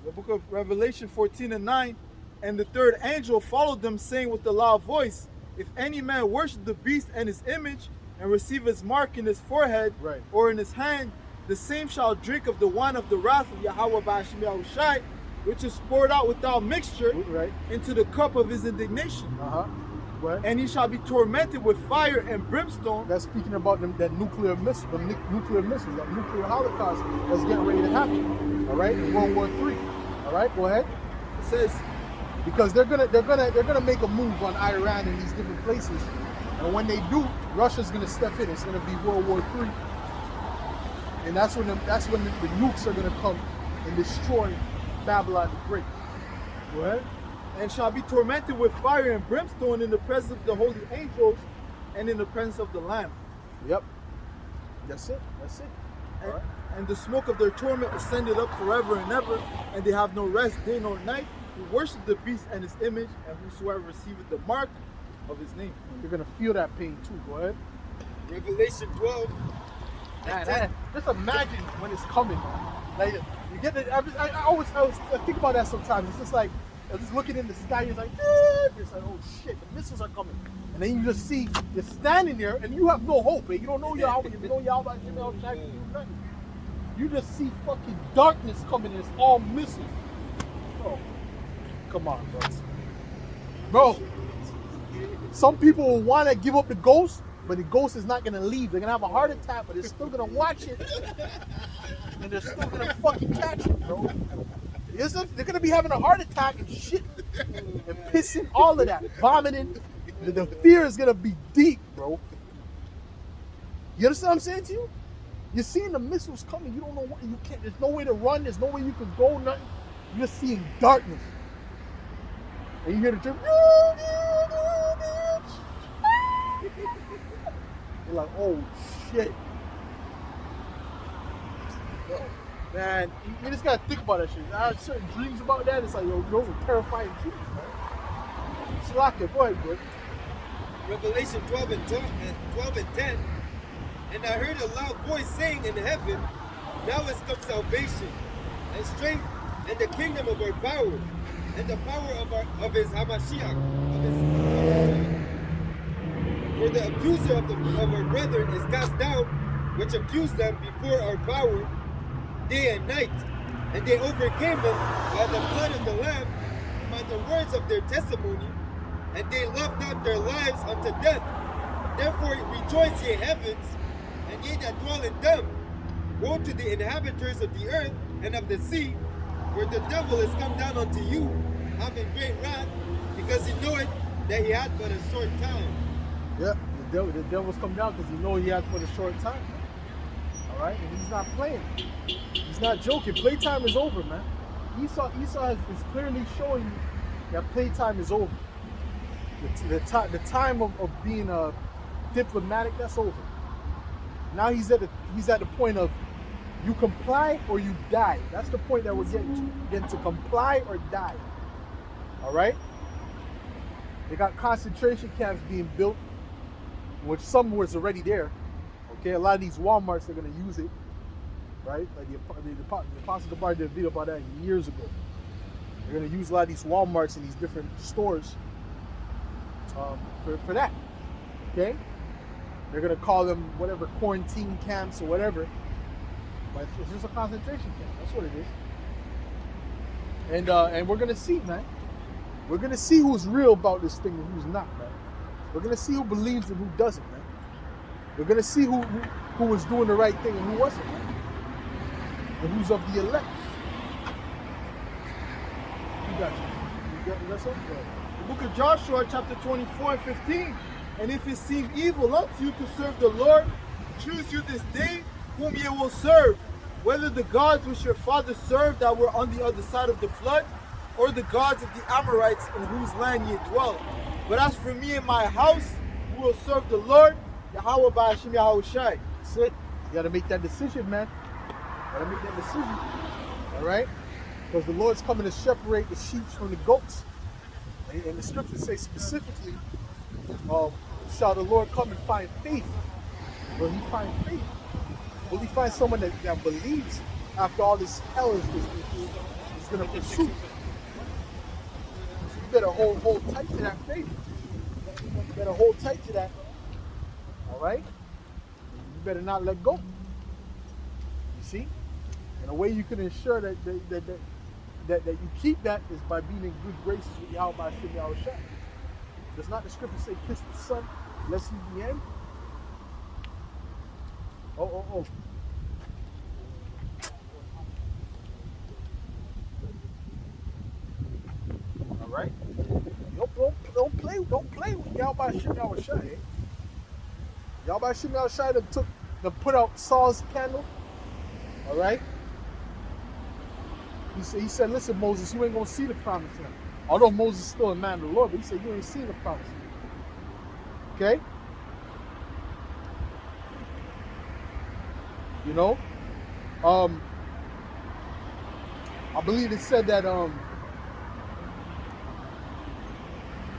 The book of Revelation 14:9. "And the third angel followed them, saying with a loud voice, If any man worship the beast and his image, and receive his mark in his forehead, Right. or in his hand, the same shall drink of the wine of the wrath of Yahweh Ba'ashem Yahushai, which is poured out without mixture Right. into the cup of his indignation. Go ahead. And he shall be tormented with fire and brimstone." That's speaking about that nuclear missile, that nuclear holocaust that's getting ready to happen. All right, in World War III. All right, go ahead. It says, Because they're gonna make a move on Iran and these different places, and when they do, Russia's gonna step in. It's gonna be World War III, and that's when the nukes are gonna come and destroy Babylon the Great. Go ahead. "And shall be tormented with fire and brimstone in the presence of the holy angels and in the presence of the Lamb. Yep. That's it. That's it. All right. And the smoke of their torment ascended up forever and ever, and they have no rest day nor night, who worship the beast and his image, and whosoever receiveth the mark of his name." You're gonna feel that pain too. Go ahead. Revelation 12. Just imagine when it's coming. Like you get it. I always think about that sometimes. It's just like I'm just looking in the sky. You're like, it's like, oh shit, the missiles are coming. And then you just see you're standing there, and you have no hope. You don't know Yahweh. You don't know Yahweh. You know nothing. You just see fucking darkness coming, and it's all missiles. Bro, come on, bro. Some people will want to give up the ghost, but the ghost is not gonna leave. They're gonna have a heart attack, but they're still gonna watch it, and they're still gonna fucking catch it, bro. They're gonna be having a heart attack and shit, and pissing, all of that, vomiting. The fear is gonna be deep, bro. You understand what I'm saying to you? You're seeing the missiles coming. You don't know what you can't. There's no way to run. There's no way you can go. Nothing. You're just seeing darkness, and you hear the drip. You're like, oh shit. Man, you just gotta think about that shit. I have certain dreams about that. It's like, yo, those are terrifying dreams, man. Slacker, go ahead, bro. Revelation 12 and 10. "And I heard a loud voice saying in heaven, Now is come salvation, and strength, and the kingdom of our power, and the power of his Hamashiach. For the accuser of our brethren is cast down, which accused them before our power day and night. And they overcame them by the blood of the Lamb, by the words of their testimony, and they loved not their lives unto death. Therefore rejoice, ye heavens, and ye that dwell in them. Woe to the inhabitants of the earth and of the sea, for the devil is come down unto you, having great wrath, because he knoweth that he had but a short time. Yeah, the devil's come down because he know he had for a short time. All right, and he's not playing. He's not joking. Playtime is over, man. Esau is clearly showing you that playtime is over. The time of being diplomatic, that's over. Now he's at the point of you comply or you die. That's the point that we're getting to. Getting to comply or die. All right. They got concentration camps being built, which some was already there. Okay, a lot of these Walmarts are going to use it, right? Like the Apostle Gabar did a video about that years ago. They're going to use a lot of these Walmarts and these different stores for that. Okay, they're going to call them whatever, quarantine camps or whatever, but it's just a concentration camp. That's what it is. And we're going to see, man. We're going to see who's real about this thing and who's not, man. We're going to see who believes and who doesn't, man. We're going to see who was doing the right thing and who wasn't, man. And who's of the elect. You got something? The book of Joshua, chapter 24 and 15. And if it seem evil unto you to serve the Lord, choose you this day whom ye will serve, whether the gods which your fathers served that were on the other side of the flood, or the gods of the Amorites in whose land ye dwell. But as for me and my house, we will serve the Lord, Yahweh Ba'ashim Yahushai. That's it. You got to make that decision, man. You got to make that decision. All right? Because the Lord's coming to separate the sheep from the goats. And the scriptures say specifically, shall the Lord come and find faith? Will he find faith? Will he find someone that believes after all this hell is going to pursue? You better hold tight to that faith. You better hold tight to that. All right? You better not let go. You see? And the way you can ensure that you keep that is by being in good graces with Yahweh Ba'ashim Yahushai. Does not the scripture say, kiss the son, lest he be angry? Oh. All right? Don't play with Yahweh Ba'ashim Yahushai. Yahweh Ba'ashim Yahushai put out Saul's candle. All right? He said, listen, Moses, you ain't going to see the promised land. Although Moses is still a man of the Lord, but he said, you ain't seen the promised land. Okay? You know? I believe it said that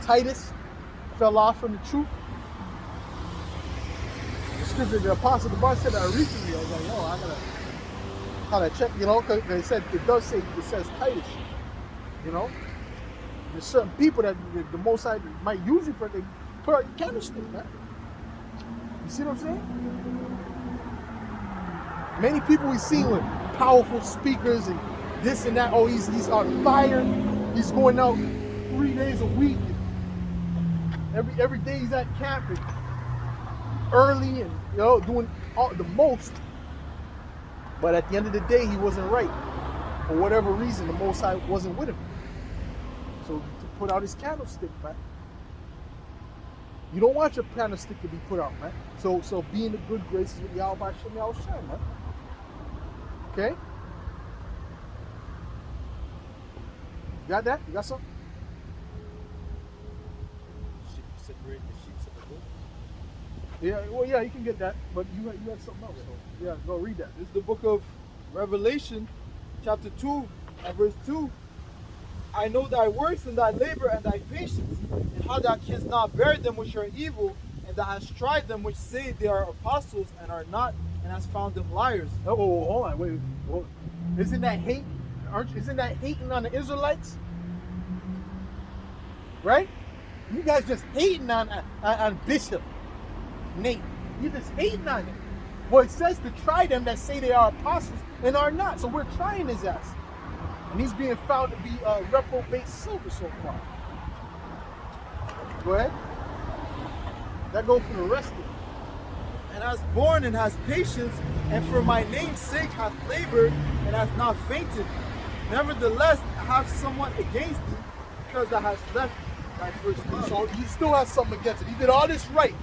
Titus fell off from the truth. The scripture, the Apostle Gabar said that recently. I was like, I gotta kind of check, because they said, it says Titus, There's certain people that the Most High might use it for, they put out your candlestick, man. You see what I'm saying? Many people we see with powerful speakers and this and that. Oh, he's on fire. He's going out 3 days a week. Every day he's at camp and early and doing the most. But at the end of the day, he wasn't right. For whatever reason, the Most High wasn't with him. So to put out his candlestick, man. You don't want your candlestick to be put out, man. So be in the good graces with Yahweh Ba'ashim Yahushai, man. Okay? You got that? You got something? Separate the sheep from the goat. Yeah, well, yeah, you can get that, but you had something else. So, yeah, go read that. This is the book of Revelation, chapter 2 and verse 2. I know thy works and thy labor and thy patience, and how thou canst not bear them which are evil, and thou hast tried them which say they are apostles and are not, and hast found them liars. Oh, hold on, wait. Isn't that hate? Isn't that hating on the Israelites? Right? You guys just hating on Bishop Nate. You're just hating on him. Well, it says to try them that say they are apostles and are not. So we're trying his ass. And he's being found to be reprobate silver so far. Go ahead. That goes for the rest of it. And has borne and has patience, and for my name's sake hath labored and hath not fainted. Nevertheless, I have somewhat against thee, because thou hast left my first love. So he still has something against it. He did all this right.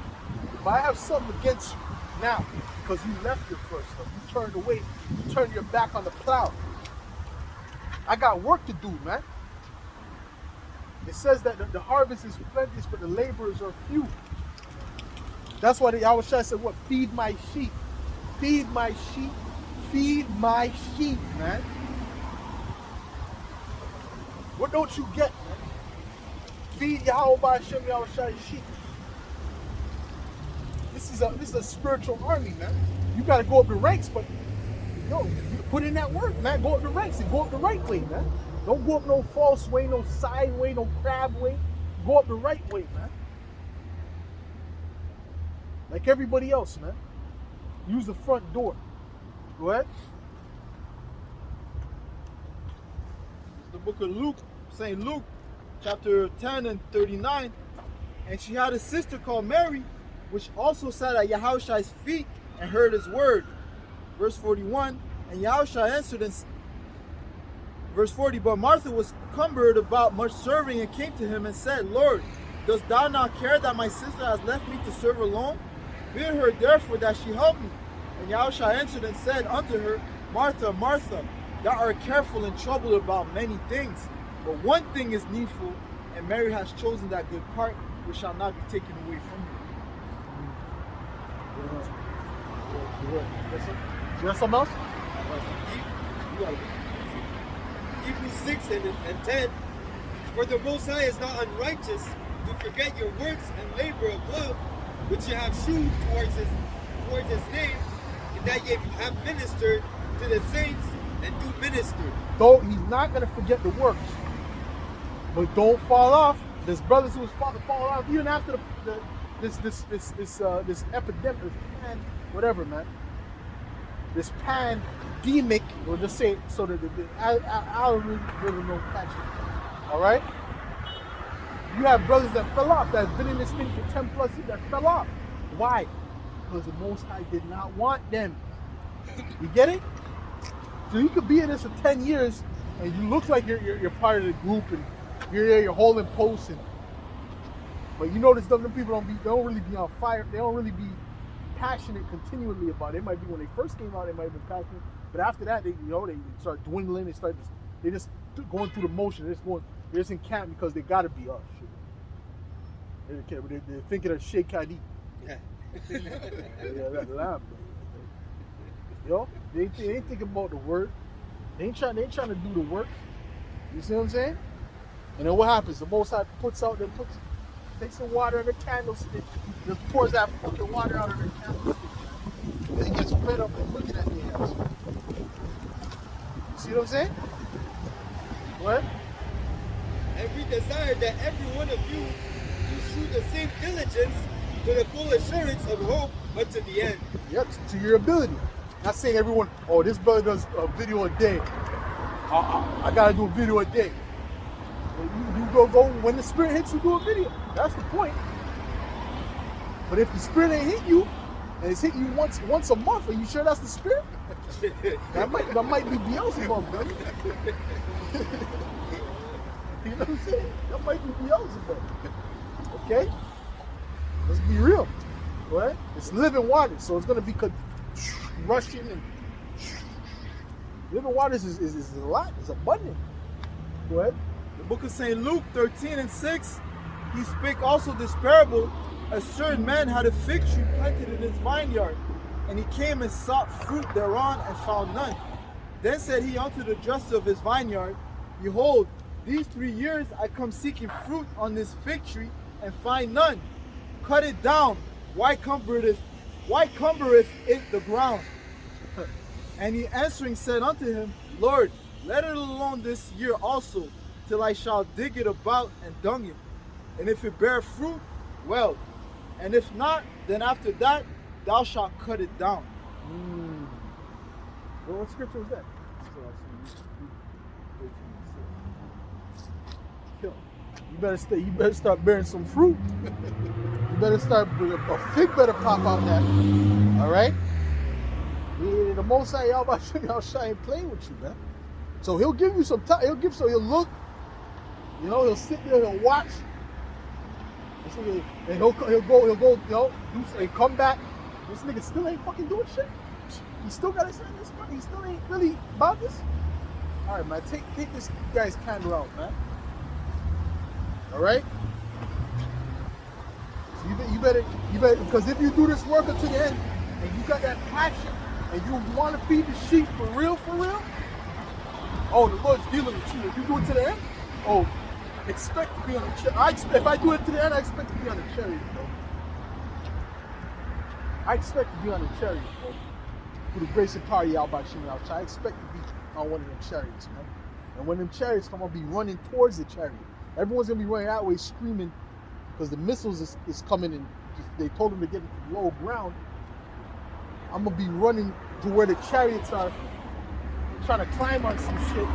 But I have something against you now because you left your first love. You turned away. You turned your back on the plow. I got work to do, man. It says that the harvest is plenteous, but the laborers are few. That's why the Yahushua said, what? Feed my sheep. Feed my sheep. Feed my sheep, man. What don't you get, man? Feed Yahweh Hashem Yahushua's sheep. This is a spiritual army, man. You got to go up the ranks, but yo, you put in that work, man. Go up the ranks and go up the right way, man. Don't go up no false way, no side way, no crab way. Go up the right way, man. Like everybody else, man. Use the front door. Go ahead. It's the book of Luke, St. Luke, chapter 10 and 39. And she had a sister called Mary, which also sat at Yahushua's feet and heard his word. Verse 41, and Yahushua answered in verse 40, but Martha was cumbered about much serving and came to him and said, Lord, dost thou not care that my sister has left me to serve alone? Bid her therefore that she help me. And Yahushua answered and said unto her, Martha, Martha, thou art careful and troubled about many things, but one thing is needful, and Mary has chosen that good part which shall not be taken away from her. You got something else? Hebrews 6 and 10. For the Most High is not unrighteous to forget your works and labor of love, which you have shewn towards his name, and that ye have ministered to the saints and do minister. Though he's not gonna forget the works, but don't fall off. There's brothers who was falling off even after this epidemic, whatever, man. This pandemic, we'll just say it so that I don't really know catch it. All right. You have brothers that fell off, that's been in this thing for 10 plus years, that fell off. Why? Because the Most High did not want them. You get it? So you could be in this for 10 years and you look like you're part of the group and you're there, you're holding posts, but you notice them people don't really be on fire. They don't really be passionate continually about it. It might be when they first came out, they might have been passionate, but after that, they start dwindling. They just going through the motion. They're just in camp because they gotta be us. They're thinking of Sheikh Hadi. Yeah. That lamb. Yo, they ain't thinking about the word. They ain't trying to do the work. You see what I'm saying? And then what happens? The Most High takes some water in the candlestick, just pours that fucking water out of the candlestick. And it gets fed up and looking at their hands. See what I'm saying? What? And we desire that every one of you do the same diligence to the full assurance of hope unto the end. Yep, to your ability. Not saying everyone, oh, this brother does a video a day. I gotta do a video a day. You go when the spirit hits you, do a video. That's the point. But if the spirit ain't hit you, and it's hitting you once a month, are you sure that's the spirit? that might be Beelzebub, brother. You know what I'm saying? That might be Beelzebub. Okay? Let's be real. Right? It's living water, so it's gonna be rushing and living waters is a lot, it's abundant. Go ahead. The book of St. Luke 13 and 6, he spake also this parable. A certain man had a fig tree planted in his vineyard, and he came and sought fruit thereon and found none. Then said he unto the dresser of his vineyard, Behold, these 3 years I come seeking fruit on this fig tree and find none. Cut it down. Why cumbereth it the ground? And he answering said unto him, Lord, let it alone this year also, till I shall dig it about and dung it. And if it bear fruit, well. And if not, then after that, thou shalt cut it down. Well, what scripture was that? You better start bearing some fruit. You better start, a fig better pop out that. All right? The Most High Yahweh ain't playing with you, man. So he'll give you some time. He'll look. You know, he'll sit there, he'll watch. This nigga, and he'll go, you know, and come back. This nigga still ain't fucking doing shit. He still got his hand in this money. He still ain't really about this. All right, man. Take this guy's candle out, man. All right. So you better, because if you do this work until the end, and you got that passion, and you want to feed the sheep for real, oh, the Lord's dealing with you. If you do it to the end, oh, expect to be on the chariot. If I do it to the end, I expect to be on the chariot, bro. I expect to be on the chariot, bro. Through the grace and power of Yahweh Shemel, I expect to be on one of them chariots, man. And when them chariots come, I'll be running towards the chariot. Everyone's gonna be running that way, screaming, because the missiles is coming, and they told them to get into low ground. I'm gonna be running to where the chariots are, trying to climb on some shit.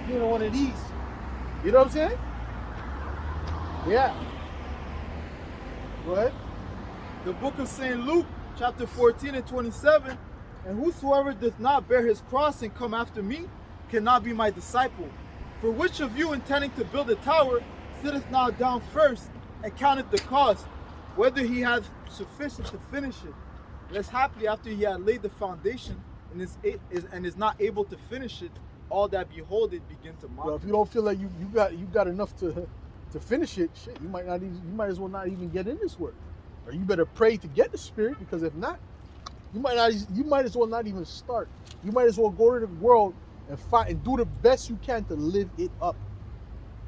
You know, one of these. You know what I'm saying? Yeah. Go ahead. The book of St. Luke, chapter 14 and 27. And whosoever doth not bear his cross and come after me cannot be my disciple. For which of you intending to build a tower sitteth not down first and counteth the cost, whether he hath sufficient to finish it? Lest haply after he had laid the foundation and is not able to finish it, all that behold it begin to mock. Well, if you don't feel like you got enough to finish it, shit, you might as well not even get in this work. Or you better pray to get the Spirit, because if not, you might as well not even start. You might as well go to the world and fight and do the best you can to live it up.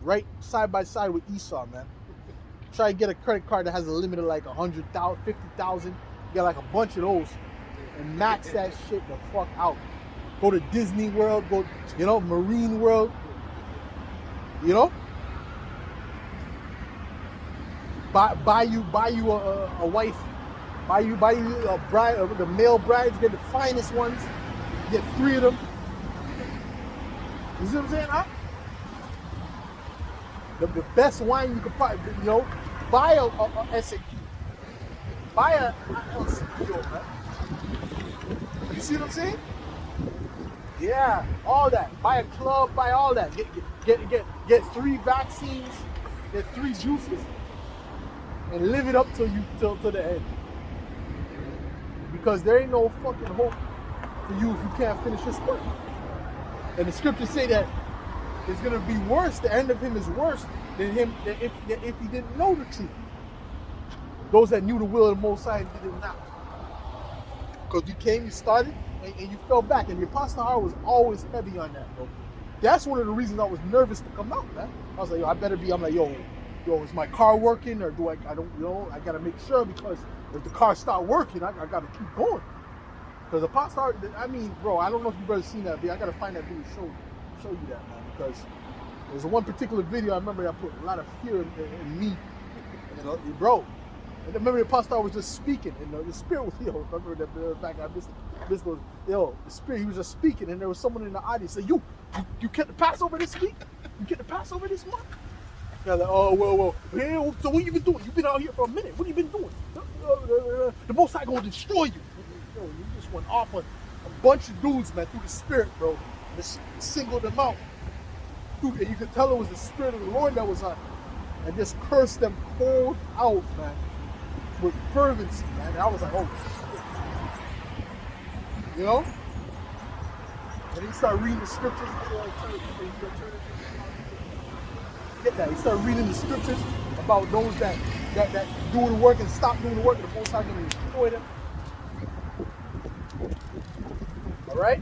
Right side by side with Esau, man. Try to get a credit card that has a limit of like 100,000, 50,000. Get like a bunch of those and max that shit the fuck out. Go to Disney World, go, you know, Marine World. You know? Buy you a wife. Buy you a bride. The male brides, get the finest ones. Get 3 of them. You see what I'm saying, huh? The best wine you could probably, you know, buy a SAQ. Buy a LCQ, man. You see what I'm saying? Yeah, all that. Buy a club, buy all that. Get 3 vaccines, get 3 juices, and live it up till the end. Because there ain't no fucking hope for you if you can't finish this work. And the scriptures say that it's gonna be worse. The end of him is worse than him if he didn't know the truth. Those that knew the will of the Most High did it not. Because you started, and you fell back. And the apostle heart was always heavy on that, bro. That's one of the reasons I was nervous to come out, man. I was like, yo, I better be. I'm like, yo, is my car working, or do I don't, you know, I gotta make sure, because if the car start working, I gotta keep going. Because apostle heart, I mean, bro, I don't know if you brother seen that video. I gotta find that video, show you that, man. Because there's one particular video I remember that put a lot of fear in me, and bro. And I remember the apostle was just speaking, and the spirit was, yo, I remember that back, I missed yo, the spirit, he was just speaking, and there was someone in the audience say, you kept the Passover this week? You kept the Passover this month? And I was like, oh, well, hey, so what you been doing? You've been out here for a minute. What have you been doing? The Most High gonna destroy you. Yo, you just went off on a bunch of dudes, man, through the spirit, bro. Just singled them out. Dude, and you could tell it was the spirit of the Lord that was on, and just cursed them cold out, man. With fervency, man. And I was like, oh shit. You know? And he started reading the scriptures. Get that. He started reading the scriptures about those that do the work and stop doing the work, and the Most High going to destroy them. Alright?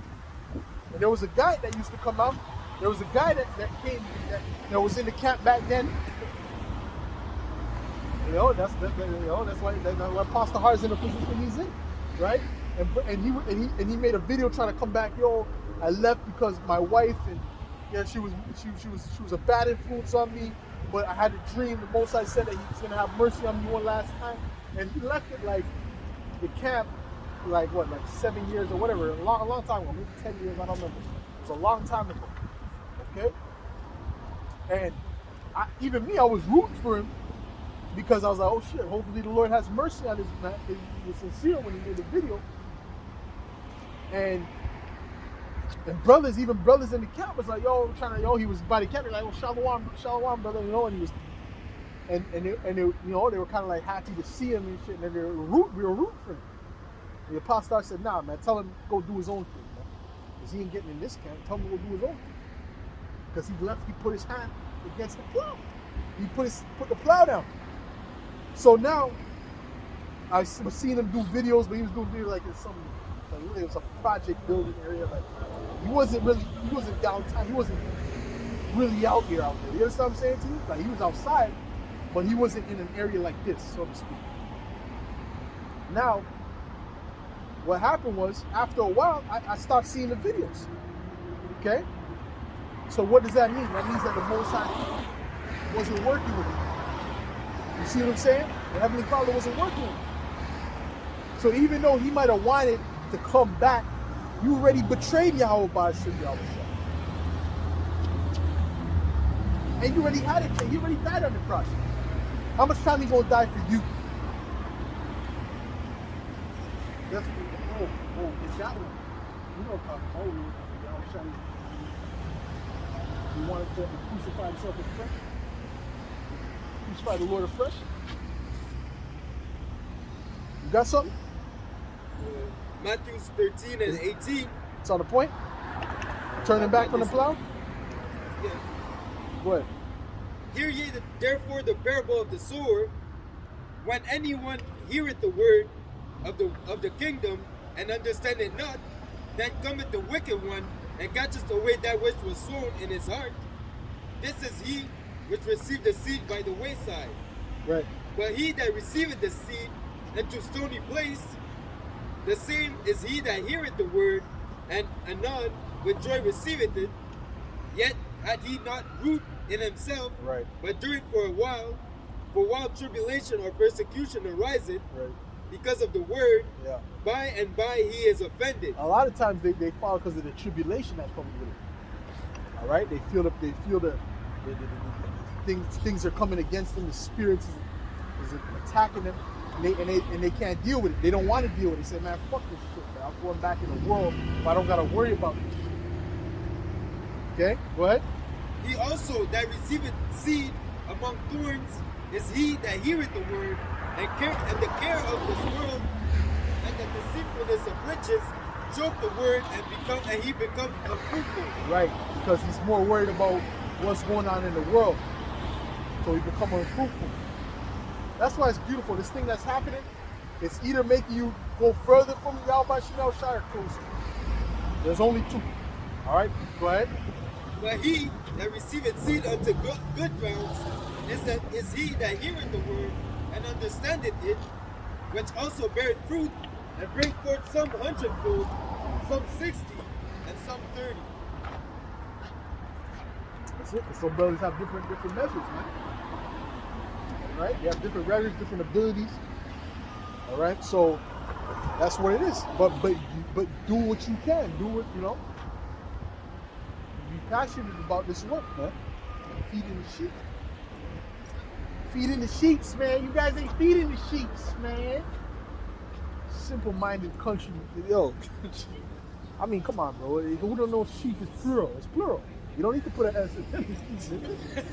And there was a guy that used to come out. There was a guy that came, that was in the camp back then. You know, that's why Pastor Hart is in the position he's in, right? And he made a video trying to come back. Yo, I left because my wife, and yeah, she was a bad influence on me, but I had a dream. The Most High said that he was gonna have mercy on me one last time, and he left it like the camp, like 7 years or whatever, a long time ago, maybe 10 years, I don't remember. It was a long time ago. Okay, and I was rooting for him. Because I was like, oh shit, hopefully the Lord has mercy on this man. He was sincere when he made the video. And brothers in the camp was like, he was by the camp, like, oh, shalom, brother, you know, and they were kind of like happy to see him and shit, and then we were rooting for him. The apostle said, "Nah, man, tell him to go do his own thing, man, because he ain't getting in this camp. Tell him to go do his own thing, because he put his hand against the plow. He put the plow down. So now I was seeing him do videos, but he was doing videos like in some, like it was a project building area. Like he wasn't downtown. He wasn't really out there. You understand what I'm saying to you? Like he was outside, but he wasn't in an area like this, so to speak. Now, what happened was, after a while, I stopped seeing the videos. Okay? So what does that mean? That means that the Most High wasn't working with me. You see what I'm saying? The Heavenly Father wasn't working with me. So even though he might have wanted to come back, you already betrayed Yahweh by Yahweh. And you already had it. You already died on the cross. How much time he gonna die for you? That's it's that one. You know about he wanted to crucify himself afresh. Crucify the Lord afresh. You got something? Matthew 13 and 18. It's on the point. Turning back from the plow. Yeah. Go ahead. Hear ye therefore the parable of the sower. When anyone heareth the word of the kingdom and understand it not, then cometh the wicked one and catcheth away that which was sown in his heart. This is he which received the seed by the wayside. Right. But he that receiveth the seed into stony place, the same is he that heareth the word, and anon with joy receiveth it, yet had he not root in himself, right, but during for while tribulation or persecution ariseth, right, because of the word, yeah, by and by he is offended. A lot of times they fall because of the tribulation that comes with it. All right, they feel the things are coming against them. The spirits is attacking them, and they can't deal with it. They don't want to deal with it. They say, "Man, fuck this shit, man. I'm going back in the world, but I don't gotta worry about it." Okay, go ahead. He also that receiveth seed among thorns is he that heareth the word, and the care of this world and the deceitfulness of riches choke the word, and he becomes unfruitful. Right, because he's more worried about what's going on in the world, so he becomes unfruitful. That's why it's beautiful. This thing that's happening, it's either making you go further from Yahweh Shinel Shire closer. There's only two. All right, go ahead. But he that receiveth seed unto good grounds is he that heareth the word and understandeth it, which also beareth fruit and bring forth some 100-fold, some 60, and some 30. That's it. Some brothers have different measures, man. All right, they have different measures, different abilities. All right, so that's what it is. But do what you can. Do what you know. Be passionate about this work, man. Feeding the sheep. Feeding the sheeps, man. You guys ain't feeding the sheeps, man. Simple-minded country. Yo. I mean, come on, bro. Who don't know sheep is plural? It's plural. You don't need to put an S in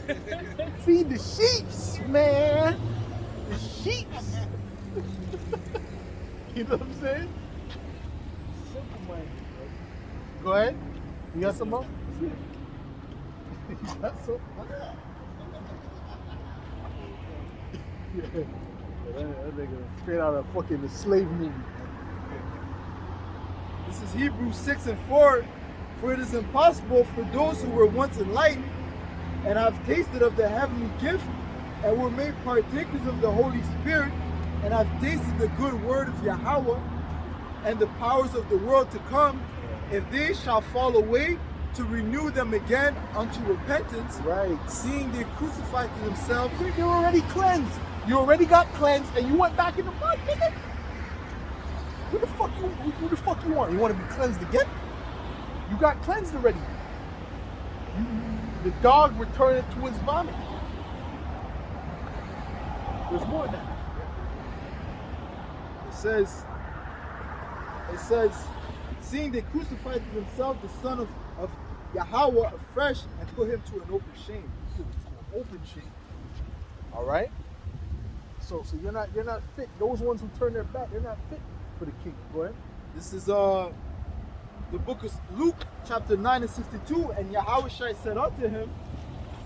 it. Feed the sheeps, man. The sheeps. You know what I'm saying? Simple-minded, bro. Go ahead. You got some more? You got some? Yeah. That nigga straight out of fucking the slave movie. This is Hebrews 6 and 4. For it is impossible for those who were once enlightened and have tasted of the heavenly gift and were made partakers of the Holy Spirit and have tasted the good word of Yahweh and the powers of the world to come, if they shall fall away, to renew them again unto repentance, right? Seeing they crucified to themselves. You're already cleansed. You already got cleansed, and you went back in the mud, nigga. What the fuck you want? You want to be cleansed again? You got cleansed already. The dog returned to his vomit. There's more than that. It says, seeing they crucified to themselves the Son of Yahweh afresh and put him to an open shame. Open shame. All right. So you're not fit. Those ones who turn their back, they're not fit for the kingdom. Go ahead. This is the book of Luke, chapter 9 and 62. And Yahushua said unto him,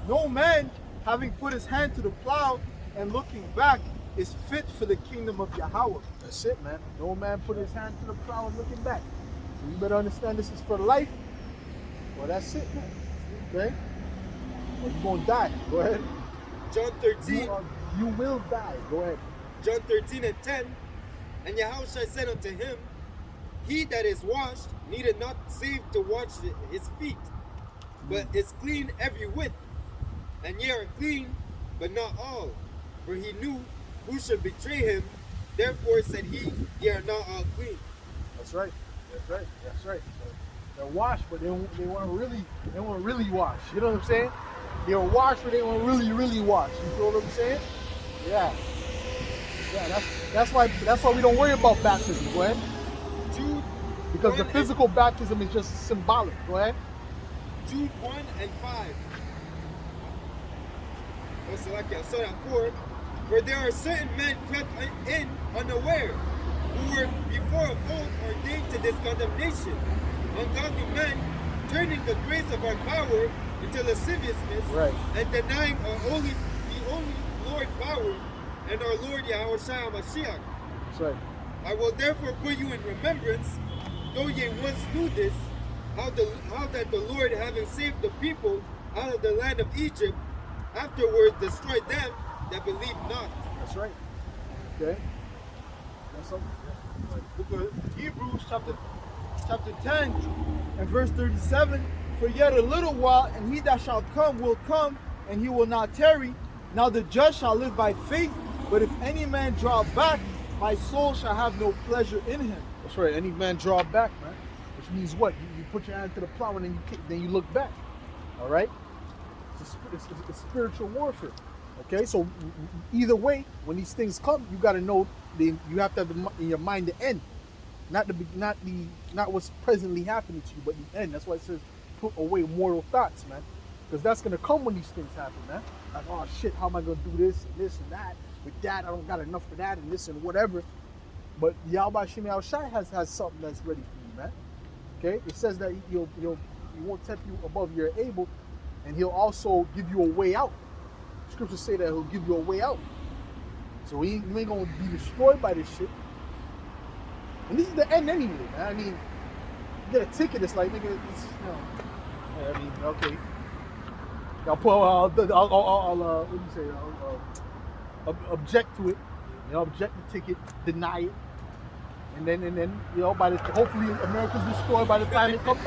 no man, having put his hand to the plow and looking back, is fit for the kingdom of Yahweh. That's it, man. No man put his hand to the plow and looking back. So you better understand this is for life. Well, that's it, man. Okay? Or you're going to die. Go ahead. John 13. You will die. Go ahead. John 13 and 10. And Yahushua said unto him, he that is washed needeth not save to wash his feet, but is clean every whit. And ye are clean, but not all. For he knew who should betray him. Therefore said he, ye are not all clean. That's right. That's right. That's right. So they're washed, but they weren't really washed. You know what I'm saying? They were washed, but they weren't really washed. You feel what I'm saying? Yeah. Yeah. That's why we don't worry about baptism. Go ahead. Jude Because the 1 physical baptism is just symbolic. Go ahead. Jude 1 and 5. So that 4. For there are certain men crept in unaware, who were before of old ordained to this condemnation, ungodly men, turning the grace of our power into lasciviousness, Right. and denying the only Lord power and our Lord Yahushua Mashiach. That's right. I will therefore put you in remembrance, though ye once knew this, how that the Lord, having saved the people out of the land of Egypt, afterwards destroyed them that believe not. That's right. Okay. That's something. Book of Hebrews, chapter 10 and verse 37. For yet a little while, and he that shall come will come, and he will not tarry. Now the just shall live by faith, but if any man draw back, my soul shall have no pleasure in him. That's right. Any man draw back, man. Which means what? You put your hand to the plow and then you kick, then you look back. All right. It's spiritual warfare. Okay. So either way, when these things come, you got to know you have to have in your mind the end, not what's presently happening to you, but the end. That's why it says put away mortal thoughts, man. Because that's gonna come when these things happen, man. Like, oh shit, how am I gonna do this and this and that? With that, I don't got enough for that and this and whatever. But Yahweh Shem Yahushai has something that's ready for you, man. Okay? It says that he won't tempt you above your able, and he'll also give you a way out. Scriptures say that he'll give you a way out. So you ain't gonna be destroyed by this shit. And this is the end anyway, man. I mean, you get a ticket, it's like, nigga, it's, you know. I mean, okay. I'll what do you say? Object to it. You know, object the ticket, deny it, and then you know, hopefully America's destroyed by the time it comes.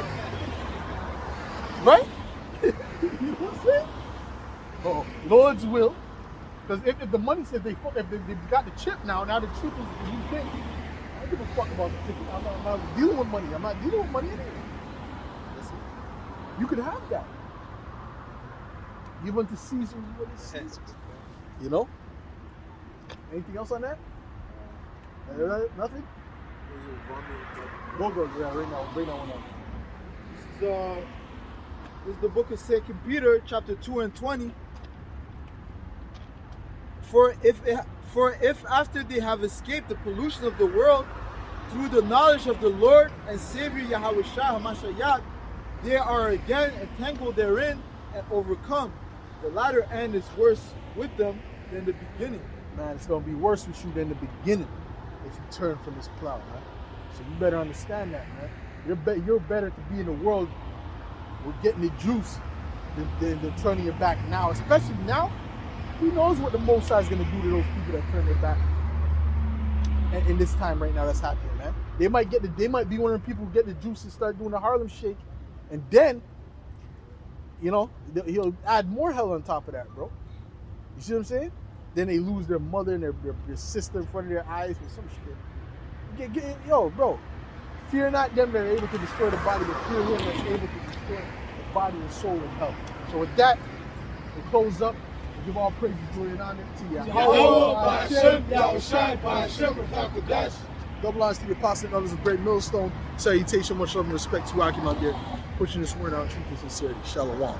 Right? You know what I'm saying? Oh, Lord's will. Because if the money says they've got the chip now the chip is the new thing. I don't give a fuck about the ticket. I'm not dealing with money. I'm not dealing with money anyway. Listen, you could have that. Give unto Caesar what is Caesar. You know? Anything else on that? Nothing? Go, yeah, right now. Bring that one up. This is the book of 2 Peter, chapter 2 and 20. For if after they have escaped the pollution of the world through the knowledge of the Lord and Savior Yahushua HaMashiach, they are again entangled therein and overcome, the latter end is worse with them than the beginning. Man, it's going to be worse with you than the beginning if you turn from this plow, man. So you better understand that, man. You're better to be in the world with getting the juice than turning your back now. Especially now, who knows what the Most High is going to do to those people that turn their back. And in this time right now that's happening, man. They might be one of the people who get the juice and start doing the Harlem Shake. And then, you know, he'll add more hell on top of that, bro. You see what I'm saying? Then they lose their mother and their sister in front of their eyes or some shit. Yo, bro. Fear not them that are able to destroy the body, but fear him that's able to destroy the body and soul in hell. So with that, we close up and give all praise, glory, and honor to Yahweh. Double honors to the apostle and others of great millstone. Salutation, much love and respect to Akim out there, pushing this word out in truth and sincerity. Shalom.